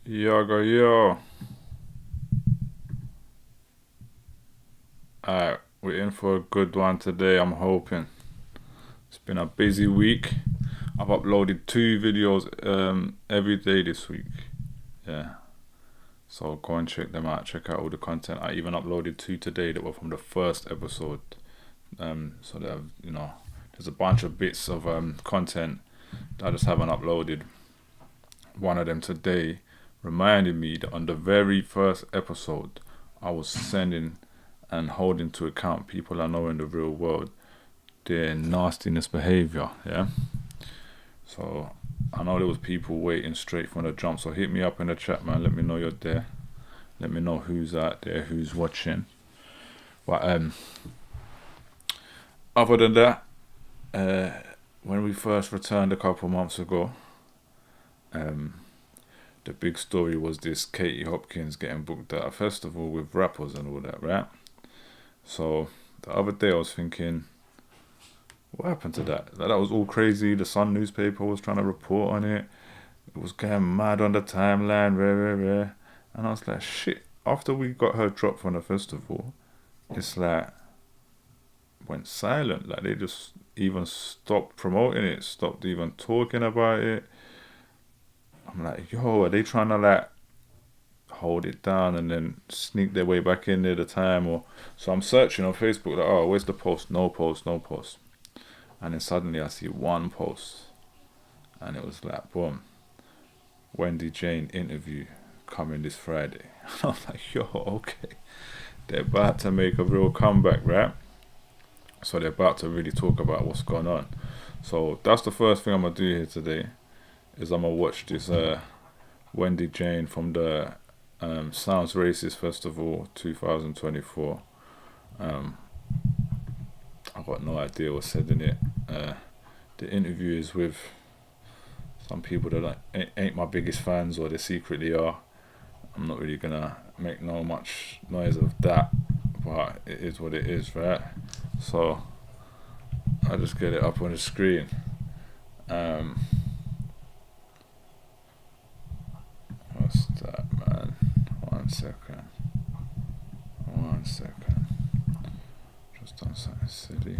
Yo. Alright, we're in for a good one today, I'm hoping. It's been a busy week. I've uploaded 2 videos every day this week. Yeah. So go and check them out, check out all the content. I even uploaded 2 today that were from the first episode. So that there's a bunch of bits of content that I just haven't uploaded. One of them today reminded me that on the very first episode I was sending and holding to account people I know in the real world, their nastiness behavior, yeah? So I know there was people waiting straight from the jump, so hit me up in the chat, man. Let me know you're there. Let me know who's out there, who's watching. But other than that, when we first returned a couple months ago, the big story was this Katie Hopkins getting booked at a festival with rappers and all that, right? So the other day I was thinking, what happened to that? That was all crazy. The Sun newspaper was trying to report on it. It was going mad on the timeline, rare. And I was like, shit. After we got her dropped from the festival, it's like went silent. Like they just even stopped promoting it, stopped even talking about it. I'm like, yo, are they trying to like hold it down and then sneak their way back in there at the time? Or so I'm searching on Facebook, like, oh, where's the post? No post. And then suddenly I see one post, and it was like, boom, Wendy Jane interview coming this Friday. And I'm like, yo, okay, they're about to make a real comeback, right? So they're about to really talk about what's going on. So that's the first thing I'm gonna do here today, is I'm gonna watch this Wendy Jane from the Sounds Racist Festival 2024. I've got no idea what's said in it. The interview is with some people that ain't my biggest fans, or they secretly are. I'm not really gonna make much noise of that, but it is what it is, right? So I'll just get it up on the screen. What's that, man? One second. Just done something silly.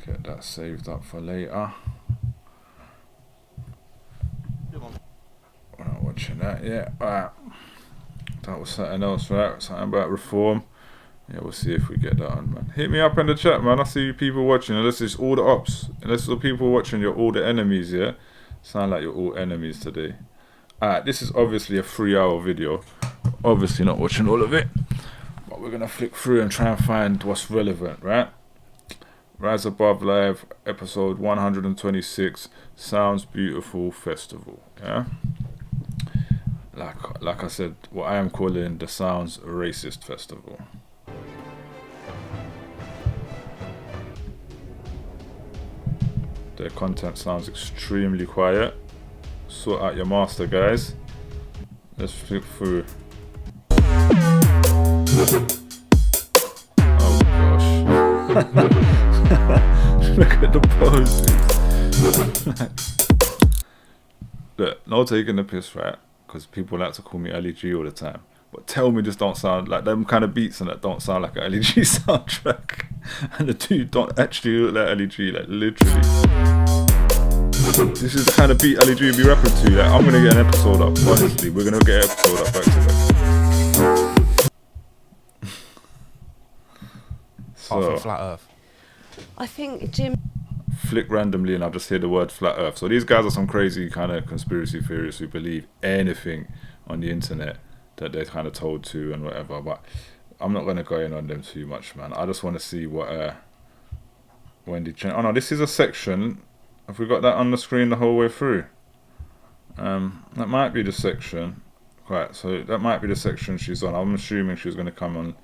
Get that saved up for later. We're not watching that yet. Alright. That was something else, right? Something about reform. Yeah, we'll see if we get that on, man. Hit me up in the chat, man. I see people watching. Unless it's all the ops. Unless the people watching, you're all the enemies, yeah? Sound like you're all enemies today. Alright, this is obviously a 3-hour video. Obviously not watching all of it. But we're going to flick through and try and find what's relevant, right? Rise Above Live, episode 126, Sounds Beautiful Festival, yeah? Like I said, what I am calling the Sounds Racist Festival. Their content sounds extremely quiet. Sort out your master, guys. Let's flip through. Oh gosh. Look at the poses. Look, no taking the piss, right? Because people like to call me Ali G all the time. But tell me this don't sound like them kind of beats, and that don't sound like an Ali G soundtrack. And the two don't actually look like Ali G, like literally. This is the kind of beat Ali G would be rapping to. Like, I'm gonna get an episode up. Honestly, we're gonna get an episode up back to back. So, Flat Earth. I think Jim flick randomly and I just hear the word flat earth. So these guys are some crazy kind of conspiracy theorists who believe anything on the internet that they're kind of told to and whatever. But I'm not going to go in on them too much, man. I just want to see what Wendy Jane... Oh no, this is a section. Have we got that on the screen the whole way through? That might be the section. Right, so that might be the section she's on. I'm assuming she's going to come on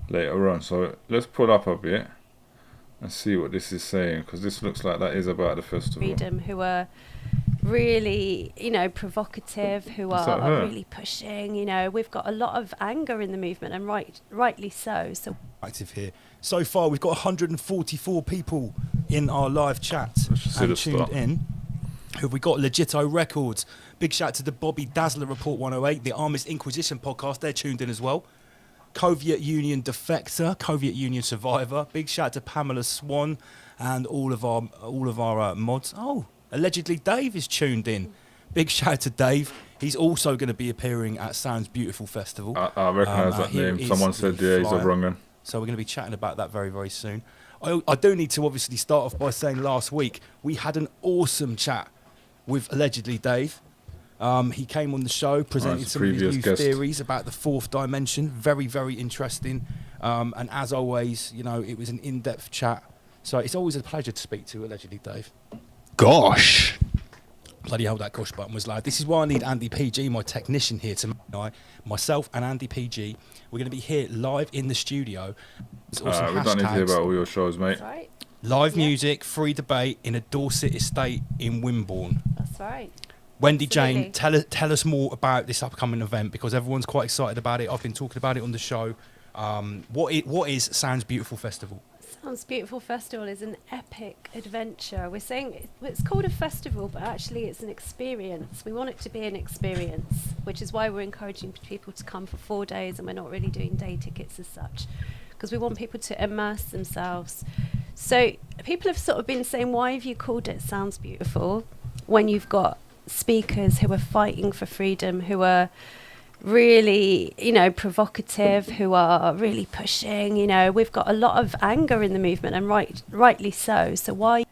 later on. So let's pull up a bit and see what this is saying, because this looks like that is about the festival. Freedom, who are really, provocative, who are really pushing. We've got a lot of anger in the movement, and rightly so. So Active here. So far, we've got 144 people in our live chat and tuned in. Who have we got? Legito Records. Big shout to the Bobby Dazzler Report 108, the Armist Inquisition podcast. They're tuned in as well. Soviet Union Defector, Soviet Union Survivor. Big shout to Pamela Swan and all of our mods. Oh, allegedly Dave is tuned in. Big shout to Dave. He's also going to be appearing at Sounds Beautiful Festival. I recognise that name. Someone said, yeah, he's a wrong one. So we're going to be chatting about that very, very soon. I do need to obviously start off by saying last week we had an awesome chat with allegedly Dave. He came on the show, presented some of his new theories about the fourth dimension. Very, very interesting. And as always, you know, it was an in-depth chat. So it's always a pleasure to speak to allegedly Dave. Gosh. Bloody hell, that gosh button was loud. This is why I need Andy PG, my technician here tonight. Myself and Andy PG. We're going to be here live in the studio. We don't need to hear about all your shows, mate. That's right. Live music, free debate in a Dorset estate in Wimborne. That's right. Wendy Absolutely. Jane, tell us more about this upcoming event because everyone's quite excited about it. I've been talking about it on the show. What is Sounds Beautiful Festival? Sounds Beautiful Festival is an epic adventure. We're saying it's called a festival, but actually it's an experience. We want it to be an experience, which is why we're encouraging people to come for 4 days, and we're not really doing day tickets as such, because we want people to immerse themselves. So people have sort of been saying, why have you called it Sounds Beautiful when you've got speakers who are fighting for freedom, who are really, you know, provocative, who are really pushing, you know, we've got a lot of anger in the movement, and rightly so. So why?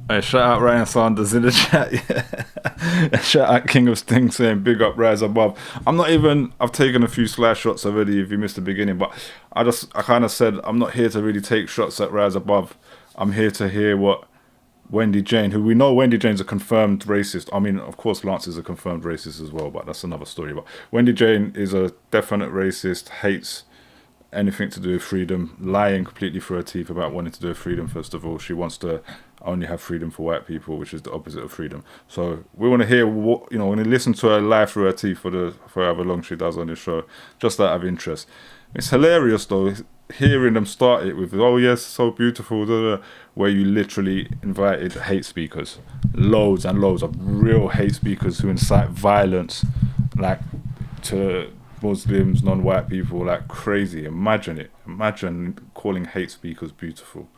Hey, shout out Ryan Sanders in the chat. Yeah. Shout out King of Sting saying big up Rise Above. I've taken a few slash shots already if you missed the beginning, but I kind of said I'm not here to really take shots at Rise Above. I'm here to hear what Wendy Jane, who we know Wendy Jane's a confirmed racist. I mean, of course, Lance is a confirmed racist as well, but that's another story. But Wendy Jane is a definite racist, hates anything to do with freedom, lying completely through her teeth about wanting to do with freedom, first of all. She wants to only have freedom for white people, which is the opposite of freedom. So we want to hear what, you know, when you listen to her lie through her teeth for however long she does on this show, just out of interest. It's hilarious, though, hearing them start it with, oh yes, so beautiful, blah, blah, where you literally invited hate speakers, loads and loads of real hate speakers who incite violence, like to Muslims, non-white people, like crazy. Imagine calling hate speakers beautiful.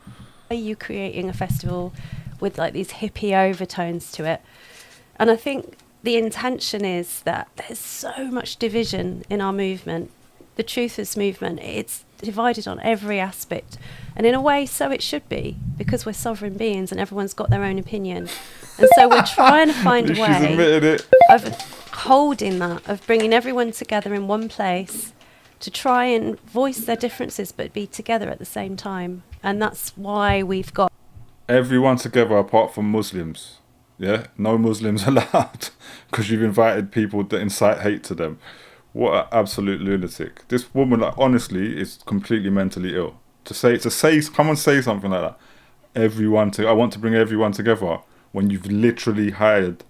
Are you creating a festival with like these hippie overtones to it? And I think the intention is that there's so much division in our movement. The truthers movement, it's divided on every aspect, and in a way so it should be, because we're sovereign beings and everyone's got their own opinion, and so we're trying to find a way of holding that, of bringing everyone together in one place to try and voice their differences but be together at the same time. And that's why we've got everyone together apart from Muslims. Yeah, no Muslims allowed because you've invited people that incite hate to them. What an absolute lunatic. This woman, like, honestly, is completely mentally ill. To say, come and say something like that. I want to bring everyone together when you've literally hired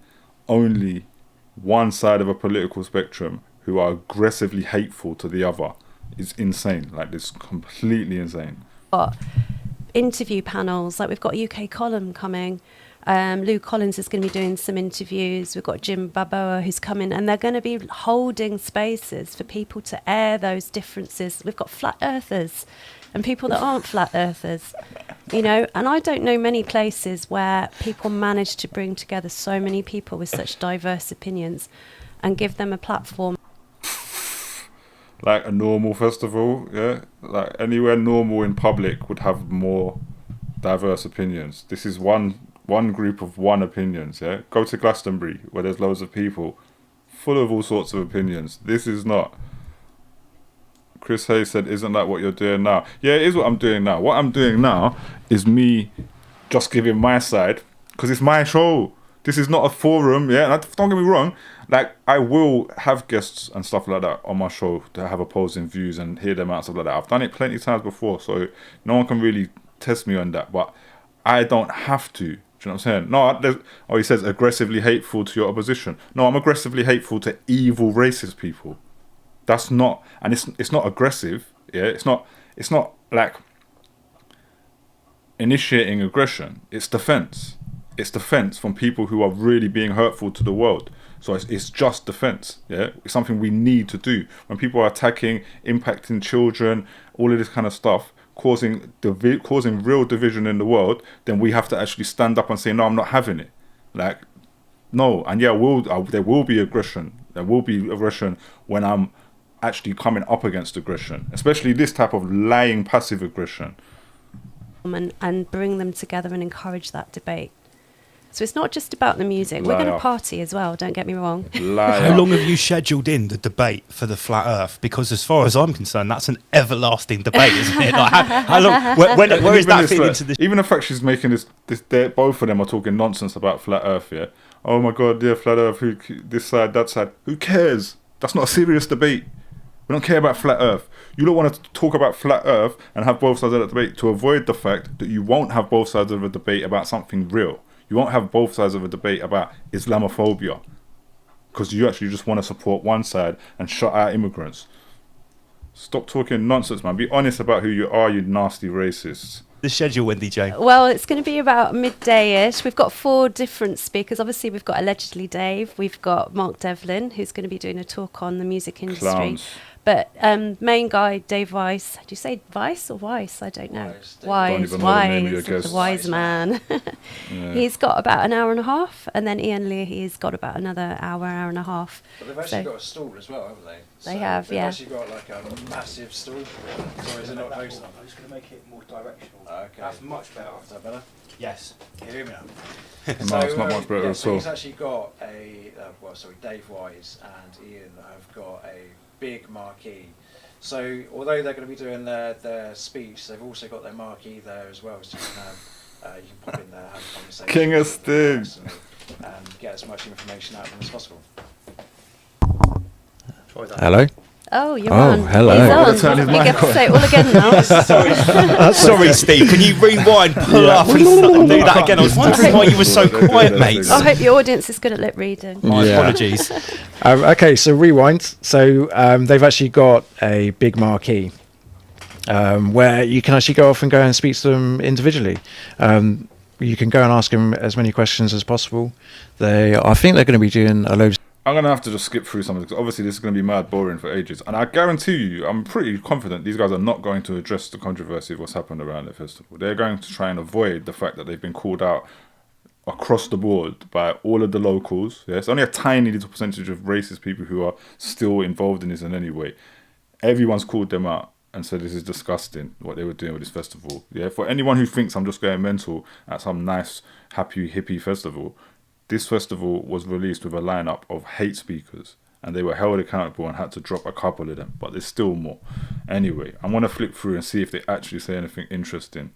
only one side of a political spectrum who are aggressively hateful to the other is insane. Like, it's completely insane. Interview panels, like we've got UK Column coming. Lou Collins is going to be doing some interviews. We've got Jim Baboa who's coming, and they're going to be holding spaces for people to air those differences. We've got flat earthers and people that aren't flat earthers, you know, and I don't know many places where people manage to bring together so many people with such diverse opinions and give them a platform. Like a normal festival, yeah? Like anywhere normal in public would have more diverse opinions. This is one group of one opinions, yeah? Go to Glastonbury, where there's loads of people full of all sorts of opinions. This is not. Chris Hayes said, isn't that what you're doing now? Yeah, it is what I'm doing now. What I'm doing now is me just giving my side, because it's my show. This is not a forum, yeah? And don't get me wrong, like, I will have guests and stuff like that on my show to have opposing views and hear them out and stuff like that. I've done it plenty of times before, so no one can really test me on that, but I don't have to. Do you know what I'm saying? No, he says aggressively hateful to your opposition. No, I'm aggressively hateful to evil racist people. That's not, and it's not aggressive. Yeah, it's not like initiating aggression. It's defense. it's defense from people who are really being hurtful to the world. So it's just defense. Yeah, it's something we need to do when people are attacking, impacting children, all of this kind of stuff, causing real division in the world. Then we have to actually stand up and say, no, I'm not having it. Like, no, and yeah, there will be aggression. There will be aggression when I'm actually coming up against aggression, especially this type of lying passive aggression. And bring them together and encourage that debate. So it's not just about the music. We're going to party as well, don't get me wrong. How long have you scheduled in the debate for the flat earth? Because as far as I'm concerned, that's an everlasting debate, isn't it? Like, how long? Where is that fit into this? Even the fact she's making this both of them are talking nonsense about flat earth, yeah? Oh my God, yeah, flat earth, this side, that side. Who cares? That's not a serious debate. We don't care about flat earth. You don't want to talk about flat earth and have both sides of the debate to avoid the fact that you won't have both sides of a debate about something real. You won't have both sides of a debate about Islamophobia because you actually just want to support one side and shut out immigrants. Stop talking nonsense, man. Be honest about who you are, you nasty racists. The schedule, Wendy J. Well, it's going to be about midday-ish. We've got 4 different speakers. Obviously, we've got Allegedly Dave. We've got Mark Devlin, who's going to be doing a talk on the music industry. Clowns. But main guy, Dave Weiss. Do you say Weiss or Weiss? I don't know. Weiss, the wise man. Yeah. He's got about an hour and a half. And then Ian Leahy's got about another hour and a half. But they've actually got a stall as well, haven't they? They have, they've yeah. actually got like a massive stall. Or is it not posted? I'm just going to make it more directional. Okay. That's much better. Is that better? Yes. Can you hear me now? No, it's not much better at so all. he's actually got Dave Wise and Ian have got a big marquee. So although they're going to be doing their speech, they've also got their marquee there as well. So you can pop in there, have a conversation. King of Sting. And get as much information out of them as possible. Hello. Oh, you're Oh, on. hello. He's on. You get to say it all again now. Sorry, Steve. Can you rewind, pull up, and do that again? I was wondering why you were so quiet, mate. I hope your audience is good at lip reading. My Yeah. apologies. Okay, so rewind. So they've actually got a big marquee where you can actually go off and go and speak to them individually. You can go and ask them as many questions as possible. I think they're going to be doing a load. I'm going to have to just skip through some of it because obviously this is going to be mad boring for ages. And I guarantee you, I'm pretty confident these guys are not going to address the controversy of what's happened around the festival. They're going to try and avoid the fact that they've been called out across the board by all of the locals. Yeah, it's only a tiny little percentage of racist people who are still involved in this in any way. Everyone's called them out and said this is disgusting what they were doing with this festival. Yeah, for anyone who thinks I'm just going mental at some nice, happy, hippie festival, this festival was released with a lineup of hate speakers and they were held accountable and had to drop a couple of them, but there's still more. Anyway, I'm going to flip through and see if they actually say anything interesting.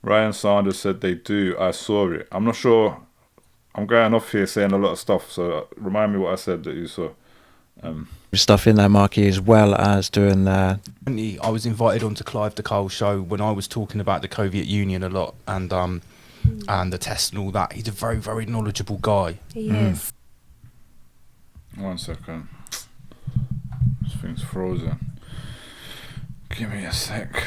Ryan Sanders said they do. I saw it. I'm not sure. I'm going off here saying a lot of stuff, so remind me what I said that you saw. Stuff in their marquee as well as doing their. I was invited onto Clive de Cole's show when I was talking about the Soviet Union a lot and the test and all that. He's a very, very knowledgeable guy. He is. 1 second. This thing's frozen. Give me a sec.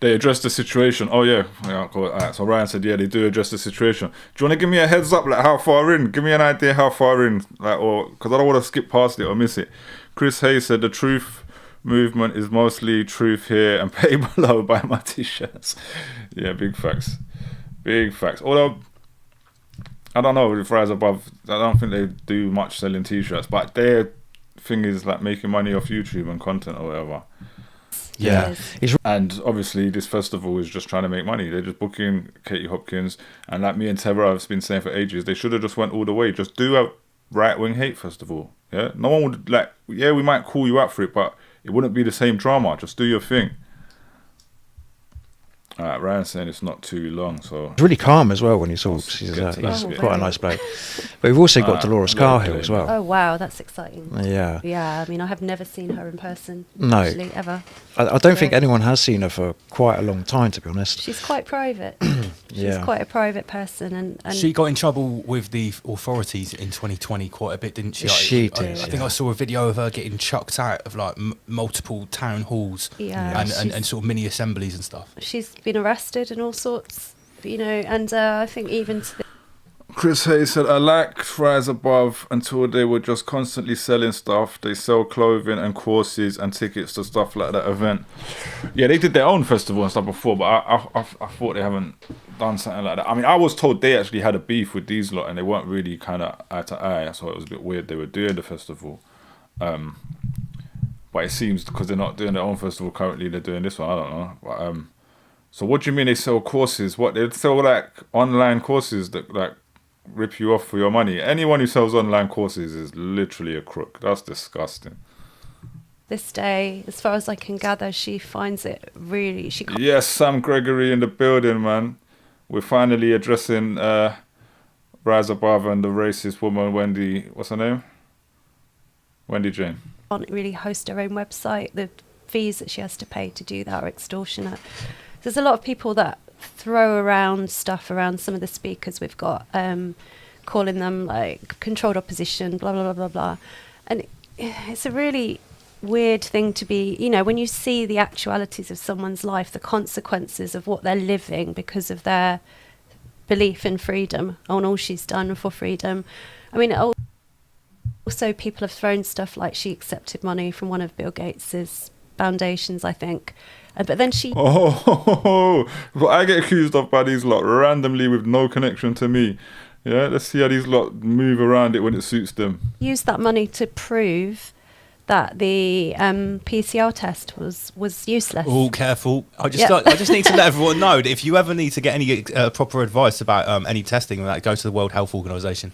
They addressed the situation. Oh yeah, cool. Alright, so Ryan said, yeah, they do address the situation. Do you want to give me a heads up, like how far in? Give me an idea how far in, like, or because I don't want to skip past it or miss it. Chris Hayes said the truth movement is mostly truth here and pay below. Buy my t-shirts. Yeah, big facts, big facts. Although I don't know if Rise Above, I don't think they do much selling t-shirts, but their thing is like making money off YouTube and content or whatever. Yeah. And obviously this festival is just trying to make money. They're just booking Katie Hopkins, and like me and Tara have been saying for ages, they should have just went all the way. Just do a right-wing hate festival. Yeah, no one would like. Yeah, we might call you out for it, but it wouldn't be the same drama. Just do your thing. Ryan's saying it's not too long, so He's really calm as well when he talks. Let's He's, get to he's that. quite a Oh, nice bloke. But we've also got Dolores Carhill okay. as well. Oh wow, that's exciting. Yeah. Yeah, I mean, I have never seen her in person. No. Actually, ever. I don't think So- anyone has seen her for quite a long time, to be honest. She's quite private. She's Yeah. quite a private person, and She got in trouble with the authorities in 2020 quite a bit, didn't she? She I did, think yeah. I saw a video of her getting chucked out of like multiple town halls Yeah, and she's- sort of mini assemblies and stuff. she's been arrested and all sorts, you know, and I think even to the Chris Hayes said, I like Rise Above until they were just constantly selling stuff. They sell clothing and courses and tickets to stuff like that event. Yeah, they did their own festival and stuff before, but I thought they haven't done something like that. I mean, I was told they actually had a beef with these lot and they weren't really kind of eye to eye, so it was a bit weird they were doing the festival. But it seems because they're not doing their own festival currently, they're doing this one, I don't know. But, so what do you mean they sell courses? What, they sell like online courses that like rip you off for your money? Anyone who sells online courses is literally a crook. That's disgusting. this day, as far as I can gather, she finds it really. She can't. Yes, Sam Gregory in the building, man. We're finally addressing Rise Above and the racist woman, Wendy. What's her name? Wendy Jane. Can't really host her own website. The fees that she has to pay to do that are extortionate. There's a lot of people that throw around stuff around some of the speakers we've got, calling them like controlled opposition, blah, blah, blah, blah, blah. And it's a really weird thing to be, you know, when you see the actualities of someone's life, the consequences of what they're living because of their belief in freedom and all she's done for freedom. I mean, also people have thrown stuff like she accepted money from one of Bill Gates's foundations, I think. But then she... Oh, but I get accused of by these lot randomly with no connection to me. Yeah, let's see how these lot move around it when it suits them. used that money to prove that the PCR test was useless. Oh, careful! I Yeah. just need to let everyone know that if you ever need to get any proper advice about any testing, that go to the World Health Organization.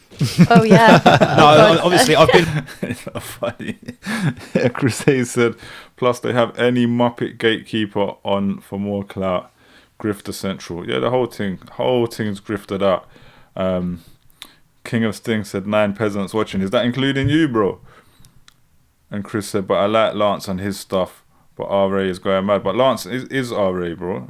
Oh yeah. No, obviously I've been. It's not funny. Yeah, Chris Hayes said, plus they have any Muppet gatekeeper on for more clout. Grifter Central. Yeah, the whole thing's grifted out. King of Sting said 9 peasants watching. Is that including you, bro? And Chris said, but I like Lance and his stuff, but RA is going mad. But Lance is RA, bro.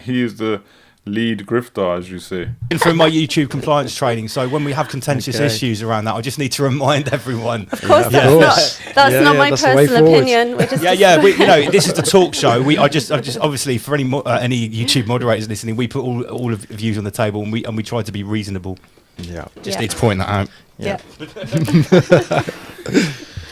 He is the lead grifter, as you say. Been through my YouTube compliance training, so when we have contentious Okay. issues around that, I just need to remind everyone. Of course, Yeah, of course. that's Yeah, not yeah, my that's the way personal forward. opinion. We're just Yeah. You know, this is the talk show. I just obviously for any any YouTube moderators listening, we put all of the views on the table, and we try to be reasonable. Yeah. Just Yeah. need to point that out. Yeah.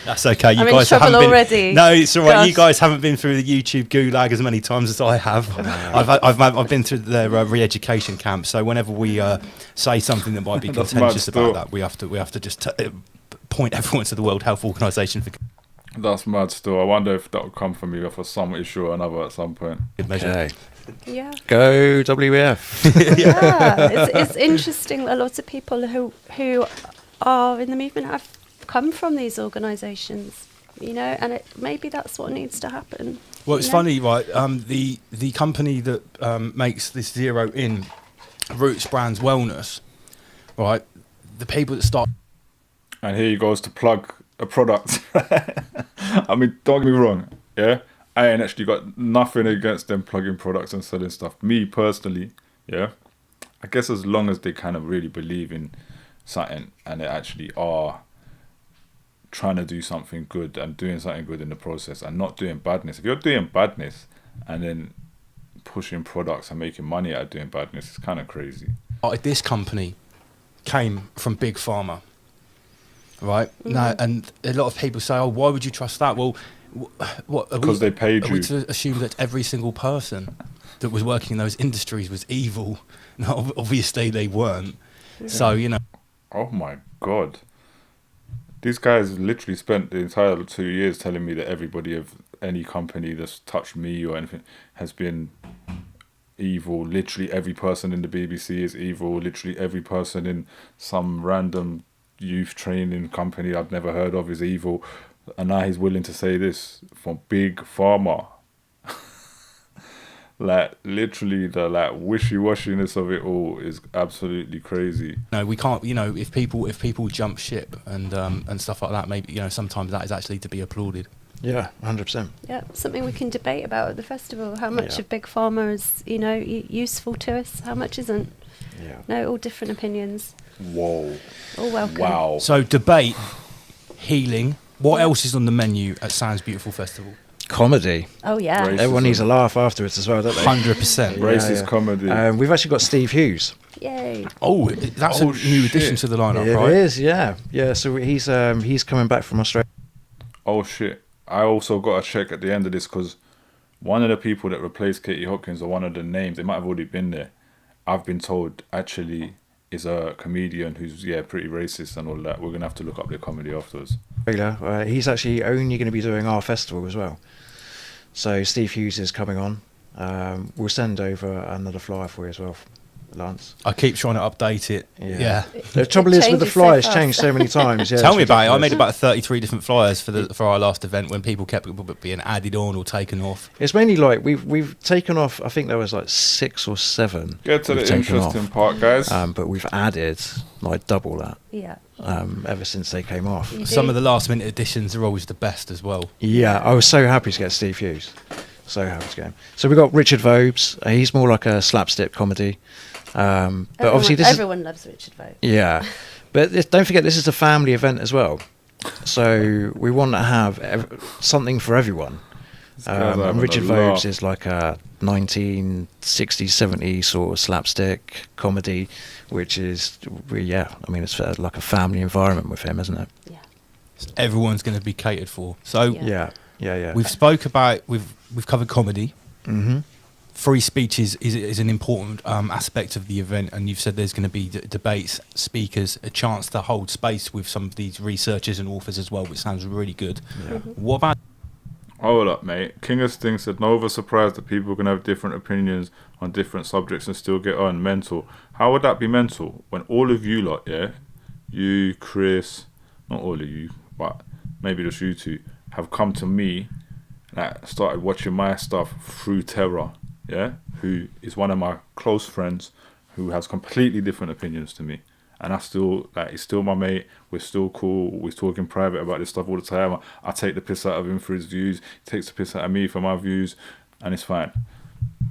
That's okay. You I'm in guys trouble haven't been. already. No, it's all right. You Gosh. guys haven't been through the YouTube gulag as many times as I have. I've been through the re-education camp. So whenever we say something that might be That's contentious mad about still. that, we have to just point everyone to the World Health Organization for That's mad still. I wonder if that will come from either for some issue or another at some point. good measure. Okay. Yeah. Go WEF. Yeah. It's interesting. A lot of people who are in the movement have come from these organisations, you know, and maybe that's what needs to happen. Well, it's you know? funny, right? The company that makes this Zero In Roots Brands Wellness, right? The people that start. And here he goes to plug a product. I mean, don't get me wrong, yeah? I ain't actually got nothing against them plugging products and selling stuff. Me personally, yeah? I guess as long as they kind of really believe in something and they actually are trying to do something good and doing something good in the process and not doing badness. If you're doing badness and then pushing products and making money out of doing badness, it's kind of crazy. This company came from Big Pharma, right? Now, and a lot of people say, "Oh, why would you trust that?" Well, what? Because they paid Are we you. to assume that every single person that was working in those industries was evil? No, obviously they weren't. So you know, Oh my God. These guys literally spent the entire 2 years telling me that everybody of any company that's touched me or anything has been evil. Literally every person in the BBC is evil. Literally every person in some random youth training company I've never heard of is evil. And now he's willing to say this from Big Pharma. Like literally the like wishy-washiness of it all is absolutely crazy. No, we can't. You know, if people jump ship and stuff like that, maybe, you know, sometimes that is actually to be applauded. Yeah, 100%. Yeah, something we can debate about at the festival. How much Yeah. of Big Pharma is, you know, useful to us? How much isn't? Yeah. No, all different opinions. Whoa. All welcome. Wow. So debate, healing. What else is on the menu at Sounds Beautiful Festival? Comedy. Oh yeah. Racism. Everyone needs a laugh afterwards as well, don't they? 100%. Racist comedy. We've actually got Steve Hughes. Yay. Oh, that's Oh, a new addition shit. to the lineup, It right? is, yeah. Yeah, so he's coming back from Australia. Oh shit. I also got to check at the end of this because one of the people that replaced Katie Hopkins, or one of the names, they might have already been there, I've been told actually is a comedian who's pretty racist and all that. We're gonna have to look up their comedy afterwards. He's actually only going to be doing our festival as well. So Steve Hughes is coming on. We'll send over another flyer for you as well, Lance. I keep trying to update it. Yeah. The trouble is with the changes so flyers fast. changed so many times. Yeah, Tell it's me about it. I ridiculous. made about 33 different flyers for our last event when people kept being added on or taken off. It's mainly like we've taken off. I think there was like 6 or 7. Get to we've the taken interesting off. part, guys. But we've added like double that Yeah. ever since they came off. You Some do. of the last minute additions are always the best as well. Yeah, I was so happy to get Steve Hughes. So happy to get him. So we've got Richard Vobes. He's more like a slapstick comedy. But obviously this is... everyone loves Richard Vogt. Yeah. But don't forget, this is a family event as well. So we want to have something for everyone. guy's And having Richard a laugh. Vobes is like a 1960s, 70s sort of slapstick comedy, which is, I mean, it's like a family environment with him, isn't it? Yeah. Everyone's going to be catered for. So Yeah. Yeah. we've spoke about, we've covered comedy. Mm-hmm. Free speech is an important aspect of the event, and you've said there's going to be debates, speakers, a chance to hold space with some of these researchers and authors as well, which sounds really good. Yeah. What about Hold up, mate. King of Sting said, Nova surprised that people can have different opinions on different subjects and still get on. Mental. How would that be mental? When all of you lot, you, Chris, not all of you, but maybe just you two, have come to me and started watching my stuff through Terror, who is one of my close friends who has completely different opinions to me. And I still, he's still my mate. We're still cool. We're talking private about this stuff all the time. I take the piss out of him for his views. He takes the piss out of me for my views. And it's fine.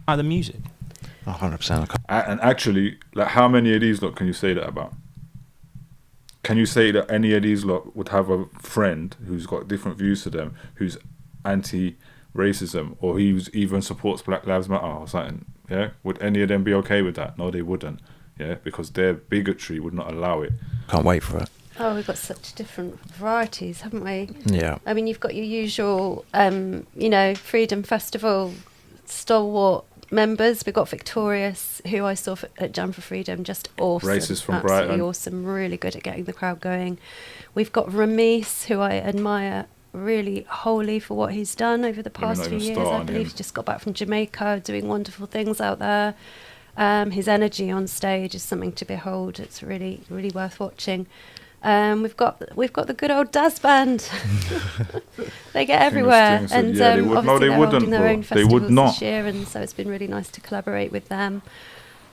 the music? 100%. And actually, how many of these lot can you say that about? Can you say that any of these lot would have a friend who's got different views to them, who's anti-racism, or who's even supports Black Lives Matter or something? Yeah? Would any of them be okay with that? No, they wouldn't. Yeah, because their bigotry would not allow it. Can't wait for it. Oh, we've got such different varieties, haven't we? Yeah. I mean, you've got your usual, Freedom Festival stalwart members. We've got Victorious, who I saw at Jam for Freedom, just awesome. Racist from absolutely Brighton. awesome, really good at getting the crowd going. We've got Ramis, who I admire really wholly for what he's done over the past not few even years. start I on believe him. he's just got back from Jamaica, doing wonderful things out there. His energy on stage is something to behold. It's really, really worth watching. We've got the good old Daz Band. They get everywhere, Sting said, and yeah, they would. No, obviously they they're wouldn't, holding their bro. own They would festivals not. this year, and so it's been really nice to collaborate with them.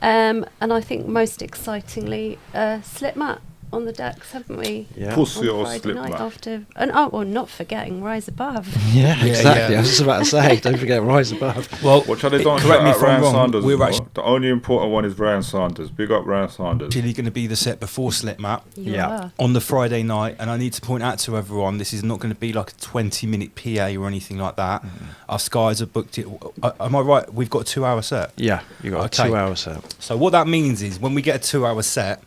And I think most excitingly, Slipmat on the decks, haven't we? Yeah. Pussy On or Friday slip night back. after, not forgetting Rise Above. Yeah, exactly. yeah. I was just about to say, don't forget Rise Above. Well, Watch how they don't correct shout me out if I'm Ryan wrong. Sanders. We're bro. actually The only important one is Ryan Sanders. Big up Ryan Sanders. going to be the set before Slipmat You Yeah. are. on the Friday night, and I need to point out to everyone, this is not going to be like a 20-minute PA or anything like that. Our Skies have booked it. Am I right? We've got a 2-hour set. Yeah, you got Okay. a 2-hour set. So what that means is when we get a 2-hour set,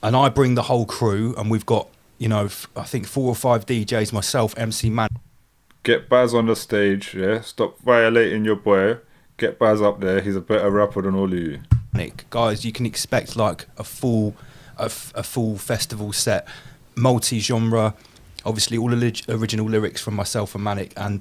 and I bring the whole crew, and we've got, I think 4 or 5 DJs, myself, MC Man. Get Baz on the stage, Stop violating your boy. Get Baz up there. He's a better rapper than all of you. Guys, you can expect like a full festival set, multi-genre. Obviously, all original lyrics from myself and Manic, and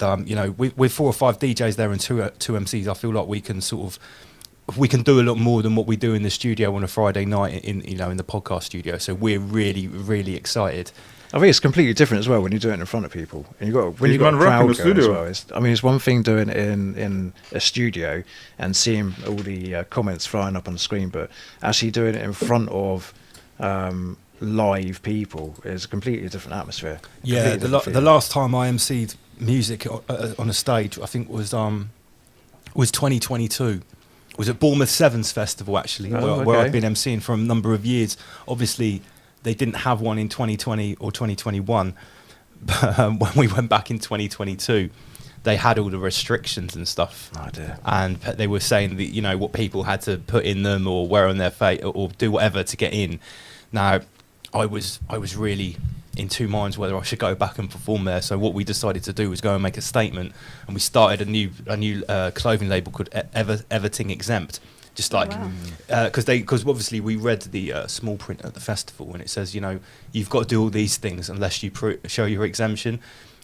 with 4 or 5 DJs there and two MCs, I feel like we can do a lot more than what we do in the studio on a Friday night in the podcast studio. So we're really, really excited. I think it's completely different as well when you do it in front of people, and when These you've got man a rap in crowd the going as studio. well. It's one thing doing it in a studio and seeing all the comments flying up on the screen, but actually doing it in front of live people is a completely different atmosphere. Yeah, Completely the different feeling. last time I emceed music on a stage, I think was 2022. Was at Bournemouth Sevens Festival actually, where I've been emceeing for a number of years. Obviously, they didn't have one in 2020 or 2021, but when we went back in 2022, they had all the restrictions and stuff. Oh dear. And they were saying that what people had to put in them or wear on their face or do whatever to get in. Now, I was really in two minds whether I should go back and perform there. So what we decided to do was go and make a statement, and we started a new clothing label called Everything Exempt. Just like, because obviously we read the small print at the festival, and it says, you've got to do all these things unless you show your exemption.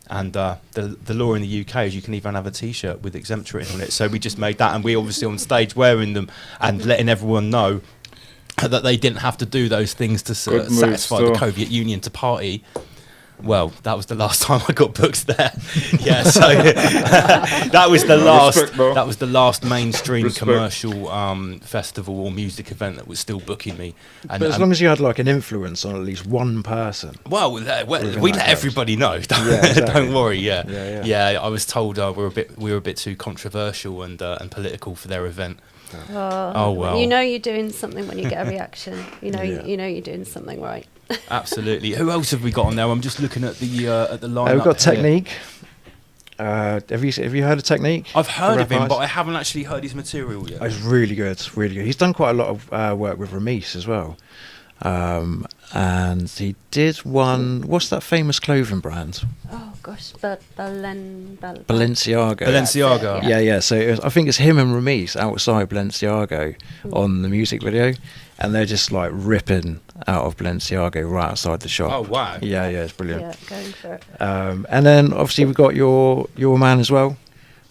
And the law in the UK is you can even have a T-shirt with exempt written on it. So we just made that, and we obviously on stage wearing them and letting everyone know that they didn't have to do those things to satisfy the Soviet Union to party. Well, that was the last time I got booked there. Yeah, so that was the last. Respect, that was the last mainstream Respect. commercial festival or music event that was still booking me. But as long as you had like an influence on at least one person. Well, we let everybody know. Exactly. Don't worry. Yeah. I was told we were a bit too controversial and political for their event. Oh well. You know you're doing something when you get a reaction. You know Yeah. you know you're doing something right. Absolutely. Who else have we got on there? I'm just looking at the lineup. We've got here. Technique. Have you heard of Technique? I've heard of him, Rap but I artist? haven't actually heard his material yet. Oh, it's really good, really good. He's done quite a lot of work with Ramis as well. And he did one. What's that famous clothing brand? Oh gosh, Balenciaga. Balenciaga. Yeah. So I think it's him and Ramis outside Balenciaga on the music video, and they're just like ripping out of Balenciaga right outside the shop. Oh wow. Yeah, it's brilliant. Yeah, going for it. And then obviously we've got your man as well,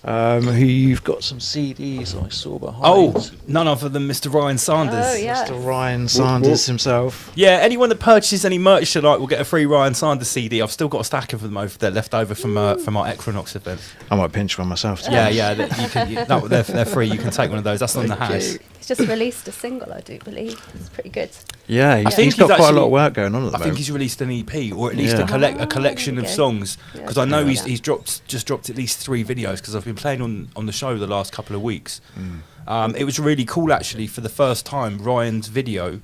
who you've got some CDs I saw behind. Oh, none other than Mr. Ryan Sanders. Oh yeah. Mr. Ryan Sanders himself. Yeah, anyone that purchases any merch tonight will get a free Ryan Sanders CD. I've still got a stack of them over there left over from our Equinox event. I might pinch one myself. Too. Yeah, they're free. You can take one of those. That's on the house. He's just released a single, I do believe. It's pretty good. Yeah, I think he's got he's quite a lot actually- of work going on at the I think moment. he's released an EP or at least Yeah. a collection there of you go. songs Yeah, because I know check he's that out. just dropped at least 3 videos because I've been playing on the show the last couple of weeks. It was really cool actually. For the first time, Ryan's video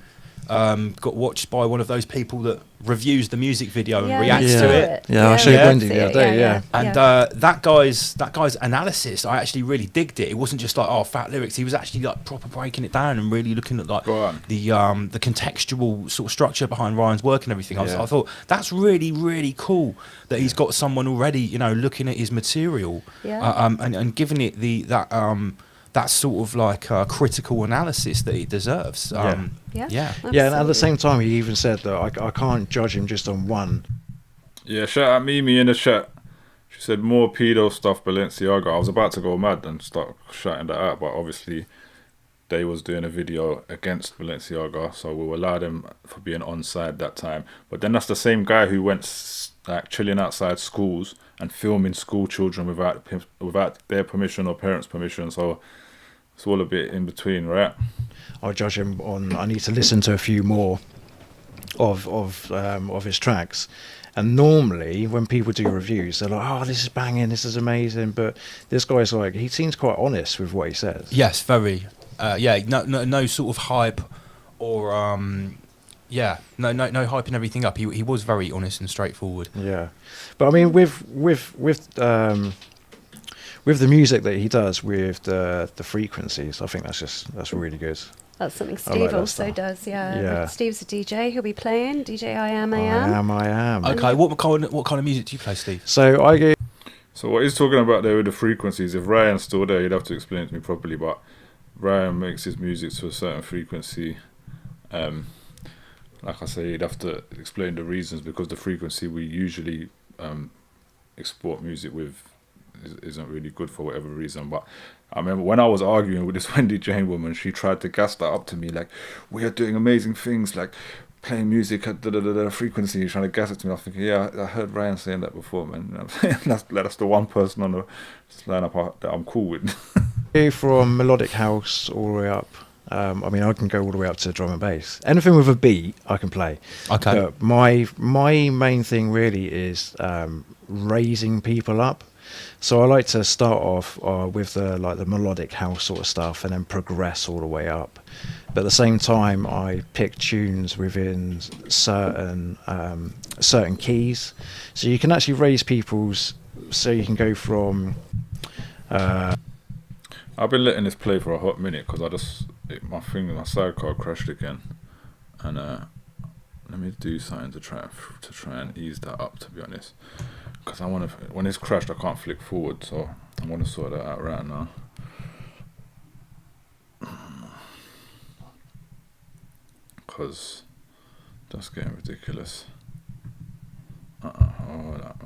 got watched by one of those people that reviews the music video and Yeah, reacts yeah. to it. Yeah, I showed Yeah. Wendy the other day. Yeah. And that guy's analysis, I actually really digged it. It wasn't just like fat lyrics. He was actually like proper breaking it down and really looking at like Go on. the contextual sort of structure behind Ryan's work and everything. Yeah. I thought that's really really cool that he's got someone already looking at his material and giving it that sort of like critical analysis that it deserves. Yeah. Yeah, and at the same time, he even said that I can't judge him just on one. Yeah, shout out Mimi in the chat. She said more pedo stuff Balenciaga. I was about to go mad and start shouting that out, but obviously they was doing a video against Balenciaga, so we allowed him for being on side that time. But then that's the same guy who went like chilling outside schools and filming school children without their permission or parents' permission. So it's all a bit in between, right? I'll judge him on. I need to listen to a few more of his tracks. And normally, when people do reviews, they're like, "Oh, this is banging, this is amazing." But this guy's like, he seems quite honest with what he says. Yes, very. No sort of hype or no hyping everything up. He was very honest and straightforward. Yeah, but I mean, with the music that he does with the frequencies, I think that's really good. That's something I like Steve that also stuff. does, yeah. Yeah. Steve's a DJ. He'll be playing DJ I am. I am. Okay, what kind of music do you play, Steve? So I get. So what he's talking about there with the frequencies, if Ryan's still there, he'd have to explain it to me properly, but Ryan makes his music to a certain frequency. Like I say, he'd have to explain the reasons, because the frequency we usually export music with isn't really good for whatever reason. But I remember when I was arguing with this Wendy Jane woman, she tried to gas that up to me like, we are doing amazing things, like playing music at the frequency, you're trying to gas it to me. I was thinking, yeah, I heard Ryan saying that before, man. You know what I'm saying? That's the one person on the lineup that I'm cool with. From melodic house all the way up. I mean, I can go all the way up to drum and bass. Anything with a beat, I can play. Okay. But my main thing really is raising people up. So I like to start off with the melodic house sort of stuff, and then progress all the way up. But at the same time, I pick tunes within certain keys, so you can actually raise people's. So you can go from. I've been letting this play for a hot minute because my sidecar crashed again, and let me do something to try and ease that up. To be honest, because when it's crashed, I can't flick forward, so I want to sort that out right now. Because that's getting ridiculous. Hold up.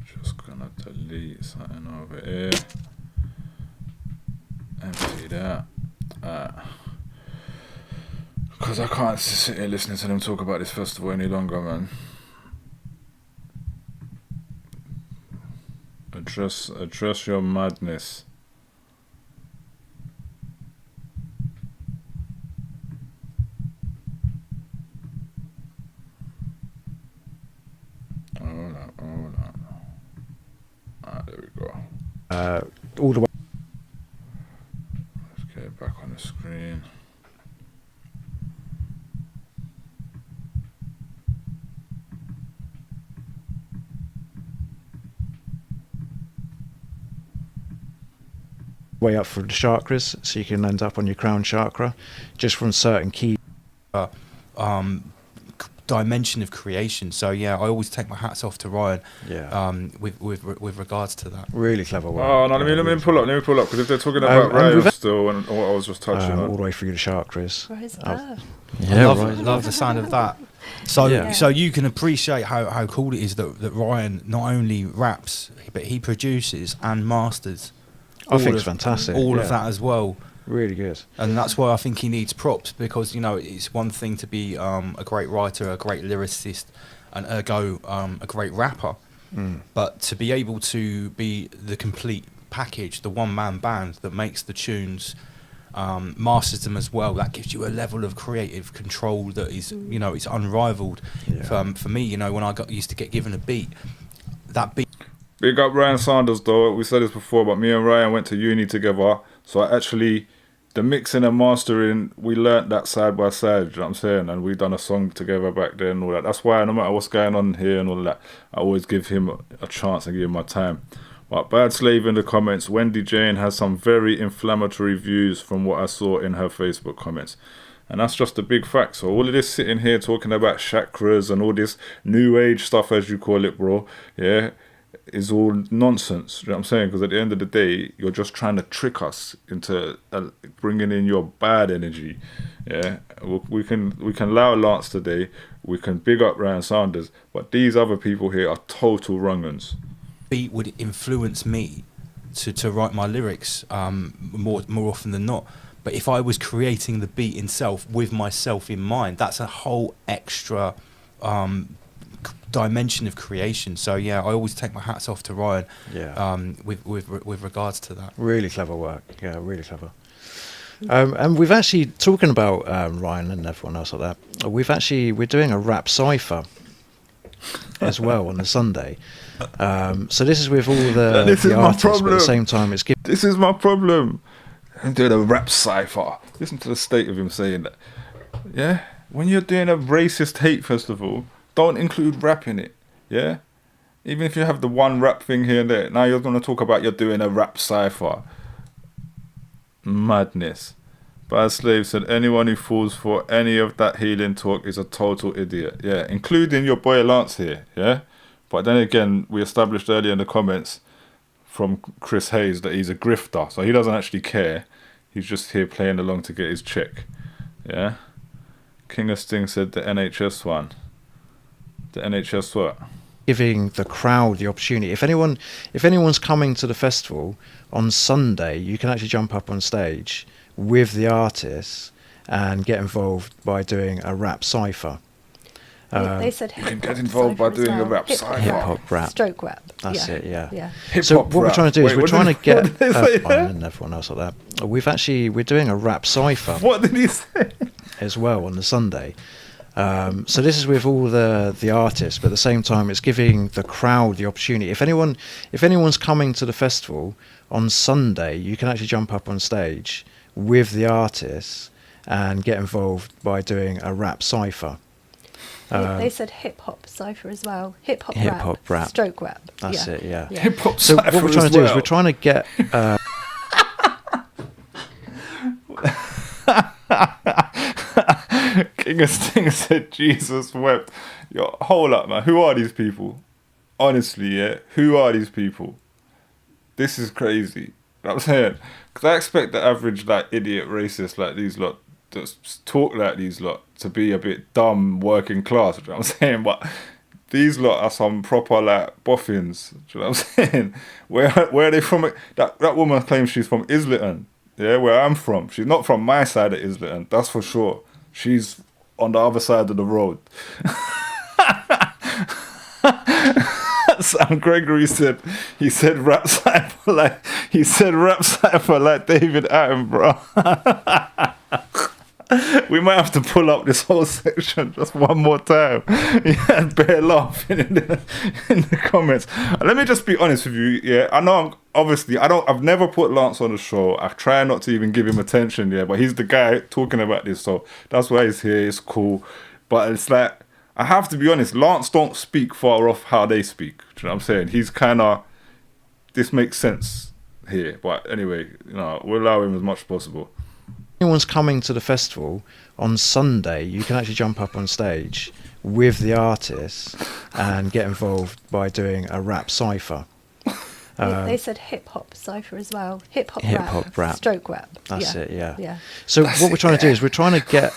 Just gonna delete something over here. Empty that. Because I can't sit here listening to them talk about this festival any longer, man. Address your madness. Hold on. There we go. All the way. Let's get it back on the screen. Way up through the chakras, so you can end up on your crown chakra, just from certain keys. Dimension of creation. So yeah, I always take my hats off to Ryan. Yeah. With regards to that. Really clever work. Oh no, let me pull up. Because if they're talking about Ryan still, and what I was just touching on, all the way through the chakras. Rise above. Yeah, love the sound of that. So so you can appreciate how cool it is that Ryan not only raps, but he produces and masters. I think it's fantastic. All of that as well. Really good. And that's why I think he needs props, because, you know, it's one thing to be a great writer, a great lyricist, and ergo a great rapper. But to be able to be the complete package, the one-man band that makes the tunes, masters them as well, that gives you a level of creative control that is, you know, it's unrivaled. Yeah. For me, you know, when I used to get given a beat, that beat... Big up Ryan Sanders though. We said this before, but me and Ryan went to uni together. So the mixing and mastering, we learnt that side by side, you know what I'm saying? And we done a song together back then and all that. That's why no matter what's going on here and all that, I always give him a chance and give him my time. But Bad Slave in the comments, Wendy Jane has some very inflammatory views from what I saw in her Facebook comments. And that's just a big fact. So all of this sitting here talking about chakras and all this new age stuff, as you call it, bro, yeah, is all nonsense. You know what I'm saying? Because at the end of the day, you're just trying to trick us into bringing in your bad energy. Yeah, we can allow Lance today. We can big up Ryan Sanders, but these other people here are total wrong-uns. Beat would influence me to write my lyrics more often than not. But if I was creating the beat itself with myself in mind, that's a whole extra dimension of creation. So yeah, I always take my hats off to Ryan. Yeah. With regards to that. Really clever work. Yeah, really clever. And we've actually, talking about Ryan and everyone else like that, we're doing a rap cipher as well on the Sunday. So this is with all the artists, but at the same time it's This is my problem. I'm doing a rap cipher. Listen to the state of him saying that. Yeah? When you're doing a racist hate festival, don't include rap in it. Yeah? Even if you have the one rap thing here and there. Now you're going to talk about you're doing a rap cipher. Madness. Bad Slave said anyone who falls for any of that healing talk is a total idiot. Yeah, including your boy Lance here. Yeah? But then again, we established earlier in the comments from Chris Hayes that he's a grifter. So he doesn't actually care. He's just here playing along to get his check. Yeah? King of Sting said the NHS one. The NHS what? giving the crowd the opportunity. If anyone's coming to the festival on Sunday, you can actually jump up on stage with the artists and get involved by doing a rap cypher. They said You can hip-hop get involved by cypher as doing a well. rap cypher. Hip-hop rap. Stroke rap. That's it, yeah. Hip So hop what we're rap. trying to do is Wait, we're what trying to did- get what did they say? and everyone else like that. We're doing a rap cypher What did he say? as well on the Sunday. So this is with all the artists, but at the same time, it's giving the crowd the opportunity. If anyone's coming to the festival on Sunday, you can actually jump up on stage with the artists and get involved by doing a rap cypher. They said hip-hop cypher as well. Hip-hop rap. Stroke rap. That's it, yeah. Hip hop So cypher what we're trying as to do is well. we're trying to get King of Sting said Jesus wept. Yo, hold up, man. Who are these people? Honestly, yeah. Who are these people? This is crazy. You know what I'm saying? Because I expect the average, like, idiot racist like these lot that talk like these lot to be a bit dumb working class. You know what I'm saying? But these lot are some proper, like, boffins. Do you know what I'm saying? Where are they from? That woman claims she's from Islington. Yeah, where I'm from. She's not from my side of Islington, that's for sure. She's on the other side of the road. Sam Gregory said rap cypher like David Attenborough. We might have to pull up this whole section just one more time. Yeah, bear laughing in the comments. Let me just be honest with you. Yeah, I know I've never put Lance on the show. I try not to even give him attention. Yeah, but he's the guy talking about this, so that's why he's here. It's cool, but it's like I have to be honest. Lance don't speak far off how they speak. Do you know what I'm saying? He's kind of. This makes sense here, but anyway, we'll allow him as much as possible. anyone's coming to the festival on Sunday, you can actually jump up on stage with the artists and get involved by doing a rap cypher. They said hip-hop cypher as well. Hip-hop rap. Stroke rap. That's it, yeah. Yeah. So what we're trying to do is we're trying to get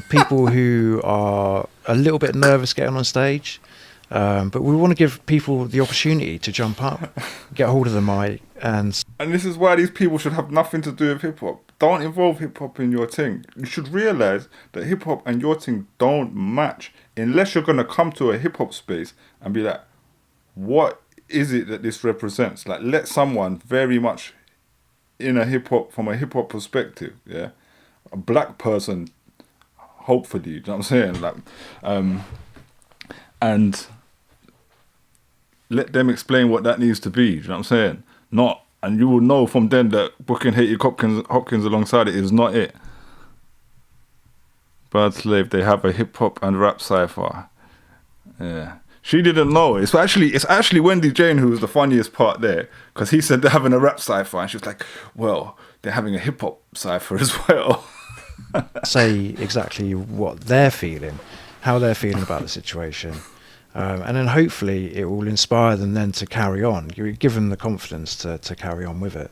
people who are a little bit nervous getting on stage, but we want to give people the opportunity to jump up, get hold of the mic, and this is why these people should have nothing to do with hip-hop. Don't involve hip-hop in your thing. You should realise that hip-hop and your thing don't match unless you're going to come to a hip-hop space and be like, what is it that this represents? Like, let someone very much in a from a hip-hop perspective, yeah? A black person, hopefully, you know what I'm saying? Like, and let them explain what that needs to be, you know what I'm saying? And you will know from then that booking Haiti Hopkins alongside it is not it. Bird Slave, they have a hip-hop and rap cypher. Yeah. She didn't know. It's actually Wendy Jane who was the funniest part there, because he said they're having a rap cypher, and she was like, well, they're having a hip-hop cypher as well. say exactly what they're feeling, how they're feeling about the situation. And then hopefully it will inspire them then to carry on. You give them the confidence to carry on with it.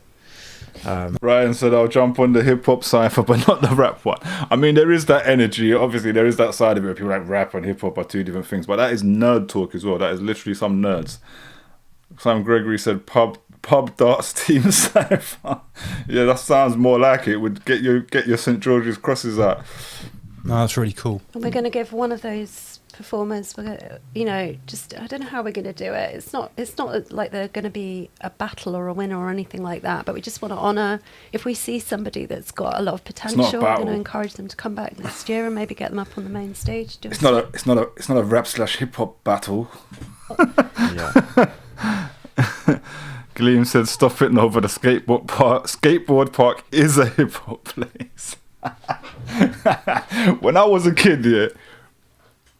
Ryan said, I'll jump on the hip-hop cypher, but not the rap one. I mean, there is that energy. Obviously, there is that side of it where people like rap and hip-hop are two different things. But that is nerd talk as well. That is literally some nerds. Sam Gregory said, pub darts team cypher. Yeah, that sounds more like it. Would get your St. George's crosses out. No, that's really cool. And we're going to give one of those performers, I don't know how we're going to do it. It's not like they're going to be a battle or a winner or anything like that, but we just want to honour, if we see somebody that's got a lot of potential, we're going to encourage them to come back next year and maybe get them up on the main stage. It's not a rap / hip hop battle. Yeah. Gleam said, stop it over the skateboard park. Skateboard park is a hip hop place. When I was a kid, yeah,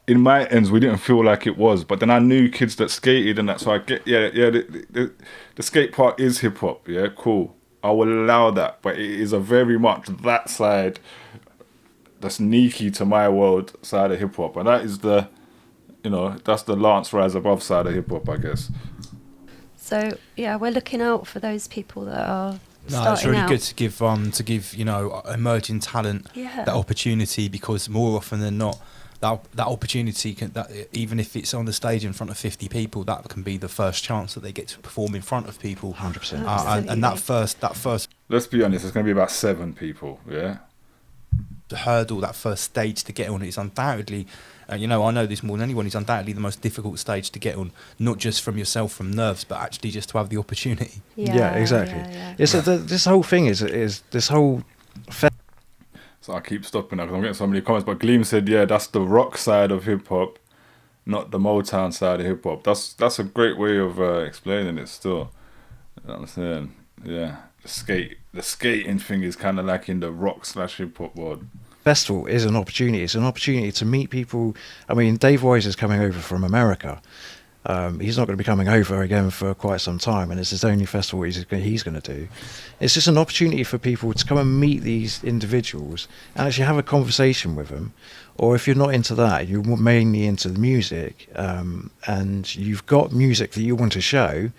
in my ends, we didn't feel like it was, but then I knew kids that skated and that, so I get, the skate park is hip hop, yeah, cool. I will allow that, but it is a very much that side, the sneaky to my world side of hip hop, and that is that's the Lance Rise Above side of hip hop, I guess. So yeah, we're looking out for those people that are No, starting it's really out. good to give emerging talent that opportunity, because more often than not, that opportunity can, that even if it's on the stage in front of 50 people, that can be the first chance that they get to perform in front of people. 100%. And that first Let's be honest, it's going to be about 7 people, yeah? hurdle, that first stage to get on, is undoubtedly, you know, I know this more than anyone, is undoubtedly the most difficult stage to get on, not just from yourself, from nerves, but actually just to have the opportunity. Yeah, exactly. It's this whole thing is this whole. So I keep stopping now because I'm getting so many comments. But Gleam said, yeah, that's the rock side of hip hop, not the Motown side of hip hop. That's a great way of explaining it still. You know what I'm saying? Yeah. The skating thing is kind of like in the rock / hip hop world. Festival is an opportunity. It's an opportunity to meet people. I mean, Dave Wise is coming over from America. He's not going to be coming over again for quite some time, and it's his only festival he's going to do. It's just an opportunity for people to come and meet these individuals and actually have a conversation with them. Or if you're not into that, you're mainly into the music, and you've got music that you want to show,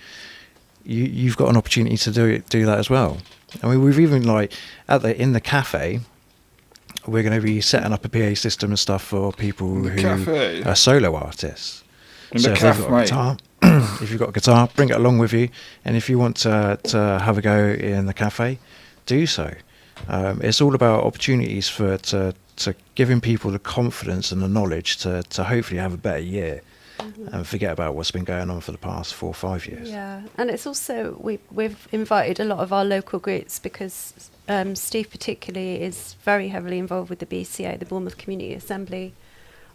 you've got an opportunity to do that as well. I mean, we've even like in the cafe, we're going to be setting up a PA system and stuff for people who are solo artists. So if you've got a guitar, if you've got a guitar, bring it along with you, and if you want to have a go in the cafe, do so. It's all about opportunities to giving people the confidence and the knowledge to hopefully have a better year. And forget about what's been going on for the past 4 or 5 years. Yeah, and it's also we've invited a lot of our local groups because Steve particularly is very heavily involved with the BCA, the Bournemouth Community Assembly.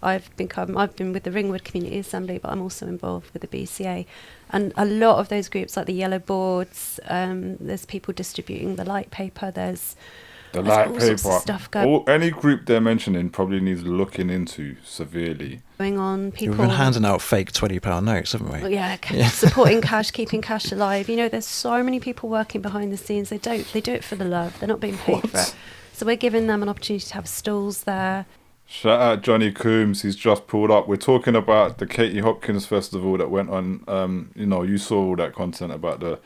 I've been with the Ringwood Community Assembly, but I'm also involved with the BCA, and a lot of those groups like the Yellow Boards. There's people distributing the light paper. There's light all sorts of paper. stuff going Any group they're mentioning probably needs looking into severely. on. People We've been handing out fake £20 notes, haven't we? Well, yeah, supporting cash, keeping cash alive. You know, there's so many people working behind the scenes. They do it for the love. They're not being paid for it. So we're giving them an opportunity to have stalls there. Shout out Johnny Coombs, he's just pulled up. We're talking about the Katie Hopkins festival that went on. You know, you saw all that content about the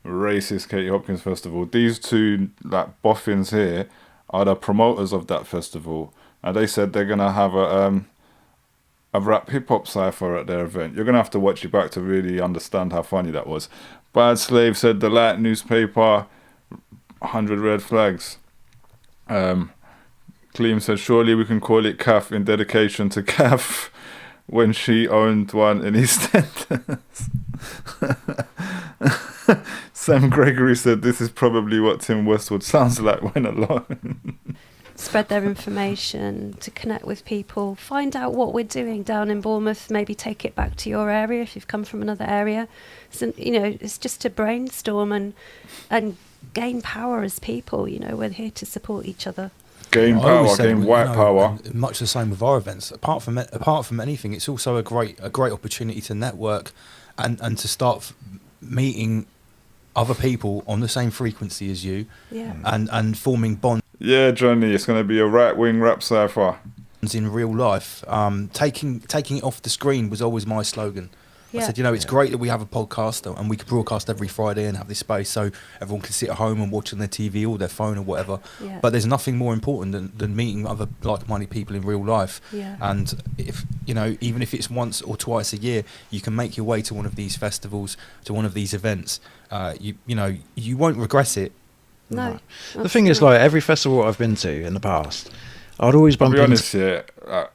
racist Katie Hopkins festival. These two like boffins here are the promoters of that festival, and they said they're gonna have a rap hip hop cipher at their event. You're gonna have to watch it back to really understand how funny that was. Bad Slave said the Light newspaper, 100 red flags. Cleem said, surely we can call it CAF in dedication to CAF when she owned one in EastEnders. Sam Gregory said, this is probably what Tim Westwood sounds like when alone. Spread their information, to connect with people, find out what we're doing down in Bournemouth, maybe take it back to your area if you've come from another area. So, you know, it's just to brainstorm and gain power as people. You know, we're here to support each other. Gain power, gain white power. Much the same with our events. Apart from anything, it's also a great opportunity to network and to start meeting other people on the same frequency as you. Yeah. And forming bonds. Yeah, Johnny, it's going to be a right-wing rap cipher. In real life, taking it off the screen was always my slogan. Yeah. I said, you know, it's great that we have a podcast and we can broadcast every Friday and have this space so everyone can sit at home and watch on their TV or their phone or whatever. Yeah. But there's nothing more important than meeting other like-minded people in real life. Yeah. And if you know, even if it's once or twice a year, you can make your way to one of these festivals, to one of these events. You know, you won't regret it. No. Right. The thing is, like every festival I've been to in the past, I'd always bump To be into. honest, yeah,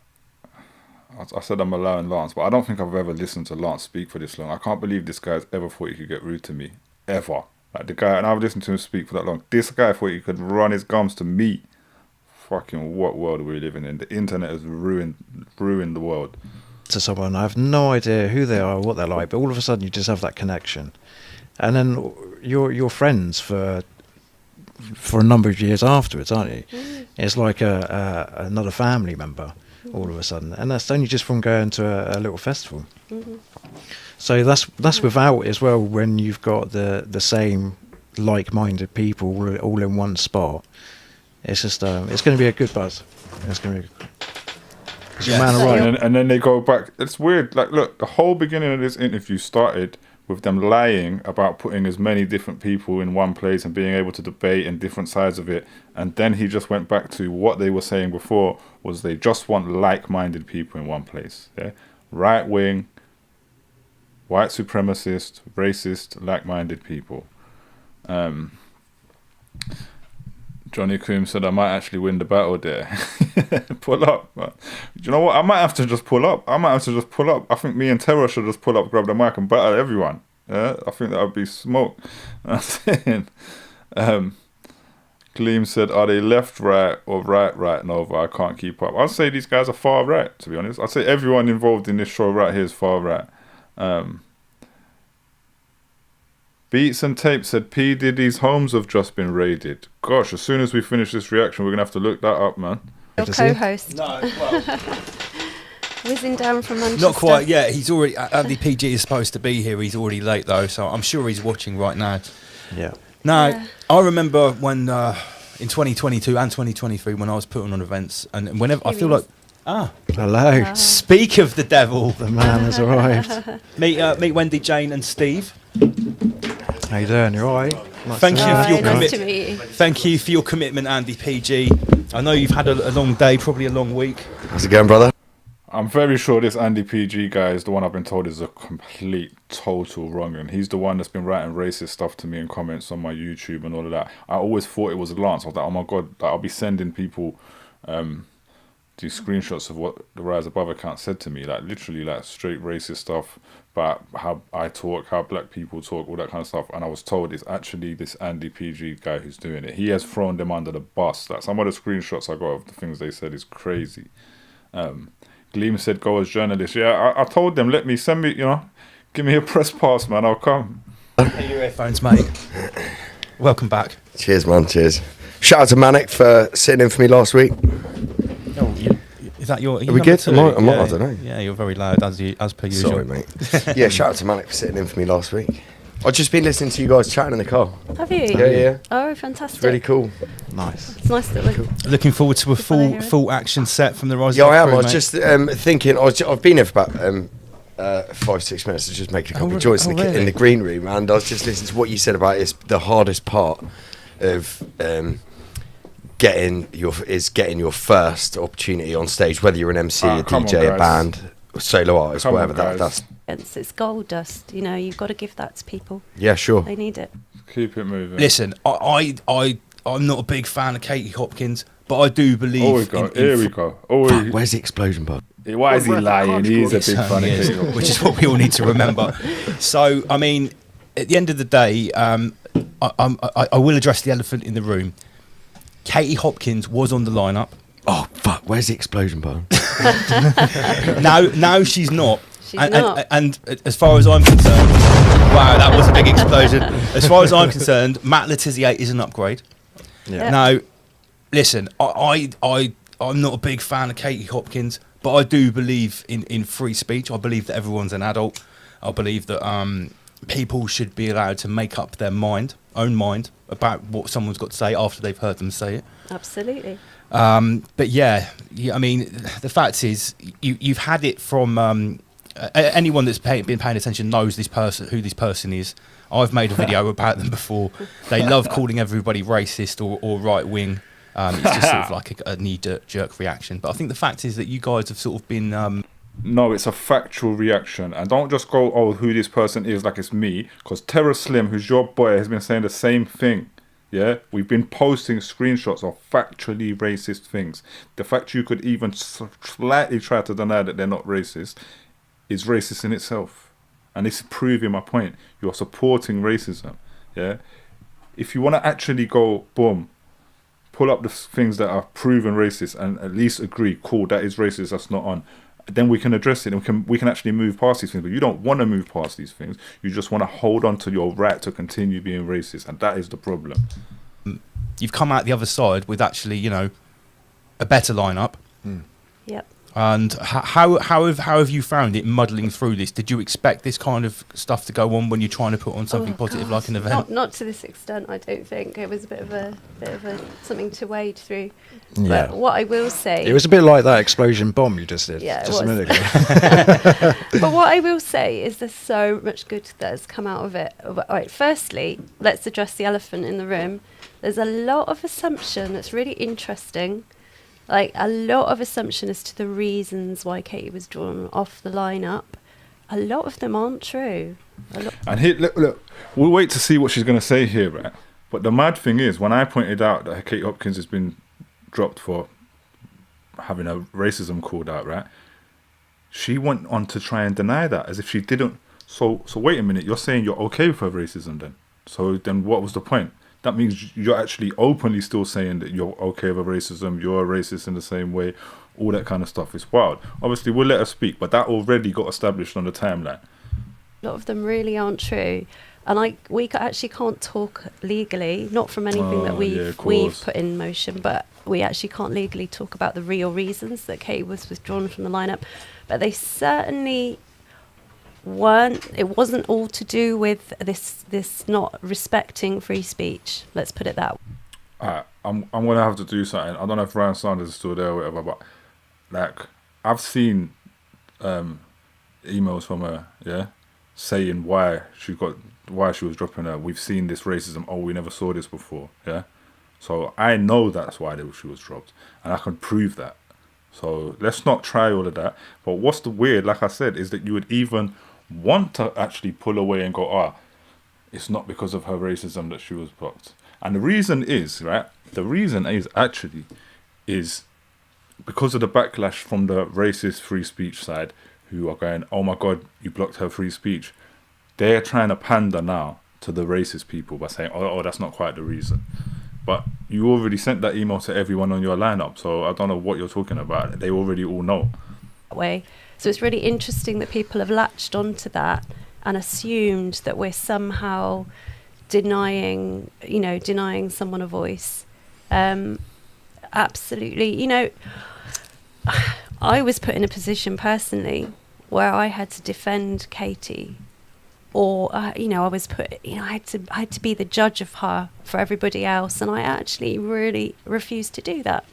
I said I'm allowing Lance, but I don't think I've ever listened to Lance speak for this long. I can't believe this guy's ever thought he could get rude to me. Ever. Like the guy, and I've listened to him speak for that long. This guy thought he could run his gums to me. Fucking what world are we living in? The internet has ruined the world. To someone, I have no idea who they are, what they're like, but all of a sudden you just have that connection, and then you're friends for a number of years afterwards, aren't you? It's like another family member all of a sudden, and that's only just from going to a little festival. So that's without as well when you've got the same like-minded people all in one spot. It's just it's going to be a good buzz. It's going to be. Yeah. Man, right. And then they go back. It's weird. Like, look, the whole beginning of this interview started with them lying about putting as many different people in one place and being able to debate and different sides of it. And then he just went back to what they were saying before, was they just want like-minded people in one place. Yeah? Right wing, white supremacist, racist, like-minded people. Johnny Coombs said I might actually win the battle there. Pull up. Man. Do you know what? I might have to just pull up. I think me and Terror should just pull up, grab the mic and battle everyone. Yeah, I think that would be smoke. I'm saying. Gleam said, are they left, right, or right, Nova? I can't keep up. I'd say these guys are far right, to be honest. I'd say everyone involved in this show right here is far right. Beats and Tape said P. Diddy's homes have just been raided. Gosh, as soon as we finish this reaction, we're going to have to look that up, man. Your co-host. No, well, Whizzing down from Manchester. not quite yet. He's already, Andy PG is supposed to be here. He's already late, though, so I'm sure he's watching right now. Yeah. No, Yeah. I remember when in 2022 and 2023 when I was putting on events, and whenever I Here feel he like, is. Hello. speak of the devil, The man has arrived. meet Wendy, Jane, and Steve. How you doing? You all right? Nice Thank to you meet for your Nice commit- to meet you. Thank you for your commitment, Andy PG. I know you've had a long day, probably a long week. How's it going, brother? I'm very sure this Andy PG guy is the one I've been told is a complete, total wrong. And he's the one that's been writing racist stuff to me in comments on my YouTube and all of that. I always thought it was Lance. I was like, oh my God, like, I'll be sending people these screenshots of what the Rise Above account said to me. Like, literally, like, straight racist stuff about how I talk, how black people talk, all that kind of stuff. And I was told it's actually this Andy PG guy who's doing it. He has thrown them under the bus. Like, some of the screenshots I got of the things they said is crazy. Gleam said, go as journalist. Yeah, I told them, send me, give me a press pass, man, I'll come. Hey, your earphones, mate. Welcome back. Cheers, man. Cheers. Shout out to Manic for sitting in for me last week. Oh, is that your? Are we good? I don't know. Yeah, you're very loud as per usual. Sorry, mate. Yeah, shout out to Manic for sitting in for me last week. I've just been listening to you guys chatting in the car. Have you? Yeah. Oh, fantastic. It's really cool. Nice. It's nice that we're Looking forward to a People are hearing. full action set from the Rise. Yeah, I am. crew, I was mate. just thinking. I've been here for about 5-6 minutes to just make a couple of joints in really? the green room, and I was just listening to what you said about it's the hardest part of getting your first opportunity on stage, whether you're an MC, a come on, DJ, a guys. band, a solo artist, Come on, whatever. guys. it's gold dust. You've got to give that to people. Yeah, sure. They need it. Keep it moving. Listen, I'm not a big fan of Katie Hopkins, but I do believe. Here we go. Where's the explosion button? Why is he lying? He's a big fan of Yes, Katie Hopkins. which is what we all need to remember. So, I mean, at the end of the day, I will address the elephant in the room. Katie Hopkins was on the lineup. Oh fuck! Where's the explosion button? Now she's not. She's not. And as far as I'm concerned, wow, that was a big explosion. As far as I'm concerned, Matt Letizia is an upgrade. Yeah. Now, listen, I'm not a big fan of Katie Hopkins, but I do believe in free speech. I believe that everyone's an adult. I believe that people should be allowed to make up their own mind, about what someone's got to say after they've heard them say it. Absolutely. But yeah, I mean, the fact is, you've had it from anyone that's been paying attention knows who this person is. I've made a video about them before. They love calling everybody racist or right wing. It's just sort of like a knee-jerk reaction. But I think the fact is that you guys have sort of been. No, it's a factual reaction. And don't just go, oh, who this person is, like it's me. Because Terror Slim, who's your boy, has been saying the same thing. Yeah? We've been posting screenshots of factually racist things. The fact you could even slightly try to deny that they're not racist is racist in itself. And it's proving my point. You're supporting racism. Yeah? If you want to actually go, boom, pull up the things that are proven racist and at least agree, cool, that is racist, that's not on. Then we can address it and we can actually move past these things. But you don't want to move past these things. You just want to hold on to your right to continue being racist. And that is the problem. You've come out the other side with actually, a better lineup. Yep. And how have you found it muddling through this? Did you expect this kind of stuff to go on when you're trying to put on something positive like an event? Not to this extent, I don't think. It was a bit of a something to wade through. Yeah. But what I will say, It was a bit like that explosion bomb you just did Yeah, it just a was. minute ago. but what I will say is there's so much good that has come out of it. All right, firstly, let's address the elephant in the room. There's a lot of assumption that's really interesting. Like a lot of assumption as to the reasons why Katie was drawn off the lineup. A lot of them aren't true. And here, look, we'll wait to see what she's going to say here, right? But the mad thing is, when I pointed out that Katie Hopkins has been dropped for having her racism called out, right? She went on to try and deny that as if she didn't. So wait a minute, you're saying you're okay with her racism then? So then what was the point? That means you're actually openly still saying that you're okay with racism, you're a racist in the same way, all that kind of stuff. It's wild. Obviously, we'll let her speak, but that already got established on the timeline. A lot of them really aren't true. And we actually can't talk legally, not from anything that we've put in motion, but we actually can't legally talk about the real reasons that Katie was withdrawn from the lineup. But they certainly weren't. It wasn't all to do with this not respecting free speech. Let's put it that way. Alright, I'm gonna have to do something. I don't know if Ryan Sanders is still there or whatever, but like I've seen emails from her, yeah, saying why she was dropping her. We've seen this racism. Oh, we never saw this before, yeah. So I know that's why she was dropped, and I can prove that. So let's not try all of that. But what's the weird, like I said, is that you would even want to actually pull away and go, it's not because of her racism that she was blocked. And the reason is, right, is because of the backlash from the racist free speech side, who are going, oh my God, you blocked her free speech. They're trying to pander now to the racist people by saying, oh, that's not quite the reason. But you already sent that email to everyone on your lineup, so I don't know what you're talking about. They already all know. Way. So it's really interesting that people have latched onto that and assumed that we're somehow denying someone a voice. Absolutely. I was put in a position personally where I had to defend Katie, or I was put. I had to be the judge of her for everybody else, and I actually really refused to do that.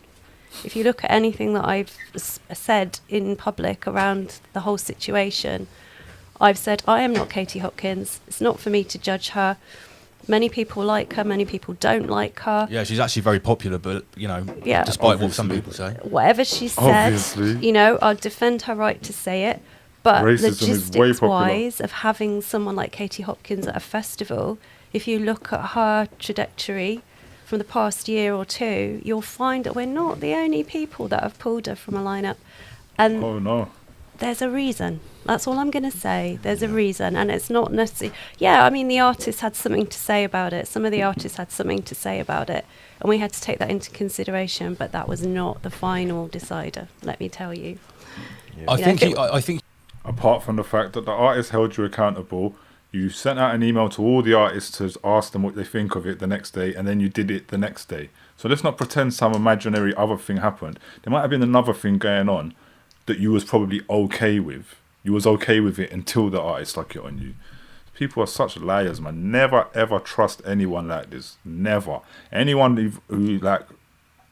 If you look at anything that I've said in public around the whole situation, I've said I am not Katie Hopkins. It's not for me to judge her. Many people like her, many people don't like her. Yeah, she's actually very popular, but, despite Obviously. what some people say. Whatever she said, Obviously. I'll defend her right to say it. But Racism is way logistics-wise, of having someone like Katie Hopkins at a festival, if you look at her trajectory from the past year or two, you'll find that we're not the only people that have pulled her from a lineup. And Oh no. there's a reason. That's all I'm going to say. There's a reason. And it's not necessarily... Yeah, I mean, the artists had something to say about it. Some of the artists had something to say about it. And we had to take that into consideration. But that was not the final decider, let me tell you. I think Apart from the fact that the artist held you accountable, you sent out an email to all the artists to ask them what they think of it the next day, and then you did it the next day. So let's not pretend some imaginary other thing happened. There might have been another thing going on that you was probably okay with. You was okay with it until the artist stuck it on you. People are such liars, man. Never ever trust anyone like this. Never. Anyone who like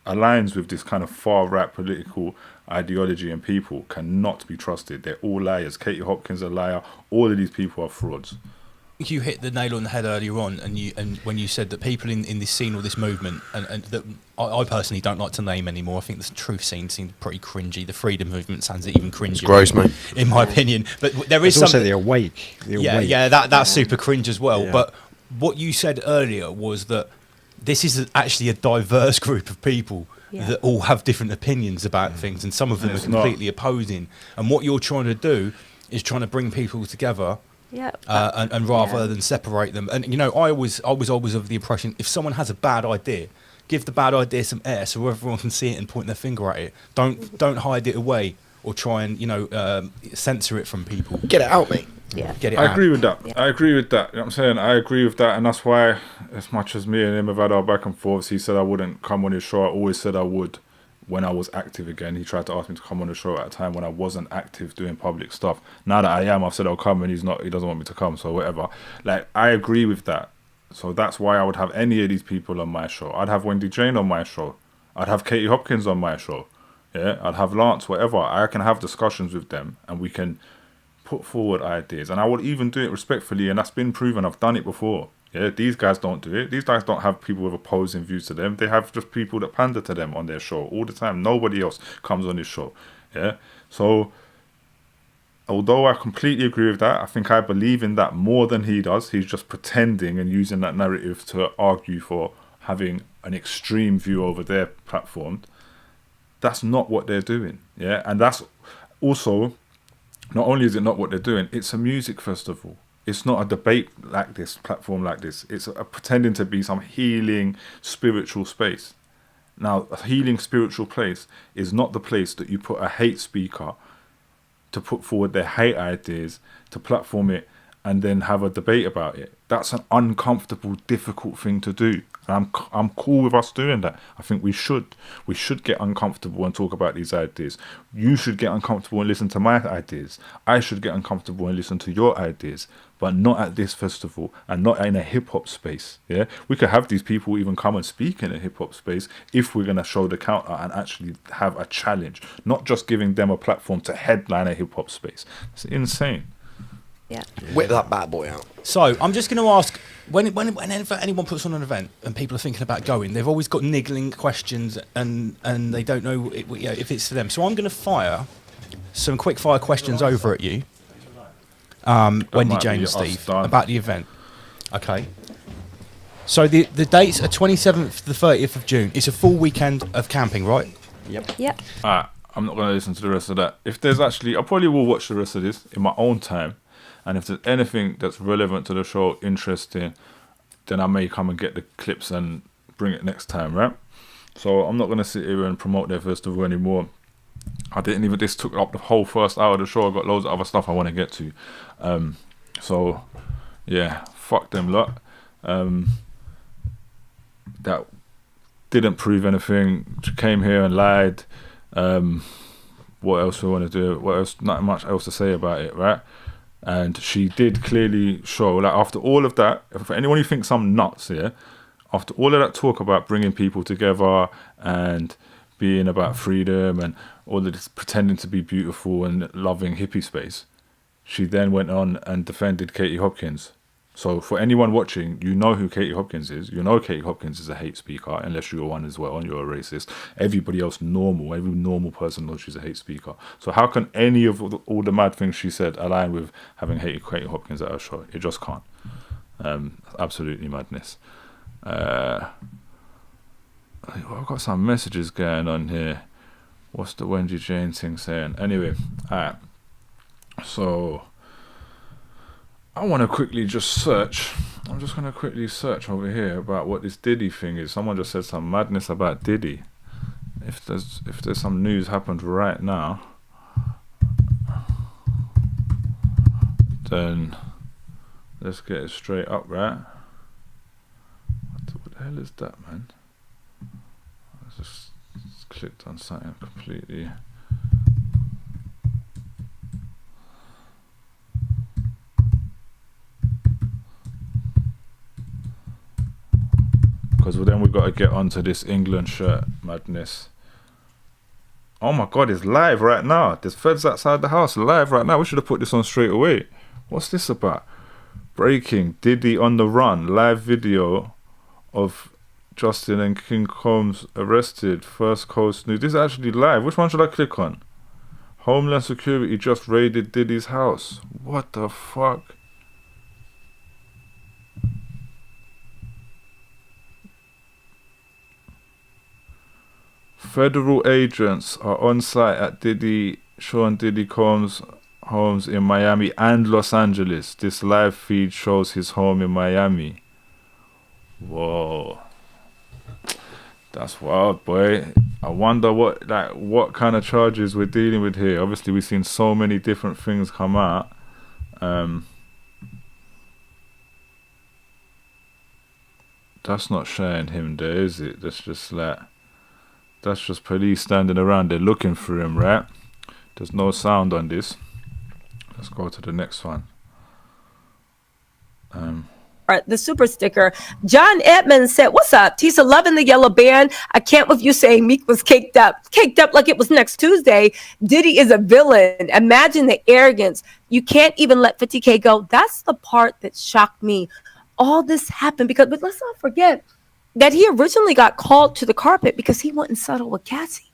aligns with this kind of far right political ideology and people cannot be trusted. They're all liars. Katie Hopkins a liar. All of these people are frauds. you hit the nail on the head earlier on, and when you said that people in this scene or this movement, and that I personally don't like to name anymore. I think the truth scene seems pretty cringy. The freedom movement sounds even cringier. It's gross, mate. In my opinion, but there is also something. the awake. Yeah, that's super cringe as well. Yeah. But what you said earlier was that this is actually a diverse group of people that all have different opinions about things, and some of them are completely opposing. And what you're trying to do is trying to bring people together. Yeah. And rather than separate them. And, I was always of the impression, if someone has a bad idea, give the bad idea some air so everyone can see it and point their finger at it. Don't hide it away or try and, censor it from people. Get it out, mate. Yeah. Get it I out. agree with that. Yeah. I agree with that. You know what I'm saying? I agree with that. And that's why, as much as me and him have had our back and forths, he said I wouldn't come on his show. I always said I would. when I was active again. He tried to ask me to come on the show at a time when I wasn't active doing public stuff. Now that I am, I've said I'll come, and he doesn't want me to come, so whatever. Like, I agree with that. So that's why I would have any of these people on my show. I'd have Wendy Jane on my show. I'd have Katie Hopkins on my show. Yeah, I'd have Lance, whatever. I can have discussions with them, and we can put forward ideas. And I would even do it respectfully, and that's been proven. I've done it before. Yeah, these guys don't do it. These guys don't have people with opposing views to them. They have just people that pander to them on their show all the time. Nobody else comes on this show. Yeah, so although I completely agree with that, I think I believe in that more than he does. He's just pretending and using that narrative to argue for having an extreme view over their platform. That's not what they're doing. Yeah, and that's also, not only is it not what they're doing, it's a music festival. It's not a debate like this, platform like this. It's pretending to be some healing spiritual space. Now, a healing spiritual place is not the place that you put a hate speaker to put forward their hate ideas, to platform it, and then have a debate about it. That's an uncomfortable, difficult thing to do. And I'm cool with us doing that. I think we should get uncomfortable and talk about these ideas. You should get uncomfortable and listen to my ideas. I should get uncomfortable and listen to your ideas, but not at this festival and not in a hip hop space. Yeah, we could have these people even come and speak in a hip hop space if we're gonna show the counter and actually have a challenge, not just giving them a platform to headline a hip hop space. It's insane. Yeah. Whip that bad boy out. So I'm just going to ask, whenever anyone puts on an event and people are thinking about going, they've always got niggling questions and they don't know if it's for them. So I'm going to fire some quick fire questions over at you, Wendy, Jane and Steve, about the event. Okay. So the dates are 27th to the 30th of June. It's a full weekend of camping, right? Yep. Alright, I'm not going to listen to the rest of that. If there's actually, I probably will watch the rest of this in my own time. And if there's anything that's relevant to the show, interesting, then I may come and get the clips and bring it next time, right? So I'm not going to sit here and promote their festival anymore. This took up the whole first hour of the show. I've got loads of other stuff I want to get to. So, yeah, fuck them lot. That didn't prove anything. Came here and lied. What else do we want to do? What else? Not much else to say about it, right? And she did clearly show, like, after all of that, for anyone who thinks I'm nuts here, after all of that talk about bringing people together and being about freedom and all of this pretending to be beautiful and loving hippie space, she then went on and defended Katie Hopkins. So for anyone watching, you know who Katie Hopkins is. You know Katie Hopkins is a hate speaker, unless you're one as well and you're a racist. Everybody else normal. Every normal person knows she's a hate speaker. So how can any of all the mad things she said align with having hated Katie Hopkins at her show? It just can't. Absolutely madness. I've got some messages going on here. What's the Wendy Jane thing saying? Anyway, alright. So I want to quickly just search. I'm just going to quickly search over here about what this Diddy thing is. Someone just said some madness about Diddy. If there's some news happened right now, then let's get it straight up, right? What the hell is that, man? I just clicked on something completely. Because then we've got to get onto this England shirt madness. Oh my god, it's live right now. There's feds outside the house live right now. We should have put this on straight away. What's this about? Breaking, Diddy on the run. Live video of Justin and King Combs arrested. First Coast News. This is actually live. Which one should I click on? Homeland Security just raided Diddy's house. What the fuck? Federal agents are on site at Sean Diddy Combs' homes in Miami and Los Angeles. This live feed shows his home in Miami. Whoa. That's wild, boy. I wonder what kind of charges we're dealing with here. Obviously, we've seen so many different things come out. That's not showing him there, is it? That's just like... That's just police standing around there looking for him, right? There's no sound on this. Let's go to the next one. The super sticker. John Edmonds said, "What's up? Tisa loving the yellow band. I can't with you saying Meek was caked up like it was next Tuesday. Diddy is a villain. Imagine the arrogance. You can't even let 50K go." That's the part that shocked me. All this happened because, but let's not forget that he originally got called to the carpet because he wouldn't settle with Cassie.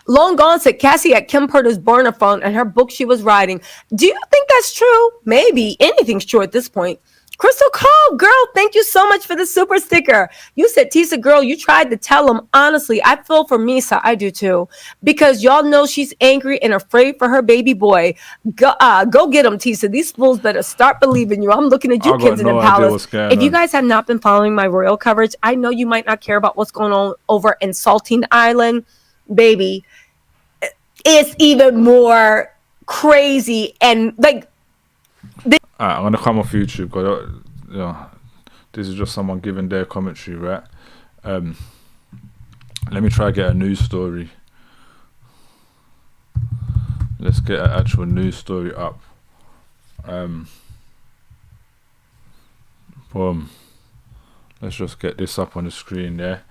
Long Gone said Cassie had Kim Porter's burner phone and her book she was writing. Do you think that's true? Maybe anything's true at this point. Crystal Cole, girl, thank you so much for the super sticker. You said, Tisa, girl, you tried to tell him. Honestly, I feel for Misa. I do too. Because y'all know she's angry and afraid for her baby boy. Go get him, Tisa. These fools better start believing you. I'm looking at you, kids in the palace. If you guys have not been following my royal coverage, I know you might not care about what's going on over in Saltine Island. Baby, it's even more crazy. And like, I'm gonna come off YouTube because this is just someone giving their commentary, right? Let me try to get a news story. Let's get an actual news story up. Boom. Let's just get this up on the screen there.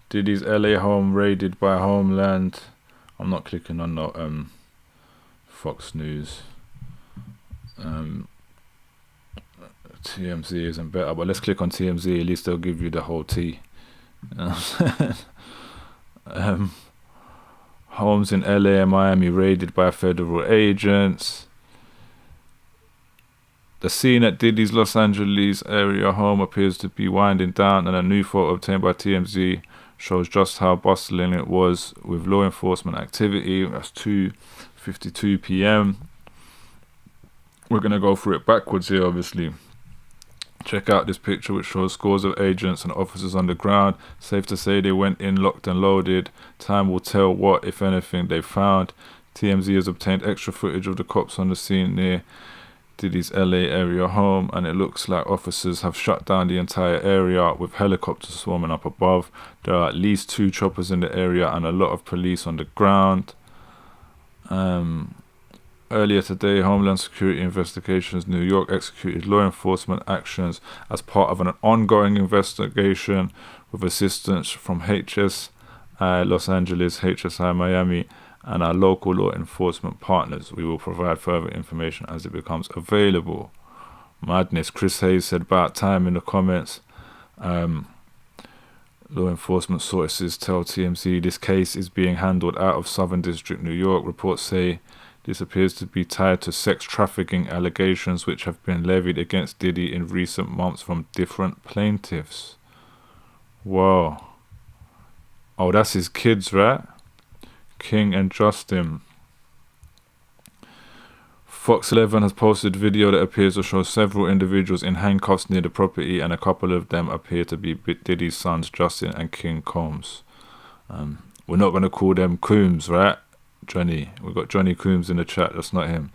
Diddy's LA home raided by Homeland. I'm not clicking on no Fox News. TMZ isn't better, but let's click on TMZ. At least they'll give you the whole tea. Homes in LA and Miami raided by federal agents. The scene at Diddy's Los Angeles area home appears to be winding down, and a new photo obtained by TMZ shows just how bustling it was with law enforcement activity. That's 2:52 p.m. We're going to go through it backwards here, obviously. Check out this picture which shows scores of agents and officers on the ground. Safe to say they went in locked and loaded. Time will tell what, if anything, they found. TMZ has obtained extra footage of the cops on the scene near Diddy's LA area home, and it looks like officers have shut down the entire area with helicopters swarming up above. There are at least 2 choppers in the area and a lot of police on the ground. Earlier today, Homeland Security Investigations New York executed law enforcement actions as part of an ongoing investigation with assistance from HSI Los Angeles, HSI Miami, and our local law enforcement partners. We will provide further information as it becomes available. Madness. Chris Hayes said about time in the comments. Law enforcement sources tell TMZ this case is being handled out of Southern District, New York. Reports say this appears to be tied to sex trafficking allegations which have been levied against Diddy in recent months from different plaintiffs. Whoa. Oh, that's his kids, right? King and Justin. Fox 11 has posted video that appears to show several individuals in handcuffs near the property, and a couple of them appear to be Diddy's sons, Justin and King Combs. We're not going to call them Coombs, right? Johnny. We've got Johnny Coombs in the chat. That's not him.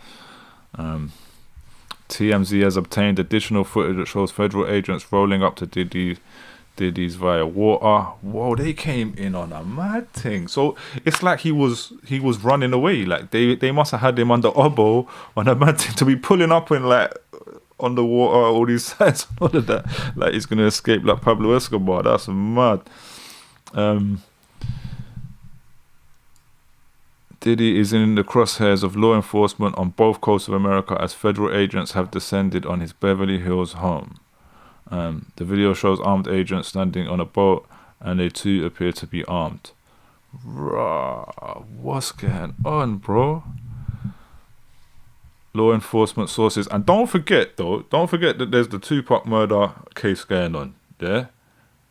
TMZ has obtained additional footage that shows federal agents rolling up to Diddy's via water. Whoa, they came in on a mad thing. So it's like he was running away. Like they must have had him under oboe on a mad thing to be pulling up in like on the water, all these sides, all of that. Like he's gonna escape like Pablo Escobar. That's mad. Diddy is in the crosshairs of law enforcement on both coasts of America as federal agents have descended on his Beverly Hills home. The video shows armed agents standing on a boat, and they too appear to be armed. Rah, what's going on, bro? Law enforcement sources, and don't forget that there's the Tupac murder case going on, yeah?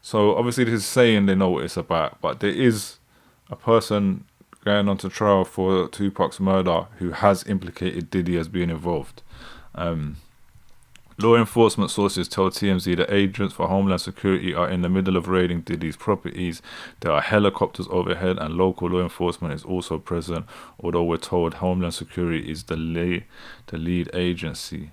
So obviously this is saying they know what it's about, but there is a person going on to trial for Tupac's murder who has implicated Diddy as being involved. Law enforcement sources tell TMZ that agents for Homeland Security are in the middle of raiding Diddy's properties. There are helicopters overhead and local law enforcement is also present, although we're told Homeland Security is the lead agency.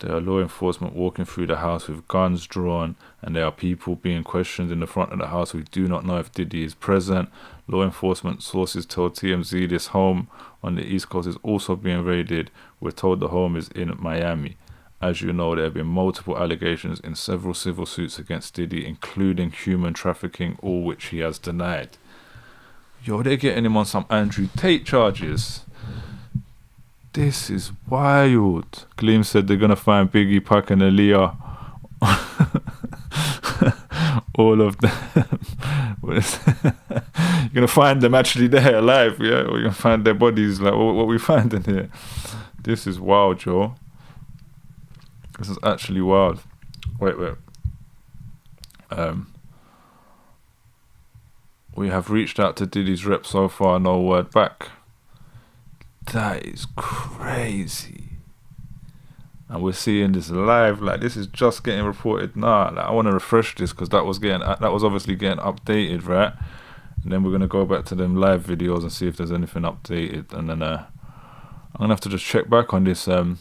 There are law enforcement walking through the house with guns drawn, and there are people being questioned in the front of the house. We do not know if Diddy is present. Law enforcement sources told TMZ this home on the East Coast is also being raided. We're told the home is in Miami. As you know, there have been multiple allegations in several civil suits against Diddy, including human trafficking, all which he has denied. Yo, they're getting him on some Andrew Tate charges. This is wild. Gleam said they're gonna find Biggie, Pac, and Aaliyah. All of them. You're gonna find them actually there alive, yeah? Or you're gonna find their bodies, like what we finding here. This is wild, Joe. This is actually wild. Wait. We have reached out to Diddy's rep so far, no word back. That is crazy. And we're seeing this live, like this is just getting reported now. Like, I want to refresh this because that was obviously getting updated, right? And then we're gonna go back to them live videos and see if there's anything updated. And then I'm gonna have to just check back on this. Yeah,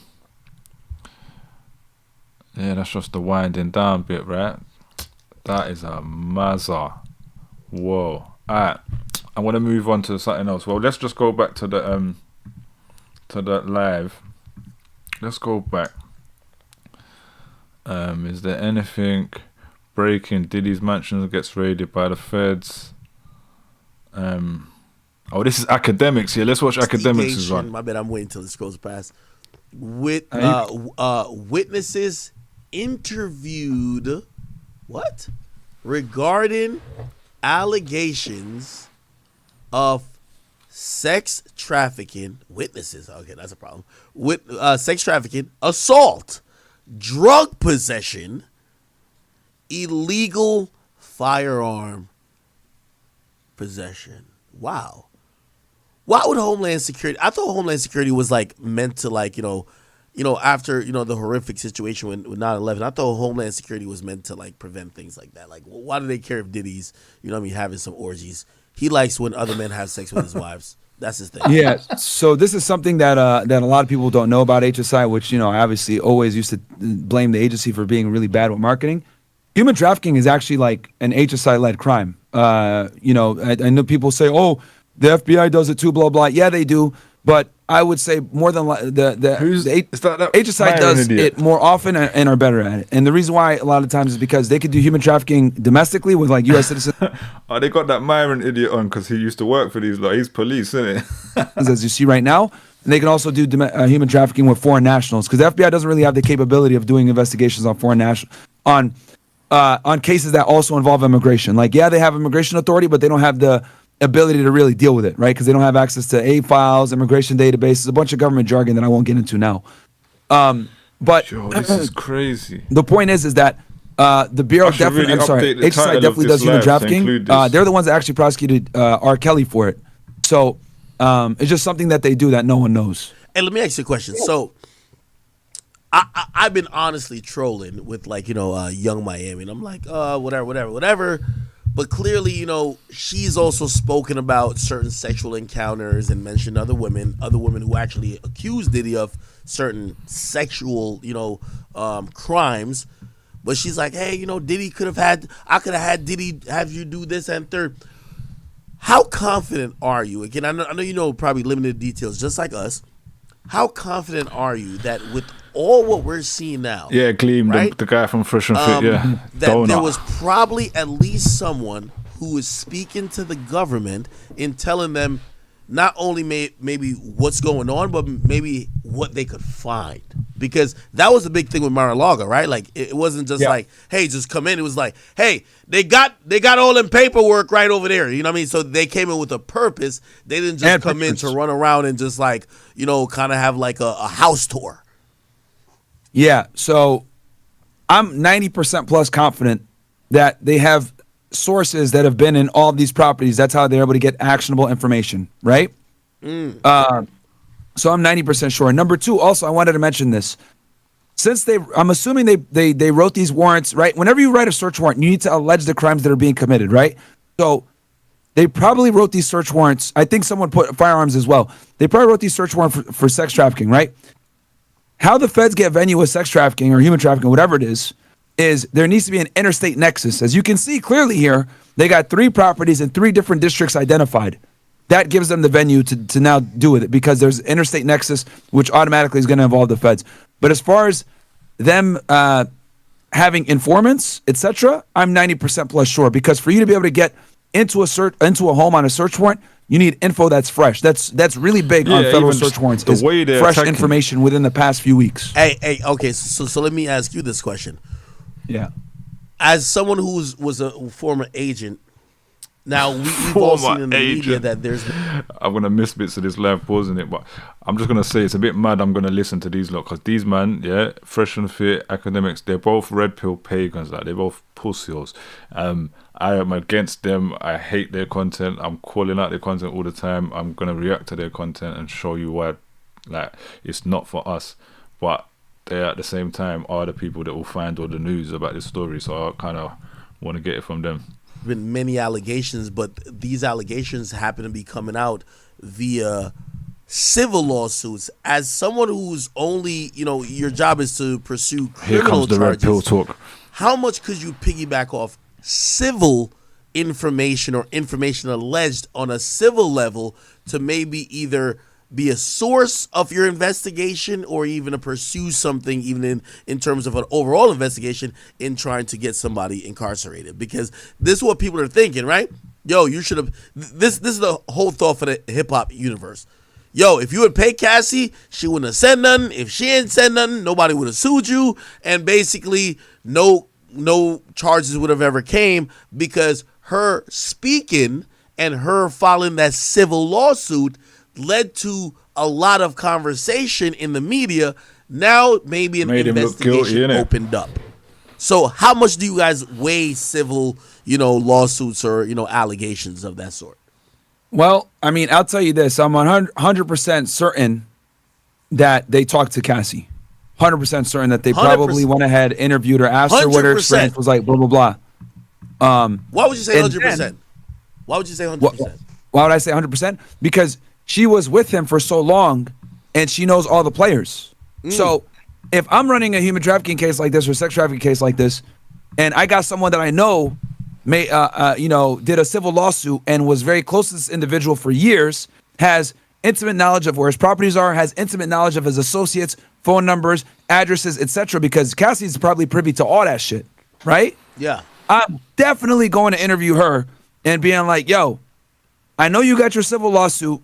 that's just the winding down bit, right? That is a mazza. Whoa. Alright, I want to move on to something else. Well, let's just go back to the live. Let's go back. Is there anything breaking? Diddy's mansion gets raided by the feds. Oh, this is academics here. Let's watch academics as well. My bad, I'm waiting until it scrolls past. Witnesses interviewed regarding allegations of sex trafficking. Witnesses, okay, that's a problem. With sex trafficking, assault, drug possession, illegal firearm possession. Wow. Why would Homeland Security? I thought Homeland Security was like meant to like, after, the horrific situation with 9/11, I thought Homeland Security was meant to like prevent things like that. Like, why do they care if Diddy's, having some orgies? He likes when other men have sex with his wives. That's his thing. Yeah. So this is something that a lot of people don't know about HSI, which, I obviously always used to blame the agency for being really bad with marketing. Human trafficking is actually like an HSI-led crime. I know people say, oh, the FBI does it too, blah, blah. Yeah, they do. But I would say more than the HSI does it more often and are better at it. And the reason why a lot of times is because they could do human trafficking domestically with like U.S. citizens. Oh, they got that Myron idiot on because he used to work for these. Like, he's police, isn't it? As you see right now. And they can also do human trafficking with foreign nationals because the FBI doesn't really have the capability of doing investigations on foreign nationals on cases that also involve immigration. Like, yeah, they have immigration authority, but they don't have the ability to really deal with it, right? Because they don't have access to A files, immigration databases, a bunch of government jargon that I won't get into now. But this is crazy. The point is that the Bureau definitely, HSI definitely does human trafficking. They're the ones that actually prosecuted R. Kelly for it. So it's just something that they do that no one knows. Hey, let me ask you a question. So I've been honestly trolling with like, Young Miami, and I'm like, whatever. But clearly, she's also spoken about certain sexual encounters and mentioned other women who actually accused Diddy of certain sexual, crimes. But she's like, hey, Diddy I could have had Diddy have you do this and third. How confident are you? Again, I know probably limited details, just like us. How confident are you that with all what we're seeing now, yeah, Gleam, right? the guy from Fresh and Fit, yeah, that Donut. There was probably at least someone who was speaking to the government in telling them not only maybe what's going on, but maybe what they could find, because that was the big thing with Mar-a-Lago, right? Like it wasn't just like, hey, just come in. It was like, hey, they got all them paperwork right over there. You know what I mean? So they came in with a purpose. They didn't just come in to run around and just like, kind of have like a house tour. Yeah, so I'm 90% plus confident that they have sources that have been in all of these properties. That's how they're able to get actionable information, right? So I'm 90% sure. Number two, also, I wanted to mention this. Since I'm assuming they wrote these warrants, right? Whenever you write a search warrant, you need to allege the crimes that are being committed, right? So they probably wrote these search warrants. I think someone put firearms as well. They probably wrote these search warrants for sex trafficking, right? how the feds get venue with sex trafficking or human trafficking, whatever it is there needs to be an interstate nexus. As you can see clearly here, they got 3 properties in 3 different districts identified. That gives them the venue to now do with it because there's interstate nexus, which automatically is going to involve the feds. But as far as them having informants, etc., I'm 90% plus sure because for you to be able to get into a home on a search warrant, you need info that's fresh. That's really big on federal search warrants. The way they're fresh attacking. Information within the past few weeks. Hey, okay. So let me ask you this question. Yeah. As someone who was a former agent, now we've all seen in the media that there's. I'm gonna miss bits of this live pausing it, but I'm just gonna say it's a bit mad. I'm gonna listen to these lot because these man, fresh and fit academics. They're both red pill pagans. Like they're both pussies. I am against them. I hate their content. I'm calling out their content all the time. I'm gonna react to their content and show you why, like it's not for us. But they at the same time are the people that will find all the news about this story. So I kind of want to get it from them. Been many allegations, but these allegations happen to be coming out via civil lawsuits. As someone who's only, your job is to pursue criminal Here comes the charges, red pill talk. how much could you piggyback off civil information or information alleged on a civil level to maybe either be a source of your investigation or even to pursue something even in terms of an overall investigation in trying to get somebody incarcerated? Because this is what people are thinking, right? Yo, you should have this is the whole thought for the hip-hop universe. Yo, if you would pay Cassie, she wouldn't have said nothing. If she ain't said nothing, nobody would have sued you, and basically no charges would have ever came because her speaking and her filing that civil lawsuit led to a lot of conversation in the media. Now maybe an investigation opened up. So how much do you guys weigh civil, lawsuits or, allegations of that sort? Well, I mean, I'll tell you this. I'm 100% certain that they talked to Cassie. 100% certain that they probably went ahead, interviewed her, asked her what her experience was like, blah, blah, blah. Why would you say 100%? Why would you say 100%? Why would I say 100%? Because she was with him for so long, and she knows all the players. So if I'm running a human trafficking case like this or sex trafficking case like this, and I got someone that I know did a civil lawsuit and was very close to this individual for years, has intimate knowledge of where his properties are, has intimate knowledge of his associates, phone numbers, addresses, etc. Because Cassie's probably privy to all that shit, right? Yeah. I'm definitely going to interview her and being like, yo, I know you got your civil lawsuit,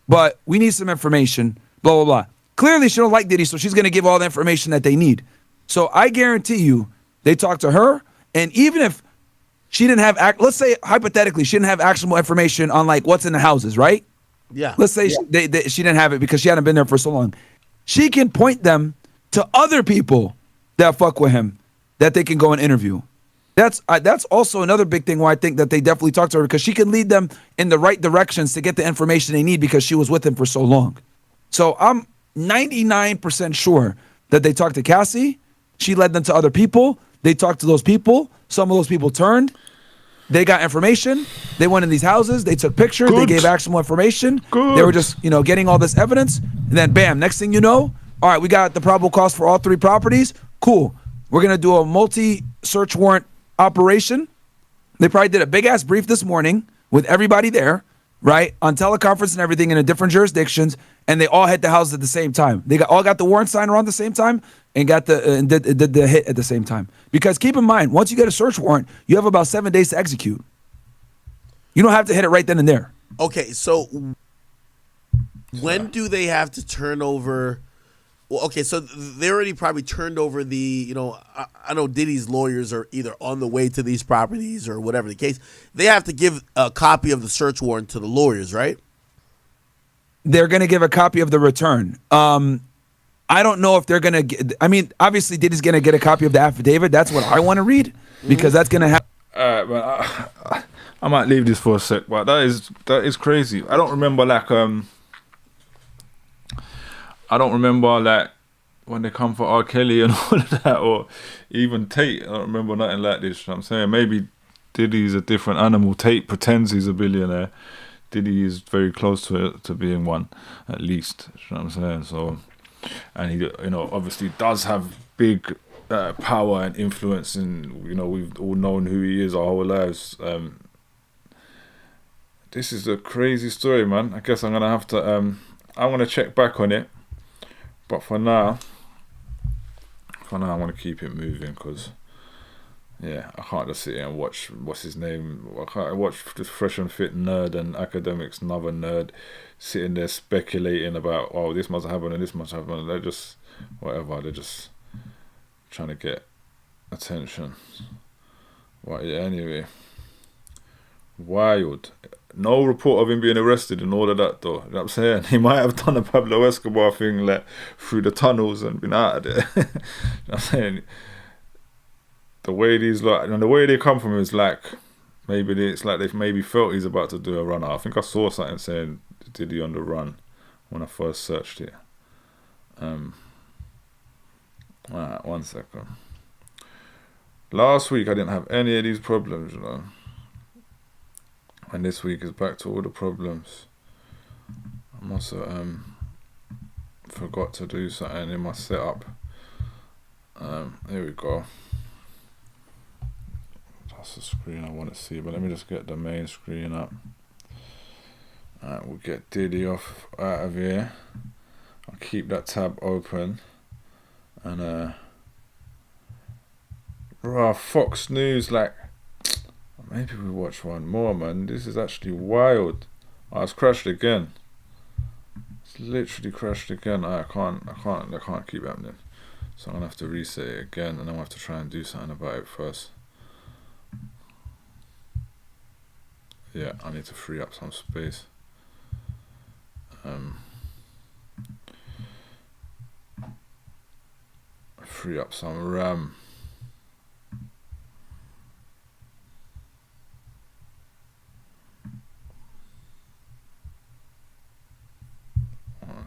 but we need some information, blah, blah, blah. Clearly, she don't like Diddy, so she's going to give all the information that they need. So I guarantee you, they talked to her, and even if she didn't have, let's say, hypothetically, she didn't have actionable information on, like, what's in the houses, right? Yeah. Let's say she didn't have it because she hadn't been there for so long. She can point them to other people that fuck with him that they can go and interview. That's also another big thing why I think that they definitely talked to her, because she can lead them in the right directions to get the information they need because she was with him for so long. So I'm 99% sure that they talked to Cassie. She led them to other people. They talked to those people. Some of those people turned. They got information. They went in these houses. They took pictures. They gave actionable information. They were just, getting all this evidence. And then, bam, next thing you know, all right, we got the probable cause for all 3 properties. Cool. We're going to do a multi-search warrant operation. They probably did a big-ass brief this morning with everybody there, right, on teleconference and everything in the different jurisdictions, and they all hit the house at the same time. They all got the warrant signed around the same time and got did the hit at the same time. Because keep in mind, once you get a search warrant, you have about 7 days to execute. You don't have to hit it right then and there. Okay, so when do they have to turn over? Well, okay, so they already probably turned over the, I know Diddy's lawyers are either on the way to these properties or whatever the case. They have to give a copy of the search warrant to the lawyers, right? They're going to give a copy of the return. I don't know if they're going to get, obviously Diddy's going to get a copy of the affidavit. That's what I want to read because that's going to happen. But I might leave this for a sec, but that is crazy. I don't remember when they come for R. Kelly and all of that, or even Tate. I don't remember nothing like this. You know what I'm saying? Maybe Diddy's a different animal. Tate pretends he's a billionaire. Diddy is very close to being one, at least. You know what I'm saying? So and he, obviously does have big power and influence, and we've all known who he is our whole lives. This is a crazy story, man. I guess I'm gonna have to I'm gonna check back on it, but for now I want to keep it moving, because I can't just sit here and watch what's his name. I can't watch the Fresh and Fit nerd and Academics, another nerd, sitting there speculating about, oh, this must happen and this must happen. They're just whatever. They're just trying to get attention. Well, anyway, wild. No report of him being arrested and all of that, though. You know what I'm saying? He might have done a Pablo Escobar thing, like through the tunnels and been out of there. You know what I'm saying? The way these and the way they come from is like, maybe it's like they've maybe felt he's about to do a run. I think I saw something saying Diddy on the run when I first searched it. Alright, 1 second. Last week I didn't have any of these problems, and this week is back to all the problems. I must have forgot to do something in my setup. Here we go. That's the screen I want to see, but let me just get the main screen up. Alright, we'll get Diddy out of here. I'll keep that tab open. And Fox News, like, maybe we watch one more, man. This is actually wild. Oh, it's crashed again. It's literally crashed again. I can't keep happening. So I'm gonna have to reset it again, and then I'll have to try and do something about it first. Yeah, I need to free up some space. Free up some RAM.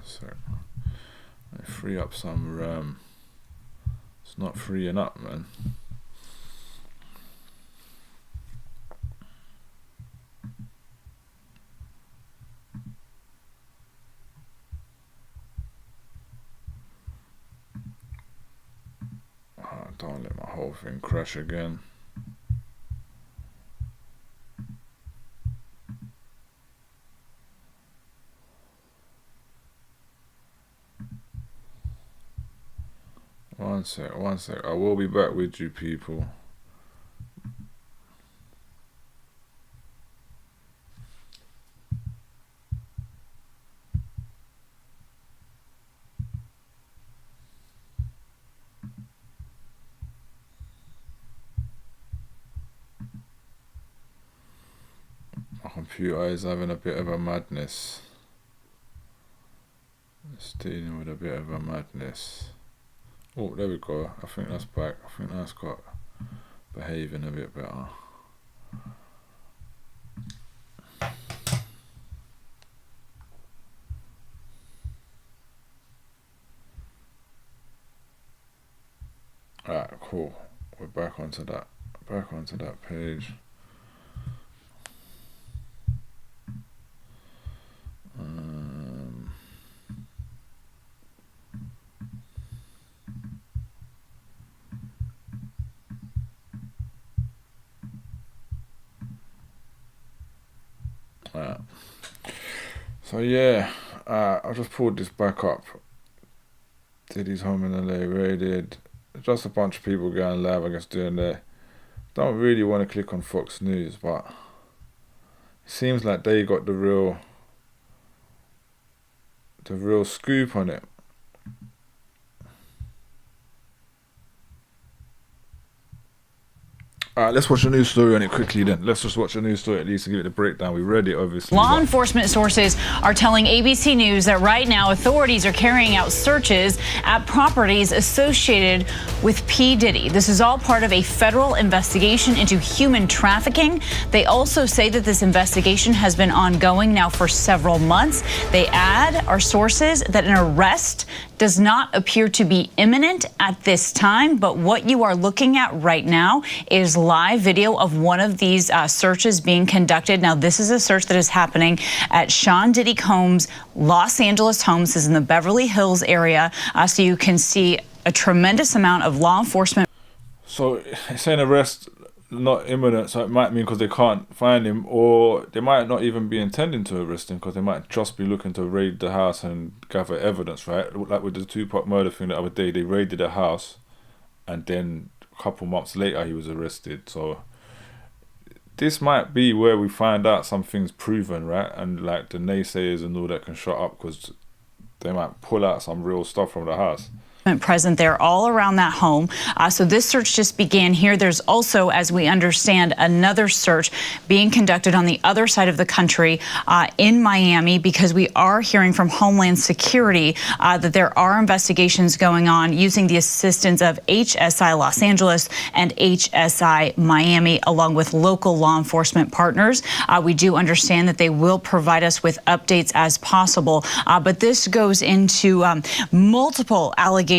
So I free up some RAM. It's not freeing up, man. Don't let my whole thing crash again. One sec. I will be back with you people. My computer is having a bit of a madness. It's dealing with a bit of a madness. Oh, there we go. I think that's back. I think that's got behaving a bit better. Alright, cool. We're back onto that page. So yeah, I just pulled this back up. Diddy's home in LA raided. Just a bunch of people going live, I guess, doing their. Don't really want to click on Fox News, but it seems like they got the real scoop on it. Alright, let's watch a news story on it quickly then. Let's just watch a news story at least to give it a breakdown. We read it, obviously. Law enforcement sources are telling ABC News that right now authorities are carrying out searches at properties associated with P. Diddy. This is all part of a federal investigation into human trafficking. They also say that this investigation has been ongoing now for several months. They add, our sources, that an arrest does not appear to be imminent at this time, but what you are looking at right now is live video of one of these searches being conducted. Now, this is a search that is happening at Sean Diddy Combs' Los Angeles home. This is in the Beverly Hills area. So you can see a tremendous amount of law enforcement. So it's an arrest not imminent, so it might mean because they can't find him, or they might not even be intending to arrest him because they might just be looking to raid the house and gather evidence, right? Like with the Tupac murder thing the other day, they raided a house and then a couple months later he was arrested. So this might be where we find out some things proven, right? And like the naysayers and all that can shut up because they might pull out some real stuff from the house. Present there all around that home. So this search just began here. There's also, as we understand, another search being conducted on the other side of the country in Miami, because we are hearing from Homeland Security that there are investigations going on using the assistance of HSI Los Angeles and HSI Miami, along with local law enforcement partners. We do understand that they will provide us with updates as possible. But this goes into multiple allegations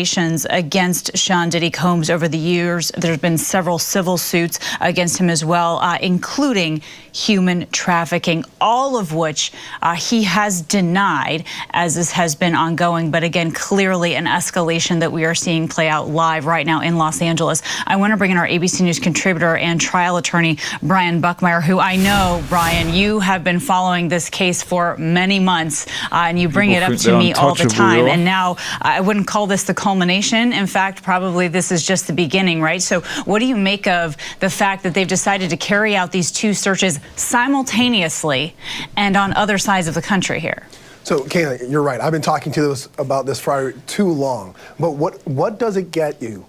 against Sean Diddy Combs over the years. There's been several civil suits against him as well, including human trafficking, all of which he has denied as this has been ongoing. But again, clearly an escalation that we are seeing play out live right now in Los Angeles. I want to bring in our ABC News contributor and trial attorney, Brian Buckmeyer, who I know, Brian, you have been following this case for many months, and you bring it up to me all the time. And now I wouldn't call this the culmination. In fact, probably this is just the beginning, right? So what do you make of the fact that they've decided to carry out these two searches simultaneously and on other sides of the country here? So, Kayla, you're right. I've been talking to this about this for too long. But what does it get you?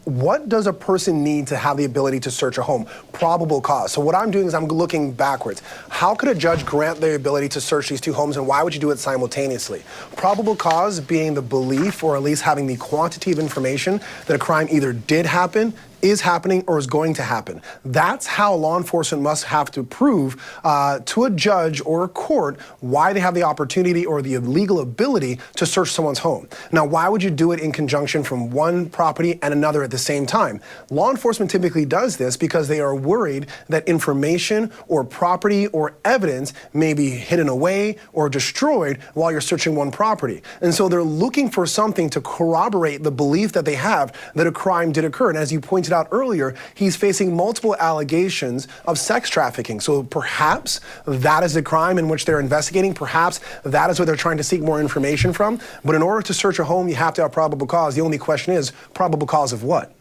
What does a person need to have the ability to search a home? Probable cause. So what I'm doing is I'm looking backwards. How could a judge grant the ability to search these two homes, and why would you do it simultaneously? Probable cause being the belief, or at least having the quantity of information that a crime either did happen, is happening, or is going to happen. That's how law enforcement must have to prove to a judge or a court why they have the opportunity or the legal ability to search someone's home. Now, why would you do it in conjunction from one property and another at the same time? Law enforcement typically does this because they are worried that information or property or evidence may be hidden away or destroyed while you're searching one property. And so they're looking for something to corroborate the belief that they have that a crime did occur. And as you pointed out earlier, he's facing multiple allegations of sex trafficking. So perhaps that is a crime in which they're investigating. Perhaps that is what they're trying to seek more information from. But in order to search a home, you have to have probable cause. The only question is, probable cause of what?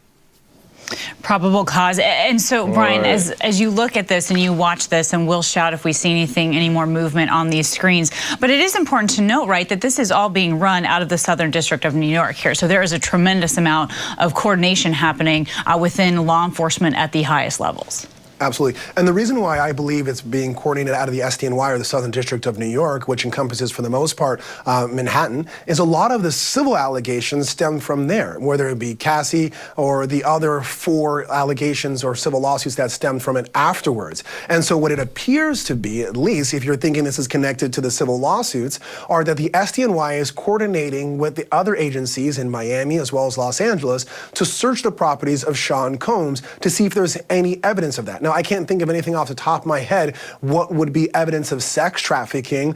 Probable cause. And so, Brian, as you look at this and you watch this, and we'll shout if we see any more movement on these screens, but it is important to note, right, that this is all being run out of the Southern District of New York here. So there is a tremendous amount of coordination happening within law enforcement at the highest levels. Absolutely. And the reason why I believe it's being coordinated out of the SDNY, or the Southern District of New York, which encompasses, for the most part, Manhattan, is a lot of the civil allegations stem from there, whether it be Cassie or the other 4 allegations or civil lawsuits that stemmed from it afterwards. And so what it appears to be, at least if you're thinking this is connected to the civil lawsuits, are that the SDNY is coordinating with the other agencies in Miami as well as Los Angeles to search the properties of Sean Combs to see if there's any evidence of that. Now, I can't think of anything off the top of my head what would be evidence of sex trafficking,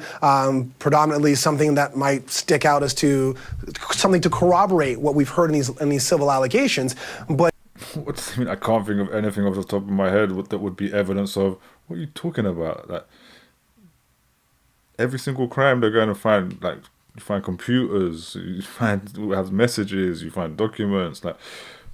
predominantly something that might stick out as to something to corroborate what we've heard in these civil allegations. But I mean, I can't think of anything off the top of my head that would be evidence of. What are you talking about? Like, every single crime they're going to find, like, you find computers, you find have messages, you find documents. Like,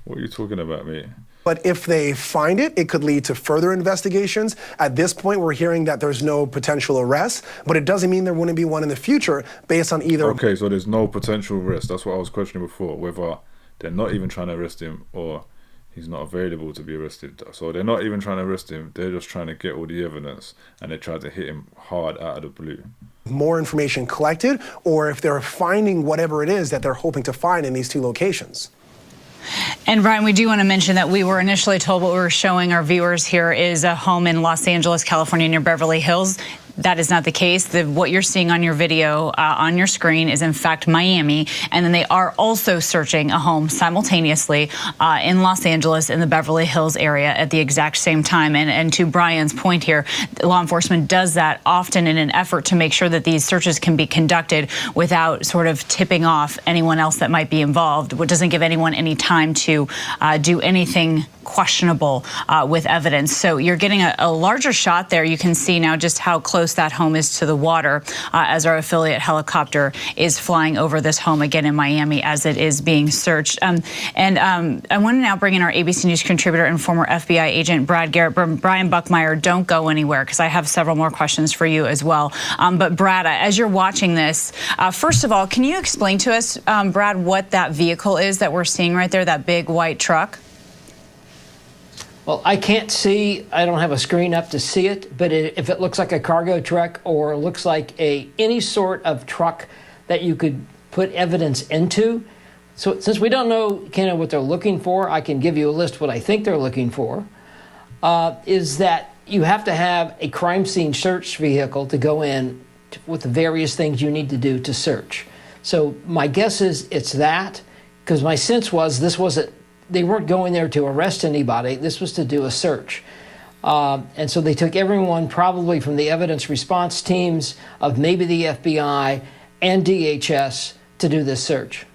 what are you talking about, mate? But if they find it, it could lead to further investigations. At this point, we're hearing that there's no potential arrest, but it doesn't mean there wouldn't be one in the future based on either. Okay, so there's no potential arrest. That's what I was questioning before, whether they're not even trying to arrest him or he's not available to be arrested. So they're not even trying to arrest him. They're just trying to get all the evidence, and they try to hit him hard out of the blue. More information collected, or if they're finding whatever it is that they're hoping to find in these 2 locations. And Brian, we do want to mention that we were initially told what we were showing our viewers here is a home in Los Angeles, California, near Beverly Hills. that is not the case. What you're seeing on your video on your screen is in fact Miami, and then they are also searching a home simultaneously in Los Angeles in the Beverly Hills area at the exact same time. And to Brian's point here, law enforcement does that often in an effort to make sure that these searches can be conducted without sort of tipping off anyone else that might be involved, which doesn't give anyone any time to do anything questionable with evidence. So you're getting a larger shot there. You can see now just how close that home is to the water as our affiliate helicopter is flying over this home again in Miami as it is being searched. I want to now bring in our ABC News contributor and former FBI agent Brad Garrett. Brian Buckmeyer, don't go anywhere because I have several more questions for you as well. But Brad, as you're watching this, first of all, can you explain to us, Brad, what that vehicle is that we're seeing right there, that big white truck? Well, I can't see, I don't have a screen up to see it, but if it looks like a cargo truck or looks like any sort of truck that you could put evidence into. So since we don't know kind of what they're looking for, I can give you a list of what I think they're looking for, is that you have to have a crime scene search vehicle to go in with the various things you need to do to search. So my guess is it's that, because my sense was they weren't going there to arrest anybody. This was to do a search. And so they took everyone probably from the evidence response teams of maybe the FBI and DHS to do this search.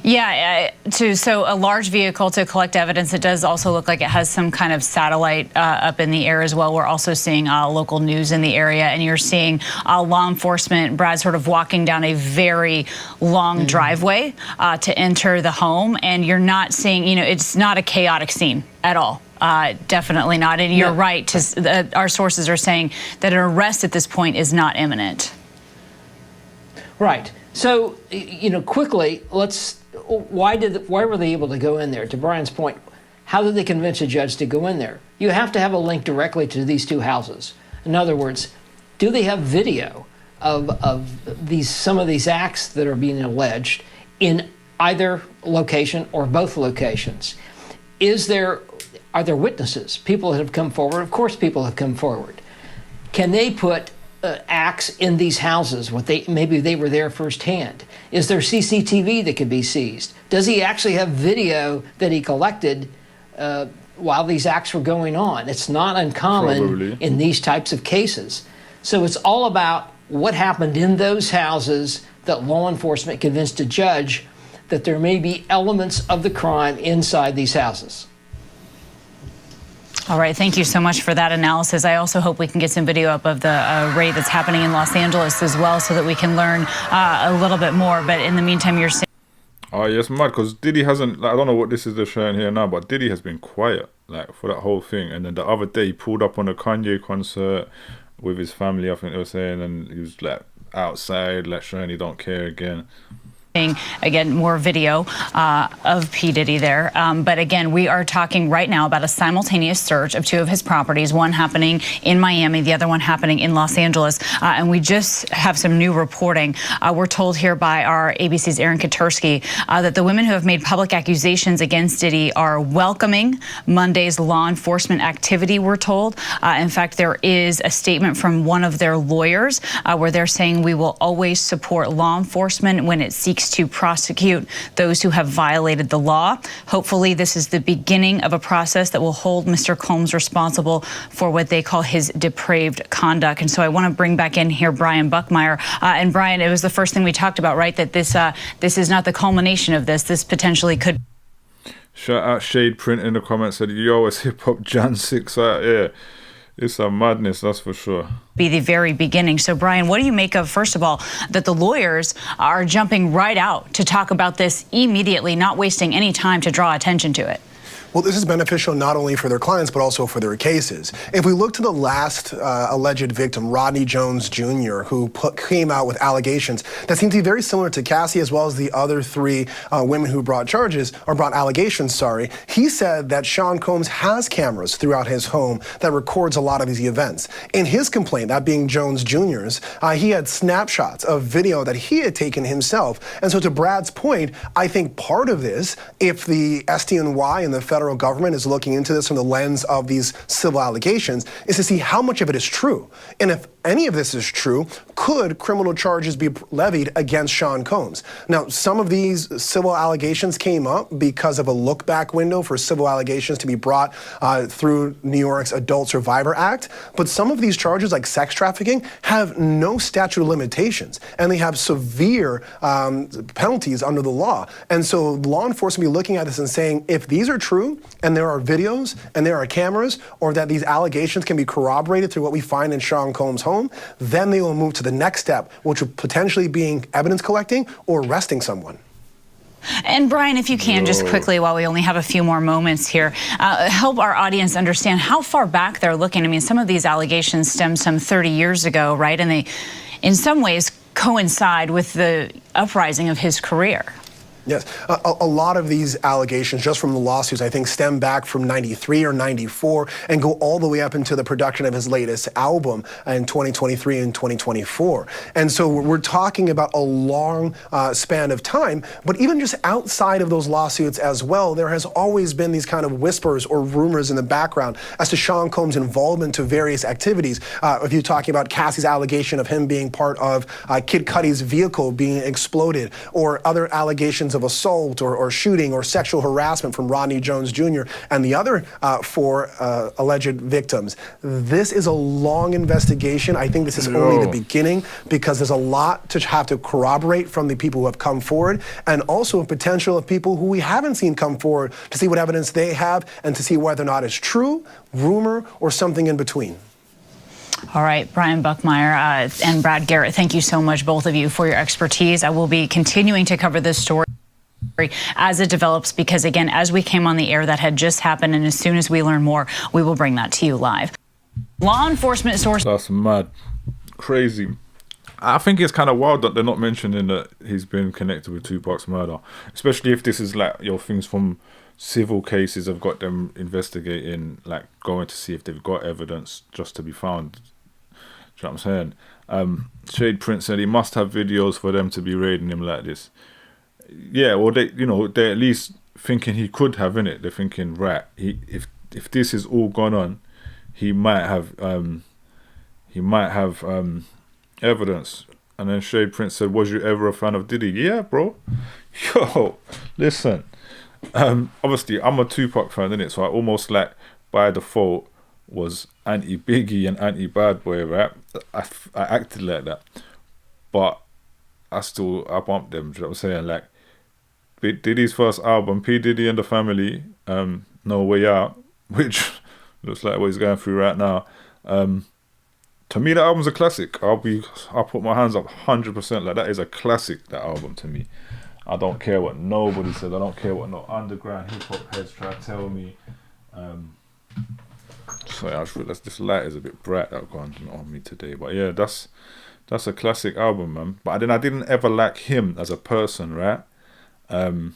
Yeah, so a large vehicle to collect evidence. It does also look like it has some kind of satellite up in the air as well. We're also seeing local news in the area, and you're seeing law enforcement, Brad, sort of walking down a very long driveway to enter the home, and you're not seeing, it's not a chaotic scene at all. Definitely not. And you're right. Our sources are saying that an arrest at this point is not imminent. Right. So, quickly, why were they able to go in there? To Brian's point, how did they convince a judge to go in there? You have to have a link directly to these two houses. In other words, do they have video of some of these acts that are being alleged in either location or both locations? Are there witnesses? People that have come forward? Of course, people have come forward. Can they put acts in these houses? Maybe they were there firsthand. Is there CCTV that could be seized? Does he actually have video that he collected while these acts were going on? It's not uncommon in these types of cases. So it's all about what happened in those houses that law enforcement convinced a judge that there may be elements of the crime inside these houses. All right, thank you so much for that analysis. I also hope we can get some video up of the raid that's happening in Los Angeles as well so that we can learn a little bit more. But in the meantime, you're saying... Oh, yes, mad, because Diddy hasn't... I don't know what this is they're showing here now, but Diddy has been quiet, for that whole thing. And then the other day, he pulled up on a Kanye concert with his family, I think they were saying, and he was, outside, showing he don't care again. Again, more video of P. Diddy there. But again, we are talking right now about a simultaneous search of two of his properties, one happening in Miami, the other one happening in Los Angeles. And we just have some new reporting. We're told here by our ABC's Aaron Katursky that the women who have made public accusations against Diddy are welcoming Monday's law enforcement activity, we're told. In fact, there is a statement from one of their lawyers where they're saying we will always support law enforcement when it seeks to prosecute those who have violated the law. Hopefully, this is the beginning of a process that will hold Mr. Combs responsible for what they call his depraved conduct. And so I want to bring back in here Brian Buckmeyer. And Brian, it was the first thing we talked about, right? That this is not the culmination of this. This potentially could. Shout out Shade Print in the comments, said, yo, it's hip hop Jan 6 out here. It's a madness, that's for sure. Be the very beginning. So, Brian, what do you make of, first of all, that the lawyers are jumping right out to talk about this immediately, not wasting any time to draw attention to it? Well, this is beneficial not only for their clients, but also for their cases. If we look to the last alleged victim, Rodney Jones Jr., who came out with allegations that seem to be very similar to Cassie, as well as the other three women who brought allegations, he said that Sean Combs has cameras throughout his home that records a lot of his events. In his complaint, that being Jones Jr.'s, he had snapshots of video that he had taken himself. And so to Brad's point, I think part of this, if the SDNY and the federal federal government is looking into this from the lens of these civil allegations is to see how much of it is true. And if any of this is true, could criminal charges be levied against Sean Combs? Now, some of these civil allegations came up because of a look-back window for civil allegations to be brought through New York's Adult Survivor Act. But some of these charges, like sex trafficking, have no statute of limitations, and they have severe penalties under the law. And so law enforcement will be looking at this and saying, if these are true, and there are videos, and there are cameras, or that these allegations can be corroborated through what we find in Sean Combs' home, then they will move to the next step, which would potentially being evidence collecting or arresting someone. And Brian, if you can, just quickly, while we only have a few more moments here, help our audience understand how far back they're looking. I mean, some of these allegations stem some 30 years ago, right? And they, in some ways, coincide with the uprising of his career. Yes, a lot of these allegations, just from the lawsuits, I think stem back from 93 or 94 and go all the way up into the production of his latest album in 2023 and 2024. And so we're talking about a long span of time, but even just outside of those lawsuits as well, there has always been these kind of whispers or rumors in the background as to Sean Combs' involvement to various activities. If you're talking about Cassie's allegation of him being part of Kid Cudi's vehicle being exploded, or other allegations of assault or shooting or sexual harassment from Rodney Jones Jr. and the other four alleged victims. This is a long investigation. I think this is only the beginning, because there's a lot to have to corroborate from the people who have come forward, and also a potential of people who we haven't seen come forward to see what evidence they have and to see whether or not it's true, rumor, or something in between. All right, Brian Buckmeyer and Brad Garrett, thank you so much, both of you, for your expertise. I will be continuing to cover this story as it develops, because again, as we came on the air, that had just happened, and as soon as we learn more, we will bring that to you live. Law enforcement sources. That's mad. Crazy. I think it's kind of wild that they're not mentioning that he's been connected with Tupac's murder, especially if this is like your things from civil cases have got them investigating, like going to see if they've got evidence just to be found. Do you know what I'm saying? Shade Prince said he must have videos for them to be raiding him like this. Yeah, well, they're at least thinking he could have, innit? They're thinking, right, if this is all gone on, he might have evidence. And then Shade Prince said, was you ever a fan of Diddy? Yeah, bro. Yo, listen. Obviously, I'm a Tupac fan, innit? So I almost, like, by default, was anti-Biggie and anti-Bad Boy, right? I acted like that. But I bumped them, do you know what I'm saying? Like, Diddy's first album, P. Diddy and the Family, No Way Out, which looks like what he's going through right now. To me, that album's a classic. I'll put my hands up 100%. Like, that is a classic, that album, to me. I don't care what nobody said. I don't care what no underground hip-hop heads try to tell me. Sorry, I just realised this light is a bit bright that gone on me today. But yeah, that's a classic album, man. But then I didn't ever like him as a person, right? And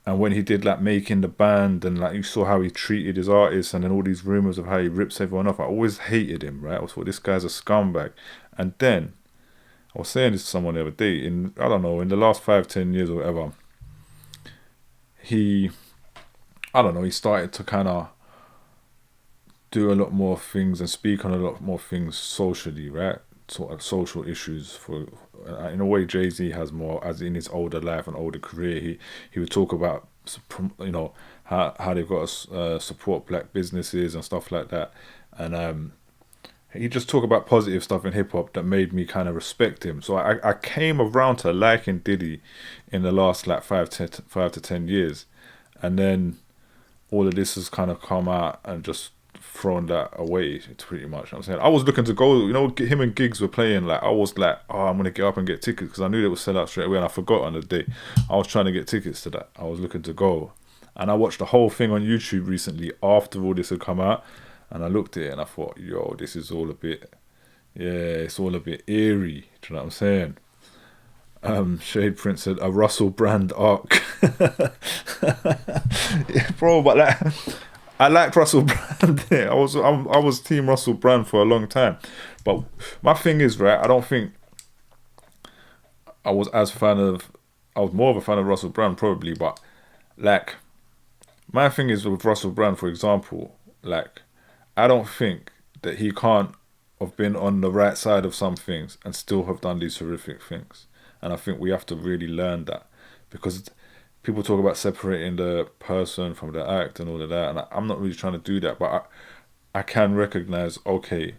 when he did like Making the Band, and like you saw how he treated his artists, and then all these rumors of how he rips everyone off, I always hated him, right? I thought this guy's a scumbag. And then I was saying this to someone the other day, in the last 5-10 years or whatever, he started to kind of do a lot more things and speak on a lot more things socially, right? Sort of social issues. For in a way, Jay-Z has more, as in his older life and older career, he would talk about, how they've got to support black businesses and stuff like that, and he just talk about positive stuff in hip hop that made me kind of respect him. So I came around to liking Diddy in the last like 5 to 10 years, and then all of this has kind of come out and just thrown that away pretty much. I'm saying I was looking to go, him and Giggs were playing, like I was like, I'm gonna get up and get tickets, because I knew they would sell out straight away, and I forgot on the day. I was trying to get tickets to that. I was looking to go, and I watched the whole thing on YouTube recently after all this had come out, and I looked at it and I thought, yo, this is all a bit, it's all a bit eerie. Do you know what I'm saying? Shade Prince said a Russell Brand arc. Yeah, bro, but like, I liked Russell Brand. I was team Russell Brand for a long time, but my thing is, right, I don't think I was more of a fan of Russell Brand probably, but like my thing is with Russell Brand, for example, like, I don't think that he can't have been on the right side of some things and still have done these horrific things. And I think we have to really learn that, because people talk about separating the person from the act and all of that, and I'm not really trying to do that, but I can recognize, okay,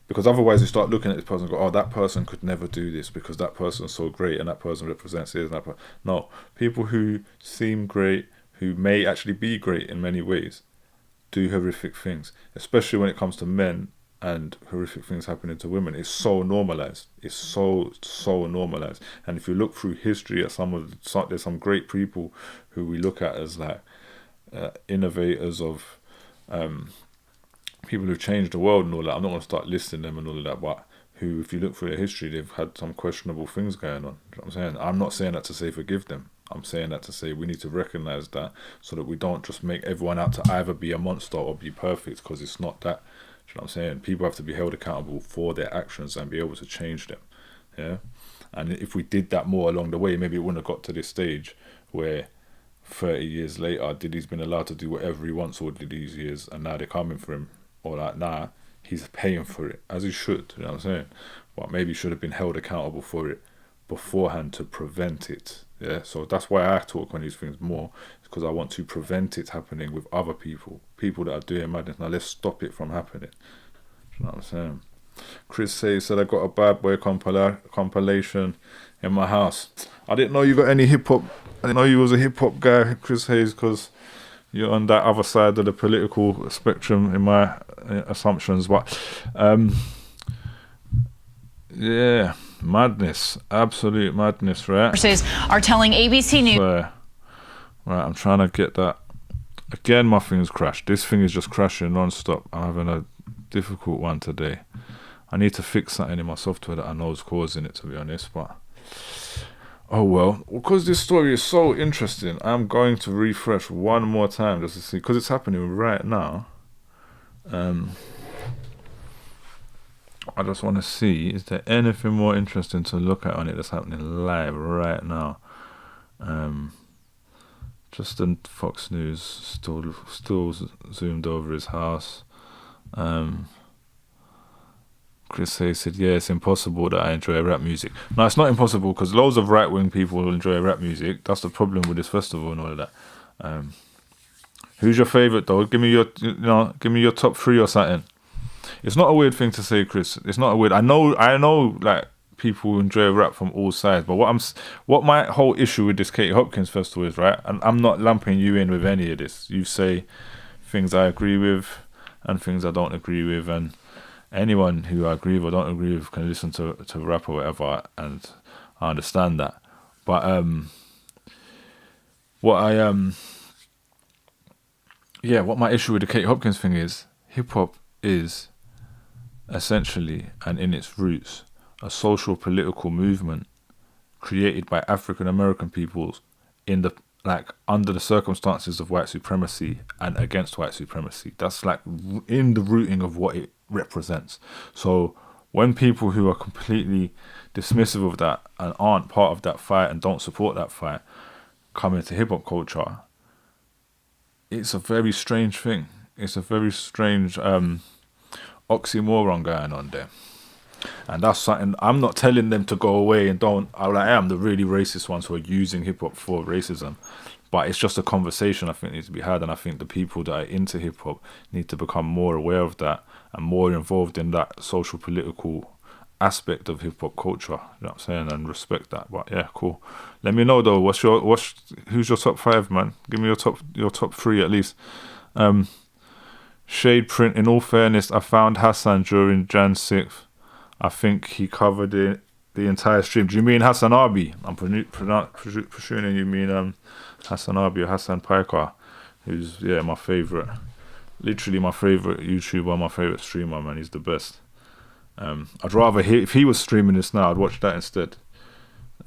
because otherwise you start looking at this person and go, oh, that person could never do this because that person's so great and that person represents this and that person. No, people who seem great, who may actually be great in many ways, do horrific things, especially when it comes to men and horrific things happening to women. It's so normalized. It's so normalized. And if you look through history at there's some great people who we look at as like innovators of people who changed the world and all that. I'm not going to start listing them and all of that, but who, if you look through their history, they've had some questionable things going on. You know what I'm saying? I'm not saying that to say forgive them. I'm saying that to say we need to recognize that, so that we don't just make everyone out to either be a monster or be perfect, because it's not that. You know what I'm saying? People have to be held accountable for their actions and be able to change them. Yeah? And if we did that more along the way, maybe it wouldn't have got to this stage where 30 years later, Diddy's been allowed to do whatever he wants all these years, and now they're coming for him. Or like, nah, he's paying for it, as he should, you know what I'm saying? But maybe he should have been held accountable for it beforehand to prevent it. Yeah, so that's why I talk on these things more, because I want to prevent it happening with other people that are doing madness. Now let's stop it from happening. You know what I'm saying? Chris Hayes said, I got a Bad Boy compilation in my house. I didn't know you got any hip hop. I didn't know you was a hip hop guy, Chris Hayes, because you're on that other side of the political spectrum in my assumptions. But yeah, madness, absolute madness, right? Sources are telling ABC News. Right, I'm trying to get that. Again, my thing's crashed. This thing is just crashing non-stop. I'm having a difficult one today. I need to fix something in my software that I know is causing it, to be honest, but oh well. Because this story is so interesting, I'm going to refresh one more time just to see, because it's happening right now. I just want to see, is there anything more interesting to look at on it that's happening live right now? Just in Fox News, still zoomed over his house. Chris Hayes said, yeah, it's impossible that I enjoy rap music. No, it's not impossible, because loads of right-wing people will enjoy rap music. That's the problem with this festival and all of that. Who's your favourite, though? Give me your top 3 or something. It's not a weird thing to say, Chris. It's not a weird. I know, like, people enjoy rap from all sides, but what my whole issue with this Katie Hopkins festival is, right? And I'm not lumping you in with any of this. You say things I agree with and things I don't agree with, and anyone who I agree with or don't agree with can listen to rap or whatever, and I understand that. But what my issue with the Katie Hopkins thing is, hip hop is essentially, and in its roots, a social political movement created by African American peoples under the circumstances of white supremacy and against white supremacy. That's like in the rooting of what it represents. So when people who are completely dismissive of that and aren't part of that fight and don't support that fight come into hip hop culture, it's a very strange thing. It's a very strange oxymoron going on there. And that's something, I'm not telling them to go away and don't. I am the really racist ones who are using hip hop for racism. But it's just a conversation I think needs to be had, and I think the people that are into hip hop need to become more aware of that and more involved in that social political aspect of hip hop culture. You know what I'm saying? And respect that. But yeah, cool. Let me know though. Who's your top 5, man? Give me your top 3 at least. Shade Print. In all fairness, I found Hassan during Jan 6th. I think he covered the entire stream. Do you mean Hassan Arbi? I'm presuming you mean Hassan Arbi or Hassan Piker, who's my favourite. Literally my favourite YouTuber, my favourite streamer, man. He's the best. I'd rather if he was streaming this now, I'd watch that instead.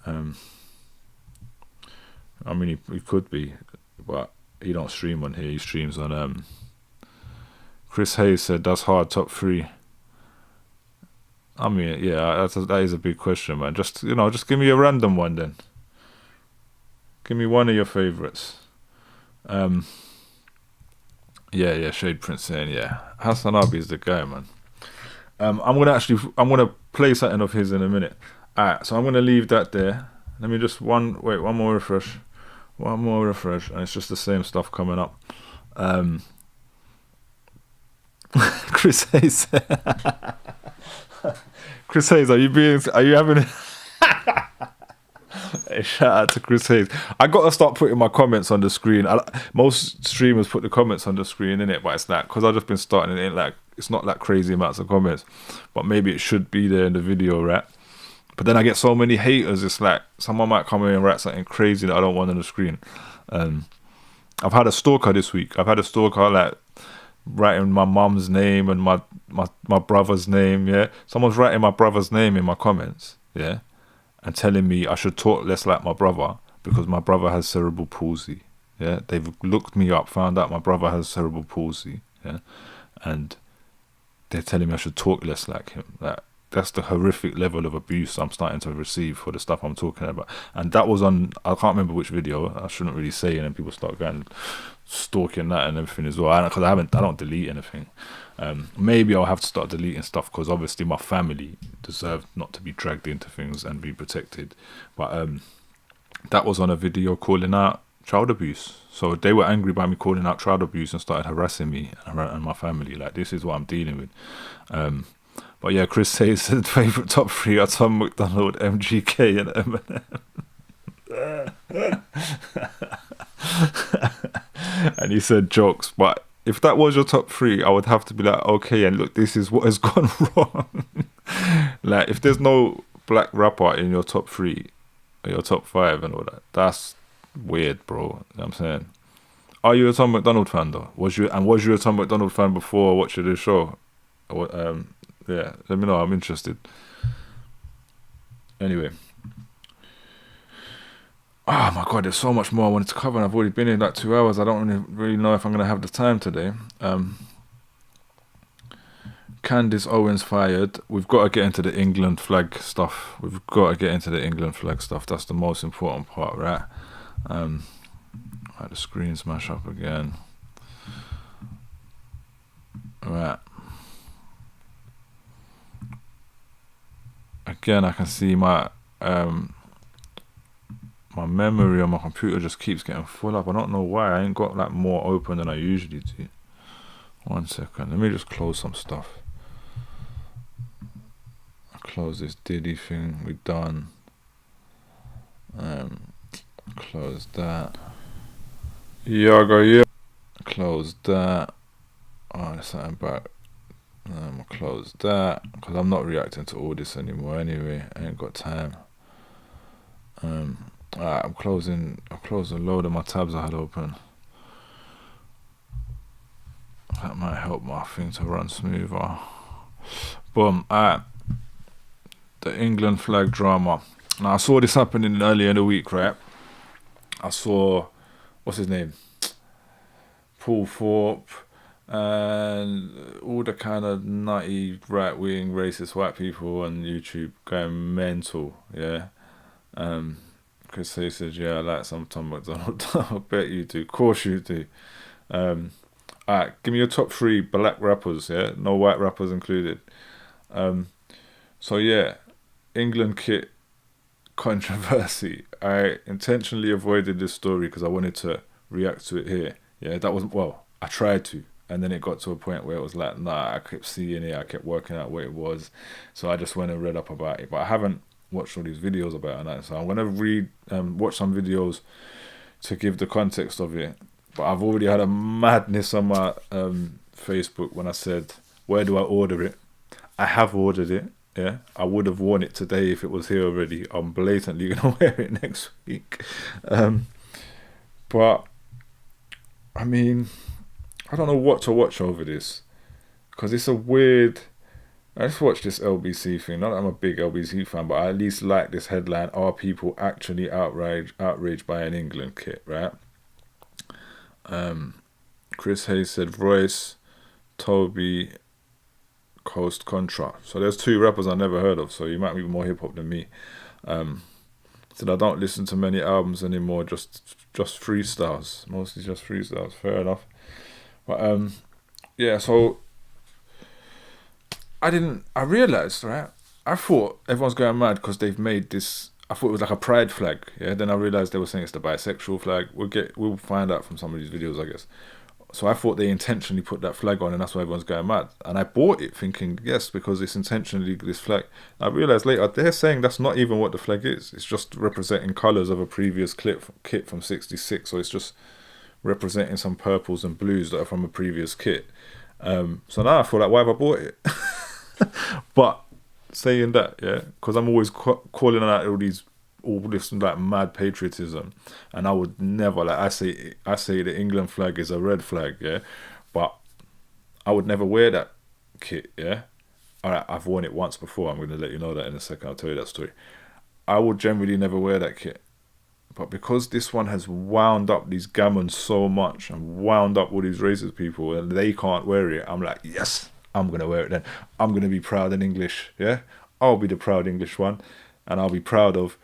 I mean, he could be, but he don't stream on here. He streams on. Chris Hayes said that's hard. Top 3. I mean, yeah, that is a big question, man. Just give me a random one then. Give me one of your favourites. Yeah, Shade Prince saying, yeah, Hassan Abi is the guy, man. I'm gonna play something of his in a minute. Alright, so I'm gonna leave that there. Let me just one more refresh, and it's just the same stuff coming up. Chris Hayes, are you having? Hey, shout out to Chris Hayes. I gotta start putting my comments on the screen. Most streamers put the comments on the screen, innit? But it's like, because I've just been starting it, like, it's not like crazy amounts of comments, but maybe it should be there in the video, right? But then I get so many haters. It's like someone might come in and write something crazy that I don't want on the screen. I've had a stalker this week. I've had a stalker like writing my mum's name and my brother's name. Yeah, someone's writing my brother's name in my comments. Yeah. And telling me I should talk less like my brother because my brother has cerebral palsy. Yeah, they've looked me up, found out my brother has cerebral palsy. Yeah, and they're telling me I should talk less like him. Like, that's the horrific level of abuse I'm starting to receive for the stuff I'm talking about. And that was on, I can't remember which video. I shouldn't really say, and then people start going stalking that and everything as well. Because I don't delete anything. Maybe I'll have to start deleting stuff because obviously my family deserve not to be dragged into things and be protected. But that was on a video calling out child abuse. So they were angry by me calling out child abuse and started harassing me and my family. Like, this is what I'm dealing with. But yeah, Chris says his favourite top three are Tom McDonald, MGK and Eminem. And he said jokes, but if that was your top three, I would have to be like, okay, and look, this is what has gone wrong. Like, if there's no black rapper in your top three, or your top five and all that, that's weird, bro. You know what I'm saying? Are you a Tom McDonald fan though? Was you a Tom McDonald fan before watching this show? Yeah, let me know. I'm interested. Anyway. Oh my god, there's so much more I wanted to cover, and I've already been in like 2 hours. I don't really know if I'm going to have the time today. Candice Owens fired. We've got to get into the England flag stuff. That's the most important part, right? Right, the screen smash up again. Right. Again, I can see my memory on my computer just keeps getting full up. I don't know why. I ain't got like more open than I usually do. 1 second. Let me just close some stuff. Close this Diddy thing. We're done. Close that. Yeah. Close that. Oh, there's something back. Close that because I'm not reacting to all this anymore anyway. I ain't got time. Alright, I've closed a load of my tabs I had open. That might help my thing to run smoother. Boom. Alright, the England flag drama. Now I saw this happening earlier in the week, right? I saw, what's his name, Paul Thorpe, and all the kind of nutty right-wing racist white people on YouTube going mental. Yeah. Chris Hayes said, yeah, I like some Tom McDonald. I bet you do. Of course you do. Alright, give me your top three black rappers, yeah? No white rappers included. So yeah, England kit controversy. I intentionally avoided this story because I wanted to react to it here. Yeah, that was, well, I tried to. And then it got to a point where it was like, nah, I kept seeing it. I kept working out what it was. So I just went and read up about it. But I haven't watched all these videos about it. So I'm going to watch some videos to give the context of it. But I've already had a madness on my Facebook when I said, where do I order it? I have ordered it. Yeah, I would have worn it today if it was here already. I'm blatantly going to wear it next week. But, I mean, I don't know what to watch over this. Because it's a weird... I just watched this LBC thing. Not that I'm a big LBC fan, but I at least like this headline. Are people actually outraged by an England kit, right? Chris Hayes said Royce, Toby, Coast Contra. So there's two rappers I never heard of, so you might be more hip-hop than me. Said I don't listen to many albums anymore, just freestyles. Mostly just freestyles, fair enough. But yeah, so I realised, right? I thought everyone's going mad because they've made this. I thought it was like a pride flag, yeah. Then I realised they were saying it's the bisexual flag. We'll find out from some of these videos, I guess. So I thought they intentionally put that flag on, and that's why everyone's going mad. And I bought it thinking, yes, because it's intentionally this flag. I realised later they're saying that's not even what the flag is. It's just representing colours of a previous kit from '66. So it's just representing some purples and blues that are from a previous kit. So now I feel like, why have I bought it? But saying that, yeah, because I'm always calling out all this like mad patriotism, and I would never, like I say the England flag is a red flag, yeah, but I would never wear that kit, yeah. Alright, I've worn it once before. I'm going to let you know that in a second. I'll tell you that story. I would generally never wear that kit, but because this one has wound up these gammons so much and wound up all these racist people and they can't wear it, I'm like, yes, I'm going to wear it then. I'm going to be proud and English, yeah? I'll be the proud English one, and I'll be proud of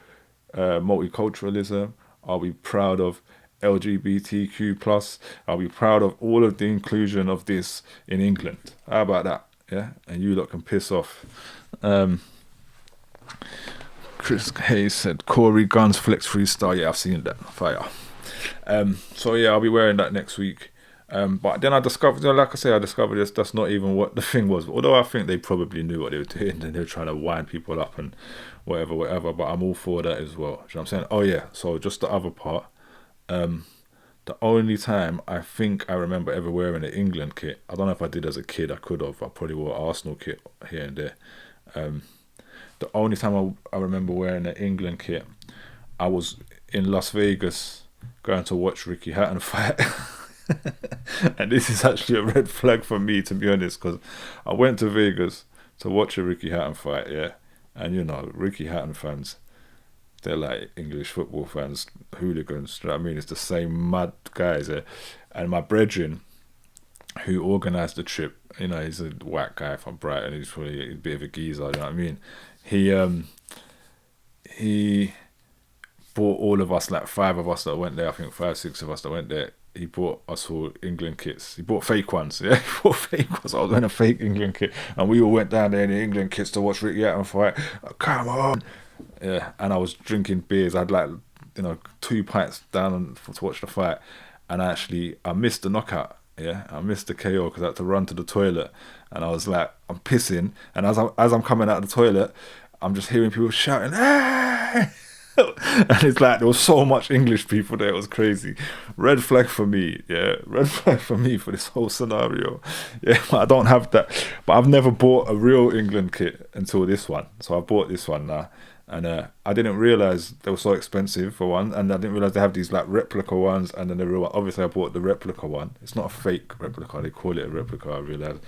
multiculturalism. I'll be proud of LGBTQ+. I'll be proud of all of the inclusion of this in England. How about that, yeah? And you lot can piss off. Chris Hayes said, Corey Guns Flex Freestyle. Yeah, I've seen that. Fire. So yeah, I'll be wearing that next week. But then I discovered, like I say, that's not even what the thing was. Although I think they probably knew what they were doing and they were trying to wind people up and whatever. But I'm all for that as well. Do you know what I'm saying? Oh yeah, so just the other part. The only time I think I remember ever wearing an England kit, I don't know if I did as a kid, I could have. I probably wore an Arsenal kit here and there. The only time I remember wearing an England kit, I was in Las Vegas going to watch Ricky Hatton fight. And this is actually a red flag for me, to be honest, because I went to Vegas to watch a Ricky Hatton fight, yeah. And you know, Ricky Hatton fans, they're like English football fans, hooligans, do you know what I mean? It's the same mad guys, yeah. And my brethren, who organised the trip, you know, he's a whack guy from Brighton, he's probably a bit of a geezer, you know what I mean? He bought all of us, like 5 of us that went there, I think 5, 6 of us that went there, he bought us all England kits. He bought fake ones, yeah? He bought fake ones. I was wearing a fake England kit. And we all went down there in the England kits to watch Ricky Hatton fight. Come on! Yeah, and I was drinking beers. I had 2 pints down to watch the fight. And I missed the knockout, yeah? I missed the KO because I had to run to the toilet. And I was like, I'm pissing. And as I'm coming out of the toilet, I'm just hearing people shouting, hey! And it's like there was so much English people there, it was crazy. Red flag for me, yeah. Red flag for me for this whole scenario. Yeah, I don't have that. But I've never bought a real England kit until this one. So I bought this one now. And I didn't realise they were so expensive for one. And I didn't realise they have these like replica ones and then the real one. Obviously I bought the replica one. It's not a fake replica, they call it a replica, I realised.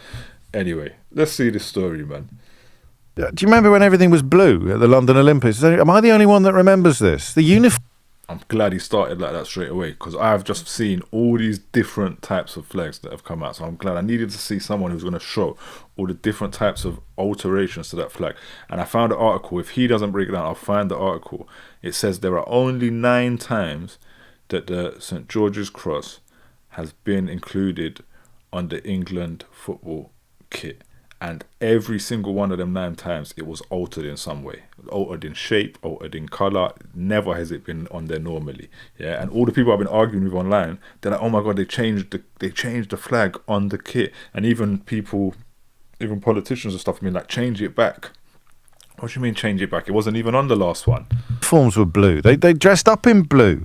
Anyway, let's see this story, man. Do you remember when everything was blue at the London Olympics? Am I the only one that remembers this? The uniform. I'm glad he started like that straight away because I've just seen all these different types of flags that have come out. So I'm glad I needed to see someone who's going to show all the different types of alterations to that flag. And I found an article. If he doesn't break it down, I'll find the article. It says there are only 9 times that the St. George's Cross has been included on the England football kit. And every single one of them 9 times, it was altered in some way. Altered in shape, altered in colour. Never has it been on there normally. Yeah, and all the people I've been arguing with online, they're like, oh my God, they changed the flag on the kit. And even politicians and stuff, I mean, like, change it back. What do you mean change it back? It wasn't even on the last one. Forms were blue. They dressed up in blue.